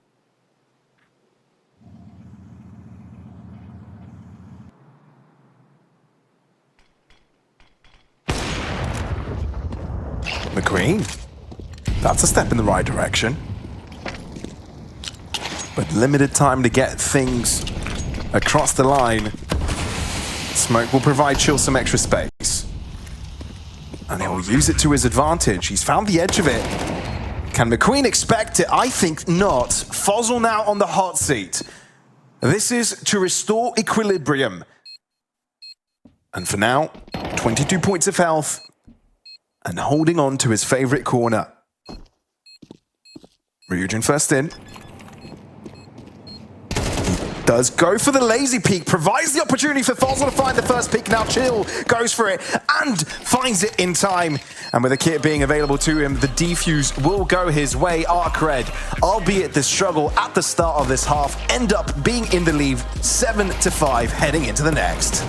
Speaker 1: McQueen, that's a step in the right direction. But limited time to get things across the line. Smoke will provide Chill some extra space. And he'll use it to his advantage. He's found the edge of it. Can McQueen expect it? I think not. Fozzel now on the hot seat. This is to restore equilibrium. And for now, 22 points of health. And holding on to his favorite corner. Ryujin first in. Does go for the lazy peek, provides the opportunity for Fozzel to find the first peek. Now Chill goes for it and finds it in time. And with the kit being available to him, the defuse will go his way. ARCRED, albeit the struggle at the start of this half, end up being in the lead 7-5 heading into the next.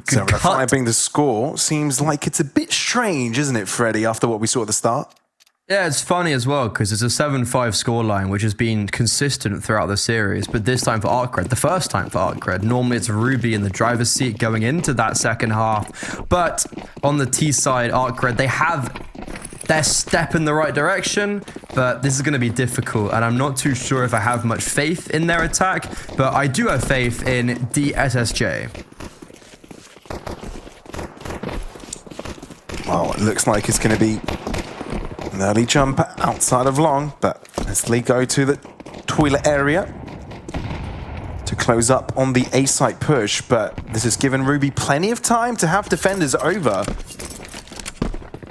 Speaker 1: So five being the score seems like it's a bit strange, isn't it, Freddie, after what we saw at the start?
Speaker 2: Yeah, it's funny as well because it's a 7-5 scoreline, which has been consistent throughout the series. But this time for ARCRED, the first time for ARCRED, normally it's Ruby in the driver's seat going into that second half. But on the T side, ARCRED, they have their step in the right direction, but this is going to be difficult. And I'm not too sure if I have much faith in their attack, but I do have faith in DSSj.
Speaker 1: Well, it looks like it's going to be an early jump outside of long, but Leslie go to the toilet area to close up on the A site push, but this has given Ruby plenty of time to have defenders over.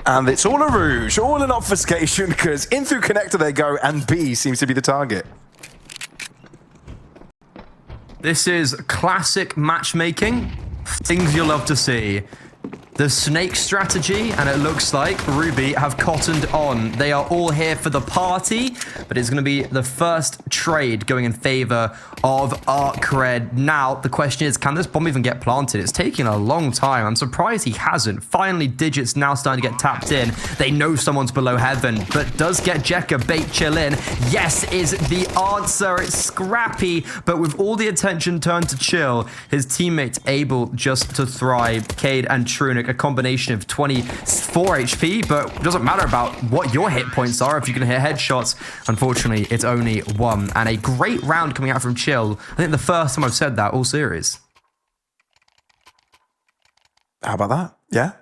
Speaker 1: And it's all a rouge, all an obfuscation, because in through connector they go, and B seems to be the target.
Speaker 2: This is classic matchmaking, things you'll love to see. The snake strategy, and it looks like Ruby have cottoned on. They are all here for the party, but it's going to be the first trade going in favor of ARCRED. Now, the question is, can this bomb even get planted? It's taking a long time. I'm surprised he hasn't. Finally, Digits now starting to get tapped in. They know someone's below heaven, but does get Jekka bait chill in? Yes is the answer. It's scrappy, but with all the attention turned to chill, his teammates able just to thrive. Cade and Trunic, a combination of 24 HP, but it doesn't matter about what your hit points are if you can hit headshots. Unfortunately, it's only one, and a great round coming out from Chill. I think the first time I've said that all series.
Speaker 1: How about that? Yeah?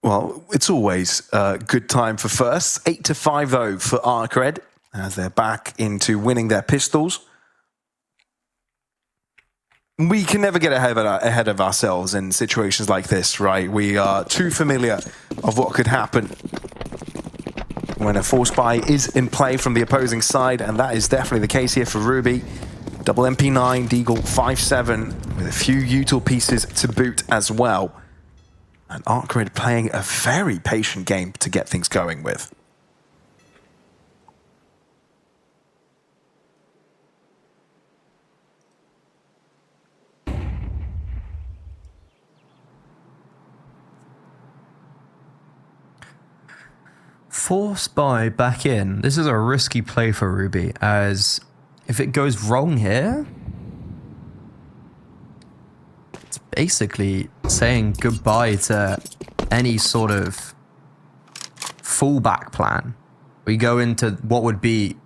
Speaker 1: Well, it's always a good time for firsts. 8-5 though for ARCRED as they're back into winning their pistols. We can never get ahead of ourselves in situations like this, right? We are too familiar of what could happen when a force buy is in play from the opposing side, and that is definitely the case here for Ruby. Double MP9, Deagle 5-7 with a few util pieces to boot as well. And ARCRED playing a very patient game to get things going with.
Speaker 2: Force buy back in. This is a risky play for Ruby, as if it goes wrong here, it's basically saying goodbye to any sort of fallback plan. We go into what would be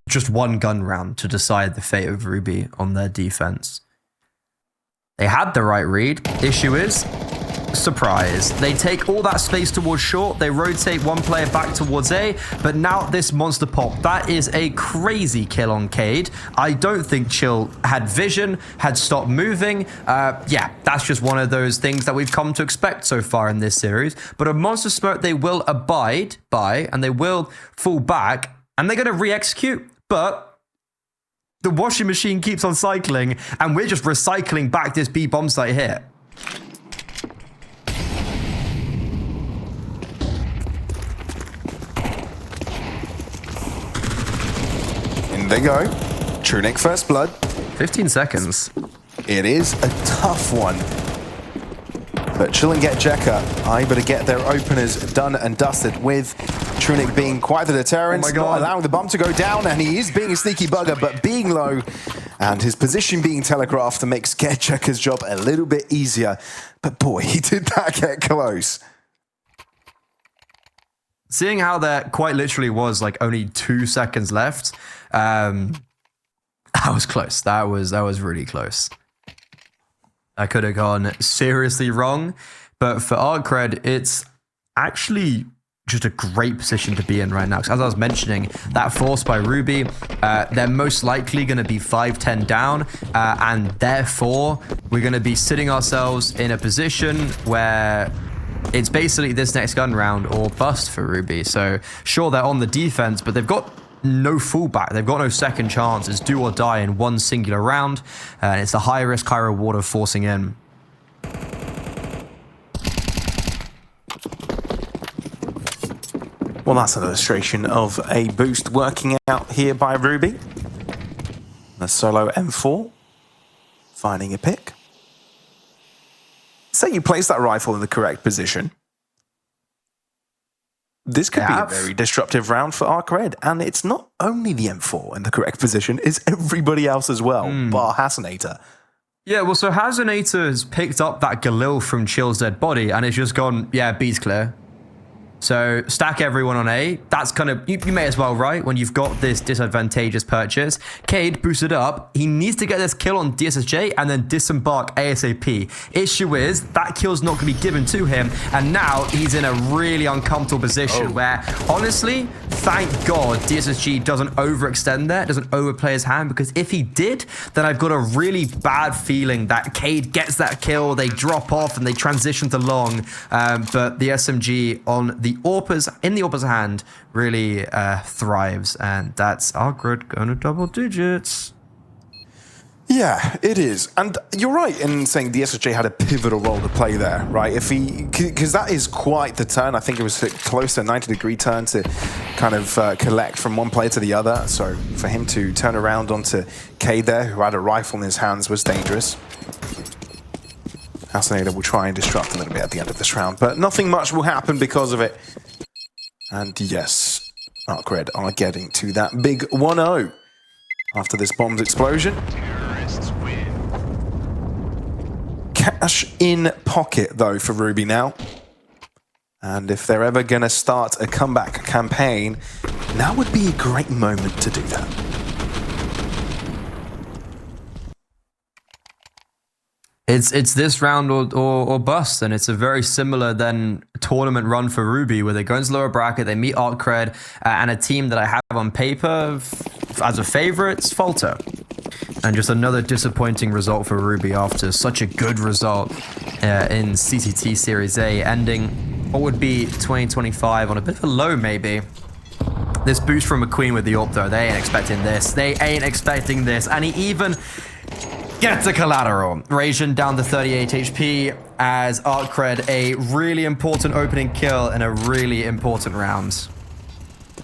Speaker 2: just one gun round to decide the fate of Ruby on their defense. They had the right read. Issue is, surprise. They take all that space towards short. They rotate one player back towards A, but now this monster pop. That is a crazy kill on Cade. I don't think Chill had vision, had stopped moving. Yeah, that's just one of those things that we've come to expect so far in this series. But a monster smoke they will abide by, and they will fall back, and they're going to re-execute. But the washing machine keeps on cycling, and we're just recycling back this B bomb site here.
Speaker 1: There you go. Trunic first blood.
Speaker 2: 15 seconds.
Speaker 1: It is a tough one. But Chill and Get Jekka able to get their openers done and dusted, with Trunic being quite the deterrent, not allowing the bomb to go down, and he is being a sneaky bugger, but being low and his position being telegraphed makes Get Jekka's job a little bit easier. But boy, he did that get close.
Speaker 2: Seeing how there quite literally was like only 2 seconds left, that was close. That was really close. That could have gone seriously wrong, but for ARCRED, it's actually just a great position to be in right now. Because as I was mentioning, that force by Ruby, they're most likely going to be 5-10 down, and therefore we're going to be sitting ourselves in a position where it's basically this next gun round or bust for Ruby. So sure, they're on the defense, but they've got no fallback. They've got no second chances, do or die in one singular round. And it's the high risk, high reward of forcing in.
Speaker 1: Well, that's an illustration of a boost working out here by Ruby. The solo M4 finding a pick. say you place that rifle in the correct position, this could be a very disruptive round for ARCRED. And it's not only the M4 in the correct position, it's everybody else as well, bar Hasanator.
Speaker 2: Yeah, well, so Hasanator has picked up that Galil from Chill's dead body, and it's just gone, yeah, B's clear. So stack everyone on A. That's kind of, you may as well, right? When you've got this disadvantageous purchase. Cade boosted up. He needs to get this kill on DSSj and then disembark ASAP. Issue is, that kill's not going to be given to him. And now he's in a really uncomfortable position where, honestly, thank God DSSj doesn't overextend there, doesn't overplay his hand, because if he did, then I've got a really bad feeling that Cade gets that kill, they drop off and they transition to long. But the SMG on the in the Orpa's hand really thrives, and that's ARCRED going to double digits.
Speaker 1: Yeah, it is. And you're right in saying DSSj had a pivotal role to play there, right? If he, because that is quite the turn. I think it was close to a 90-degree turn to kind of collect from one player to the other. So for him to turn around onto Cade there, who had a rifle in his hands, was dangerous. Hasanator will try and disrupt a little bit at the end of this round, but nothing much will happen because of it. And yes, ARCRED are getting to that big 1-0 after this bomb's explosion. Cash in pocket, though, for Ruby now. And if they're ever going to start a comeback campaign, now would be a great moment to do that.
Speaker 2: It's this round or bust, and it's a very similar then tournament run for Ruby, where they go into lower bracket, they meet ARCRED, and a team that I have on paper as a favorite, Falter. And just another disappointing result for Ruby after such a good result in CCT Series A, ending what would be 2025 on a bit of a low maybe. This boost from McQueen with the AWP though, they ain't expecting this. They ain't expecting this, and he even gets a collateral. Rajan down to 38 HP as ARCRED a really important opening kill in a really important round.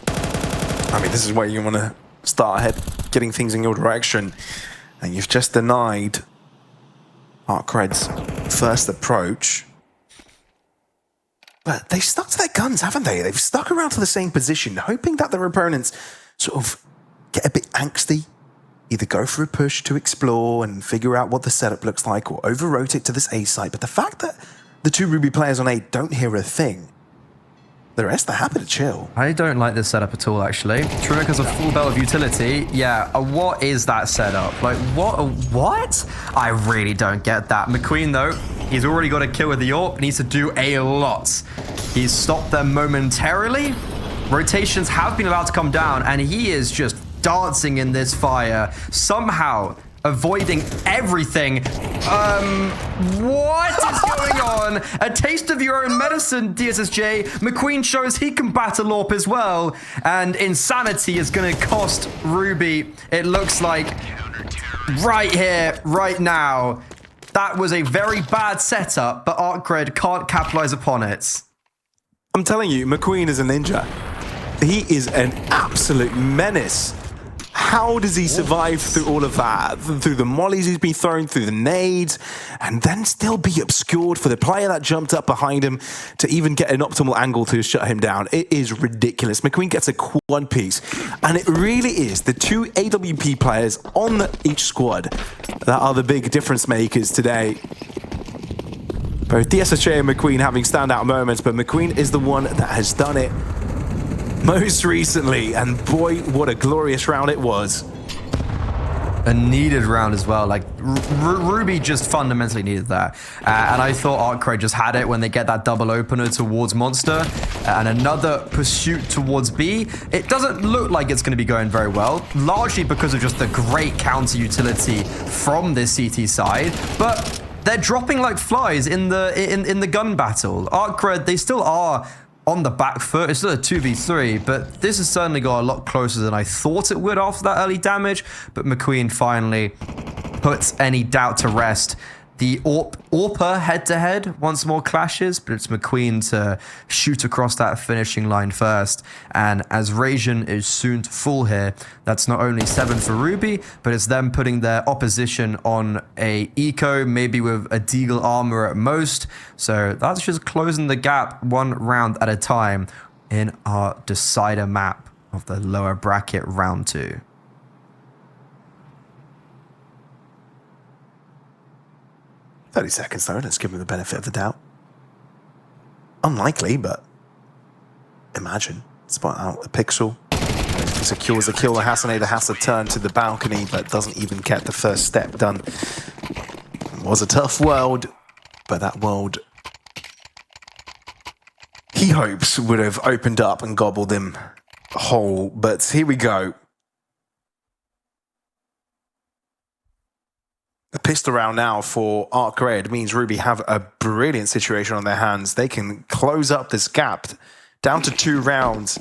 Speaker 1: I mean, this is where you want to start ahead, getting things in your direction. And you've just denied ARCRED's first approach. But they've stuck to their guns, haven't they? They've stuck around to the same position, hoping that their opponents sort of get a bit angsty. Either go for a push to explore and figure out what the setup looks like, or over-rotate to this A site. But the fact that the two Ruby players on A don't hear a thing, the rest are happy to chill.
Speaker 2: I don't like this setup at all, actually. Trunic has a full belt of utility. Yeah, what is that setup? Like, what? I really don't get that. McQueen, though, he's already got a kill with the AWP, needs to do a lot. He's stopped them momentarily. Rotations have been allowed to come down, and he is just dancing in this fire, somehow avoiding everything. What is going on? A taste of your own medicine, DSSj. McQueen shows he can battle AWP as well, and insanity is going to cost Ruby, it looks like, right here, right now. That was a very bad setup, but ARCRED can't capitalize upon it.
Speaker 1: I'm telling you, McQueen is a ninja. He is an absolute menace. How does he survive through all of that? Through the mollies he's been thrown, through the nades, and then still be obscured for the player that jumped up behind him to even get an optimal angle to shut him down. It is ridiculous. McQueen gets a quad piece, and it really is the two AWP players on each squad that are the big difference makers today. Both DSSj and McQueen having standout moments, but McQueen is the one that has done it most recently, and boy, what a glorious round it was.
Speaker 2: A needed round as well. Like, Ruby just fundamentally needed that. And I thought ARCRED just had it when they get that double opener towards Monster. And another pursuit towards B. It doesn't look like it's going to be going very well, largely because of just the great counter utility from this CT side. But they're dropping like flies in the gun battle. ARCRED, they still are on the back foot. It's still a 2v3, but this has certainly got a lot closer than I thought it would after that early damage. But McQueen finally puts any doubt to rest. The ARPA head-to-head once more clashes, but it's McQueen to shoot across that finishing line first. And as Rajin is soon to fall here, that's not only 7 for Ruby, but it's them putting their opposition on a eco, maybe with a Deagle armor at most. So that's just closing the gap 1 round at a time in our decider map of the lower bracket round 2.
Speaker 1: "30 seconds, though. Let's give him the benefit of the doubt. Unlikely, but imagine. Spot out a pixel. He secures the kill. The Hasanator has to turn to the balcony, but doesn't even get the first step done. It was a tough world, but that world he hopes would have opened up and gobbled him whole. But here we go. The pistol round now for ARCRED means Ruby have a brilliant situation on their hands. They can close up this gap down to 2 rounds,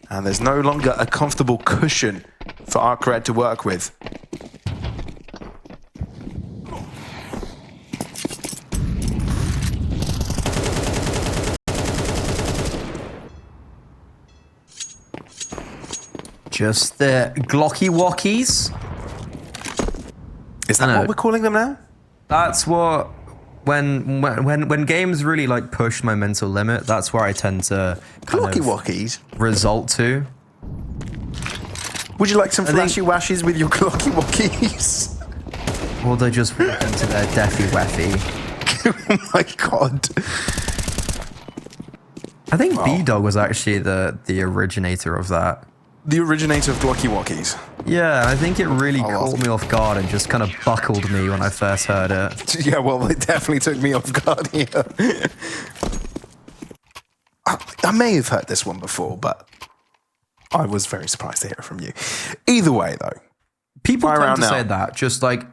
Speaker 1: and there's no longer a comfortable cushion for ARCRED to work with.
Speaker 2: Just the Glocky Walkies.
Speaker 1: Is that what we're calling them now?
Speaker 2: That's what when games really like push my mental limit, that's where I tend to kind
Speaker 1: Glocky
Speaker 2: of
Speaker 1: Walkies.
Speaker 2: result to.
Speaker 1: Would you like some flashy washes with your Glocky Walkies?
Speaker 2: Or they just walk into their Deafy Weffy.
Speaker 1: Oh my god.
Speaker 2: I think B-Dog was actually the originator of that.
Speaker 1: The originator of Glocky Walkies.
Speaker 2: Yeah, I think it really caught me off guard and just kind of buckled me when I first heard it.
Speaker 1: Yeah, well, it definitely took me off guard here. I may have heard this one before, but I was very surprised to hear it from you. Either way, though.
Speaker 2: People tend to
Speaker 1: now.
Speaker 2: say that, just like,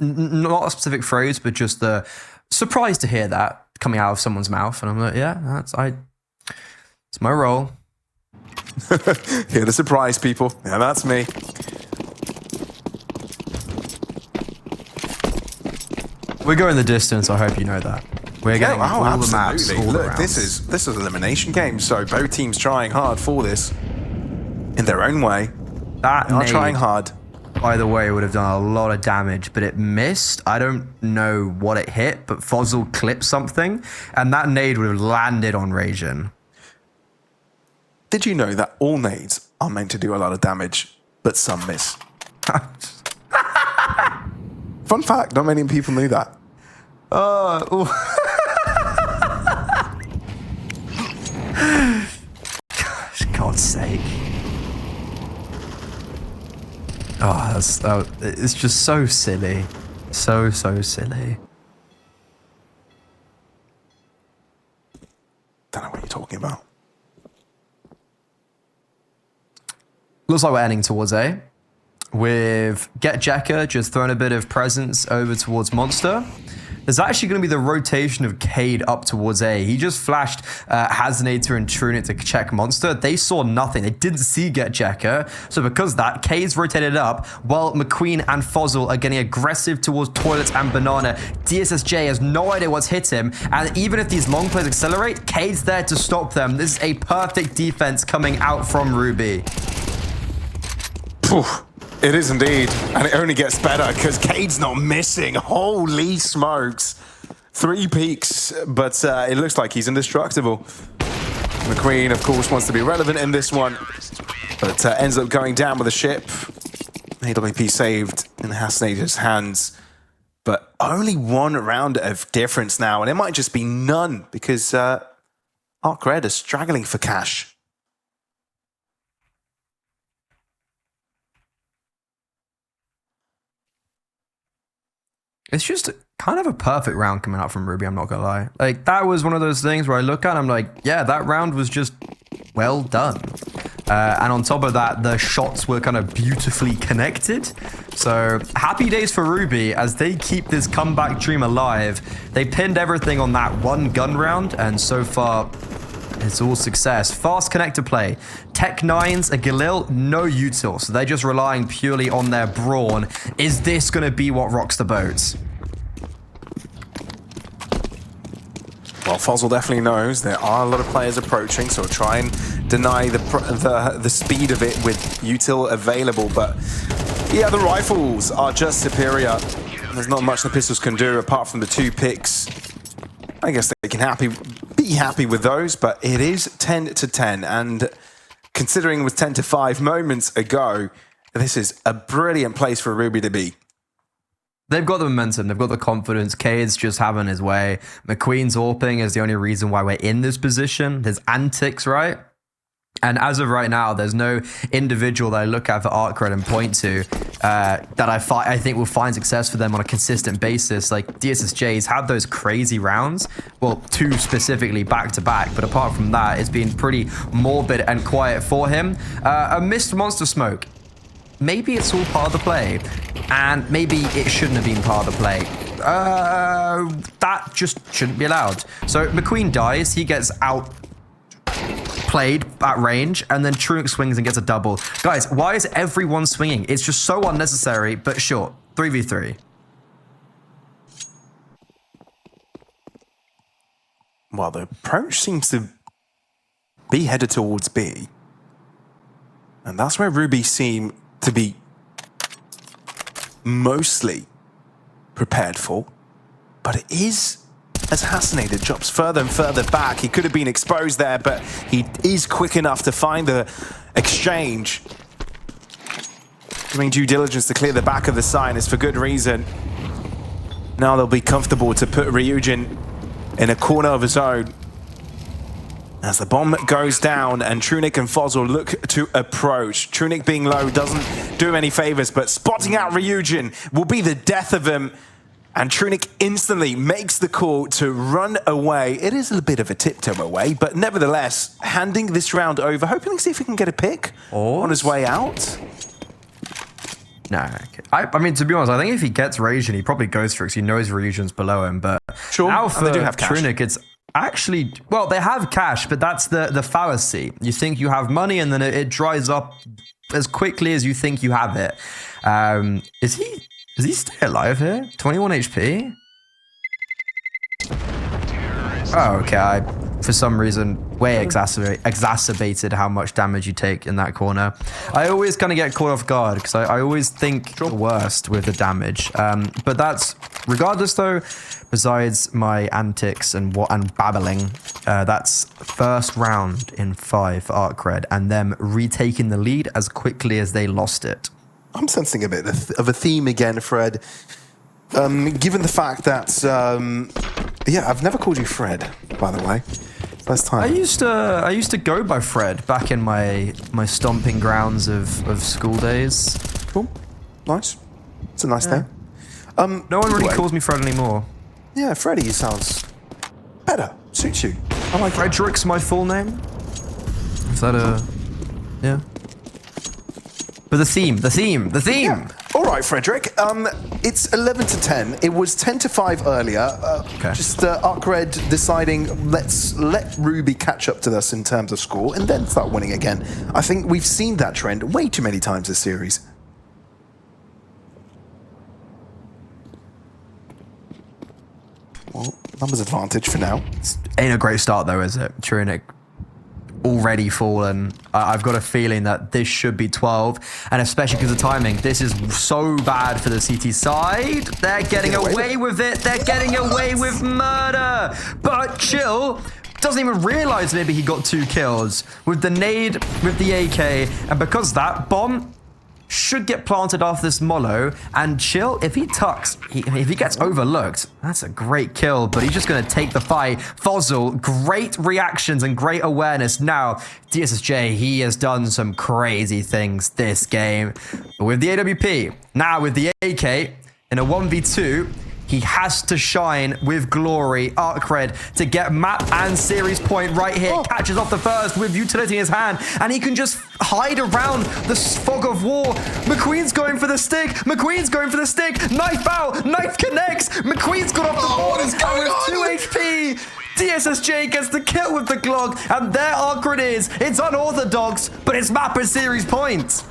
Speaker 2: not a specific phrase, but just the surprise to hear that coming out of someone's mouth. And I'm like, yeah, it's my role.
Speaker 1: Here to surprise people. Yeah, that's me.
Speaker 2: We're going the distance, I hope you know that. We're getting all the maps, all the
Speaker 1: Look,
Speaker 2: rounds.
Speaker 1: this is an elimination game, so both teams trying hard for this. In their own way.
Speaker 2: That
Speaker 1: They are
Speaker 2: nade,
Speaker 1: trying hard.
Speaker 2: by the way, would have done a lot of damage, but it missed. I don't know what it hit, but Fozzle clipped something, and that nade would have landed on Rajin.
Speaker 1: Did you know that all nades are meant to do a lot of damage, but some miss? Fun fact, not many people knew that.
Speaker 2: Gosh, God's sake. It's just so silly. So silly.
Speaker 1: Don't know what you're talking about.
Speaker 2: Looks like we're ending towards A. With Get Jekka just throwing a bit of presence over towards Monster. There's actually going to be the rotation of Cade up towards A. He just flashed Hasanator and Trunit to check Monster. They saw nothing. They didn't see Get Jekka. So because of that, Cade's rotated up while McQueen and Fozzle are getting aggressive towards Toilets and Banana. DSSj has no idea what's hit him. And even if these long plays accelerate, Cade's there to stop them. This is a perfect defense coming out from Ruby.
Speaker 1: Oof. It is indeed, and it only gets better because Cade's not missing. Holy smokes. 3 peaks, but it looks like he's indestructible. McQueen, of course, wants to be relevant in this one, but ends up going down with the ship. AWP saved in Hasanator's hands, but only 1 round of difference now, and it might just be none because ARCRED is struggling for cash.
Speaker 2: It's just kind of a perfect round coming out from Ruby, I'm not gonna lie. Like, that was one of those things where I look at and I'm like, yeah, that round was just well done. And on top of that, the shots were kind of beautifully connected. So happy days for Ruby as they keep this comeback dream alive. They pinned everything on that 1 gun round, and so far, it's all success. Fast connector play. Tech9s, a Galil, no util. So they're just relying purely on their brawn. Is this going to be what rocks the boat?
Speaker 1: Well, Fozzel definitely knows there are a lot of players approaching, so try and deny the speed of it with util available. But yeah, the rifles are just superior. There's not much the pistols can do apart from the 2 picks. I guess they can be happy with those, but it is 10-10, and considering it was 10-5 moments ago, this is a brilliant place for Ruby to be.
Speaker 2: They've got the momentum, they've got the confidence. Cade's just having his way. McQueen's AWPing is the only reason why we're in this position. There's antics, right? And as of right now, there's no individual that I look at for ARCRED and point to that I think will find success for them on a consistent basis. Like DSSj's had those crazy rounds, well, 2 specifically back-to-back, but apart from that, it's been pretty morbid and quiet for him. A missed monster smoke. Maybe it's all part of the play, and maybe it shouldn't have been part of the play. That just shouldn't be allowed. So McQueen dies, he gets outplayed at range, and then Nuke swings and gets a double. Guys, why is everyone swinging? It's just so unnecessary, but sure, 3v3.
Speaker 1: Well, the approach seems to be headed towards B. And that's where Ruby seem to be mostly prepared for. But it is, as Hassaneted drops further and further back. He could have been exposed there, but he is quick enough to find the exchange. Doing due diligence to clear the back of the site, and it's for good reason. Now they'll be comfortable to put Ryujin in a corner of his own. As the bomb goes down and Nuke and Fozzel look to approach. Nuke being low doesn't do him any favors, but spotting out Ryujin will be the death of him. And Nuke instantly makes the call to run away. It is a bit of a tiptoe away, but nevertheless, handing this round over, hoping to see if he can get a pick on his way out.
Speaker 2: No, I mean, to be honest, I think if he gets Ryujin, he probably goes for it because he knows Ryujin's below him. But
Speaker 1: sure,
Speaker 2: now for
Speaker 1: they do have cash.
Speaker 2: Nuke, it's actually, well, they have cash, but that's the fallacy. You think you have money and then it dries up as quickly as you think you have it. Is he still alive here? 21 HP? Oh, okay. For some reason, way exacerbated how much damage you take in that corner. I always kind of get caught off guard because I always think the worst with the damage. But that's, regardless though, besides my antics and babbling, that's first round in 5 for ARCRED and them retaking the lead as quickly as they lost it.
Speaker 1: I'm sensing a bit of a theme again, Fred. Given the fact that, yeah, I've never called you Fred, by the way. First time.
Speaker 2: I used to go by Fred back in my stomping grounds of school days.
Speaker 1: Cool, nice. It's a nice name.
Speaker 2: No one really calls me Fred anymore.
Speaker 1: Yeah, Freddy sounds better. Suits you. I like
Speaker 2: Frederick's my full name. Is that yeah? But the theme.
Speaker 1: Yeah. All right, Frederick. It's 11-10. It was 10-5 earlier.
Speaker 2: Okay.
Speaker 1: Just ARCRED deciding let's let Ruby catch up to us in terms of score and then start winning again. I think we've seen that trend way too many times this series. Well, numbers advantage for now.
Speaker 2: Ain't a great start though, is it? Nuke already fallen. I've got a feeling that this should be 12, and especially because of timing, this is so bad for the CT side. They're getting away with it. They're getting away with murder. But Chill doesn't even realize maybe he got 2 kills with the nade, with the AK, and because that bomb should get planted off this Mollo, and Chill, if he tucks, if he gets overlooked, that's a great kill, but he's just going to take the fight. Fozzel, great reactions and great awareness. Now, DSSj, he has done some crazy things this game. But with the AWP, now with the AK, in a 1v2, he has to shine with glory. ARCRED to get map and series point right here. Catches off the first with utility in his hand, and he can just hide around the fog of war. McQueen's going for the stick. McQueen's going for the stick. Knife out. Knife connects. McQueen's got off the board. He's going with 2 HP. DSSj gets the kill with the Glock, and there ARCRED is. It's unorthodox, but it's map and series points.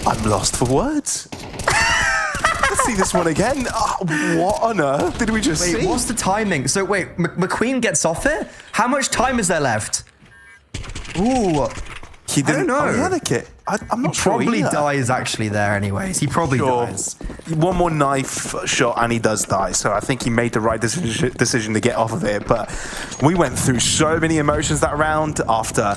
Speaker 1: I'm lost for words. That's see this one again. What on earth did we just see?
Speaker 2: What's the timing? So wait, McQueen gets off it? How much time is there left? Ooh.
Speaker 1: He didn't
Speaker 2: know.
Speaker 1: Oh, yeah, the kit. I'm not sure.
Speaker 2: Probably
Speaker 1: either.
Speaker 2: dies actually there anyways. He probably dies.
Speaker 1: One more knife shot and he does die. So I think he made the right decision to get off of it. But we went through so many emotions that round after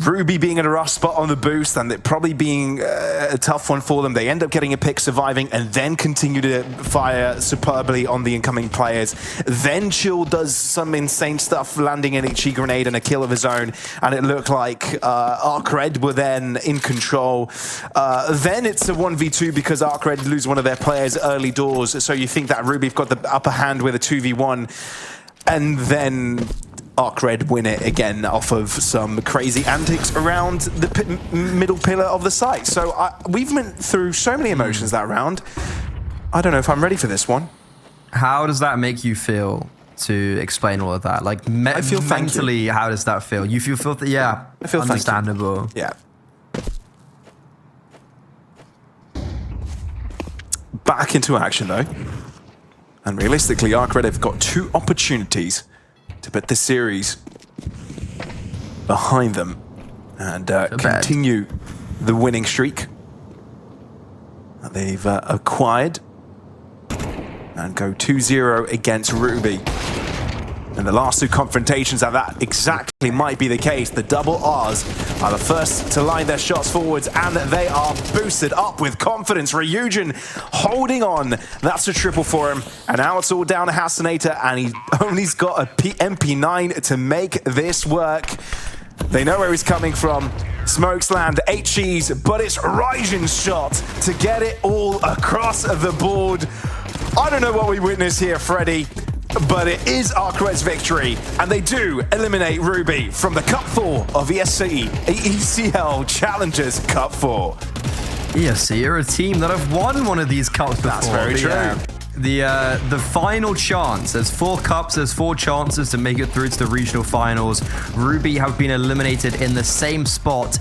Speaker 1: Ruby being in a rough spot on the boost and it probably being a tough one for them. They end up getting a pick, surviving, and then continue to fire superbly on the incoming players. Then Chill does some insane stuff, landing an HE grenade and a kill of his own, and it looked like ARCRED were then in control. Then it's a 1v2 because ARCRED lose one of their players early doors, so you think that Ruby've got the upper hand with a 2v1, and then ARCRED win it again off of some crazy antics around the middle pillar of the site. So we've went through so many emotions that round. I don't know if I'm ready for this one.
Speaker 2: How does that make you feel to explain all of that? Like
Speaker 1: I feel
Speaker 2: mentally, how does that feel? You feel filthy? Yeah,
Speaker 1: I feel
Speaker 2: understandable.
Speaker 1: Yeah. Back into action though. And realistically, ARCRED have got 2 opportunities to put this series behind them and continue the winning streak that they've acquired and go 2-0 against Ruby. And the last 2 confrontations of that exactly might be the case. The double R's are the first to line their shots forwards, and they are boosted up with confidence. Ryujin holding on. That's a triple for him. And now it's all down to Hasanator, and he only's got a MP9 to make this work. They know where he's coming from. Smokes land, HEs, but it's Ryujin's shot to get it all across the board. I don't know what we witnessed here, Freddy, but it is ARCRED's victory, and they do eliminate Ruby from the Cup 4 of ESL Challengers Cup 4.
Speaker 2: ESC are a team that have won one of these cups before.
Speaker 1: That's very true.
Speaker 2: The final chance, there's 4 cups, there's 4 chances to make it through to the regional finals. Ruby have been eliminated in the same spot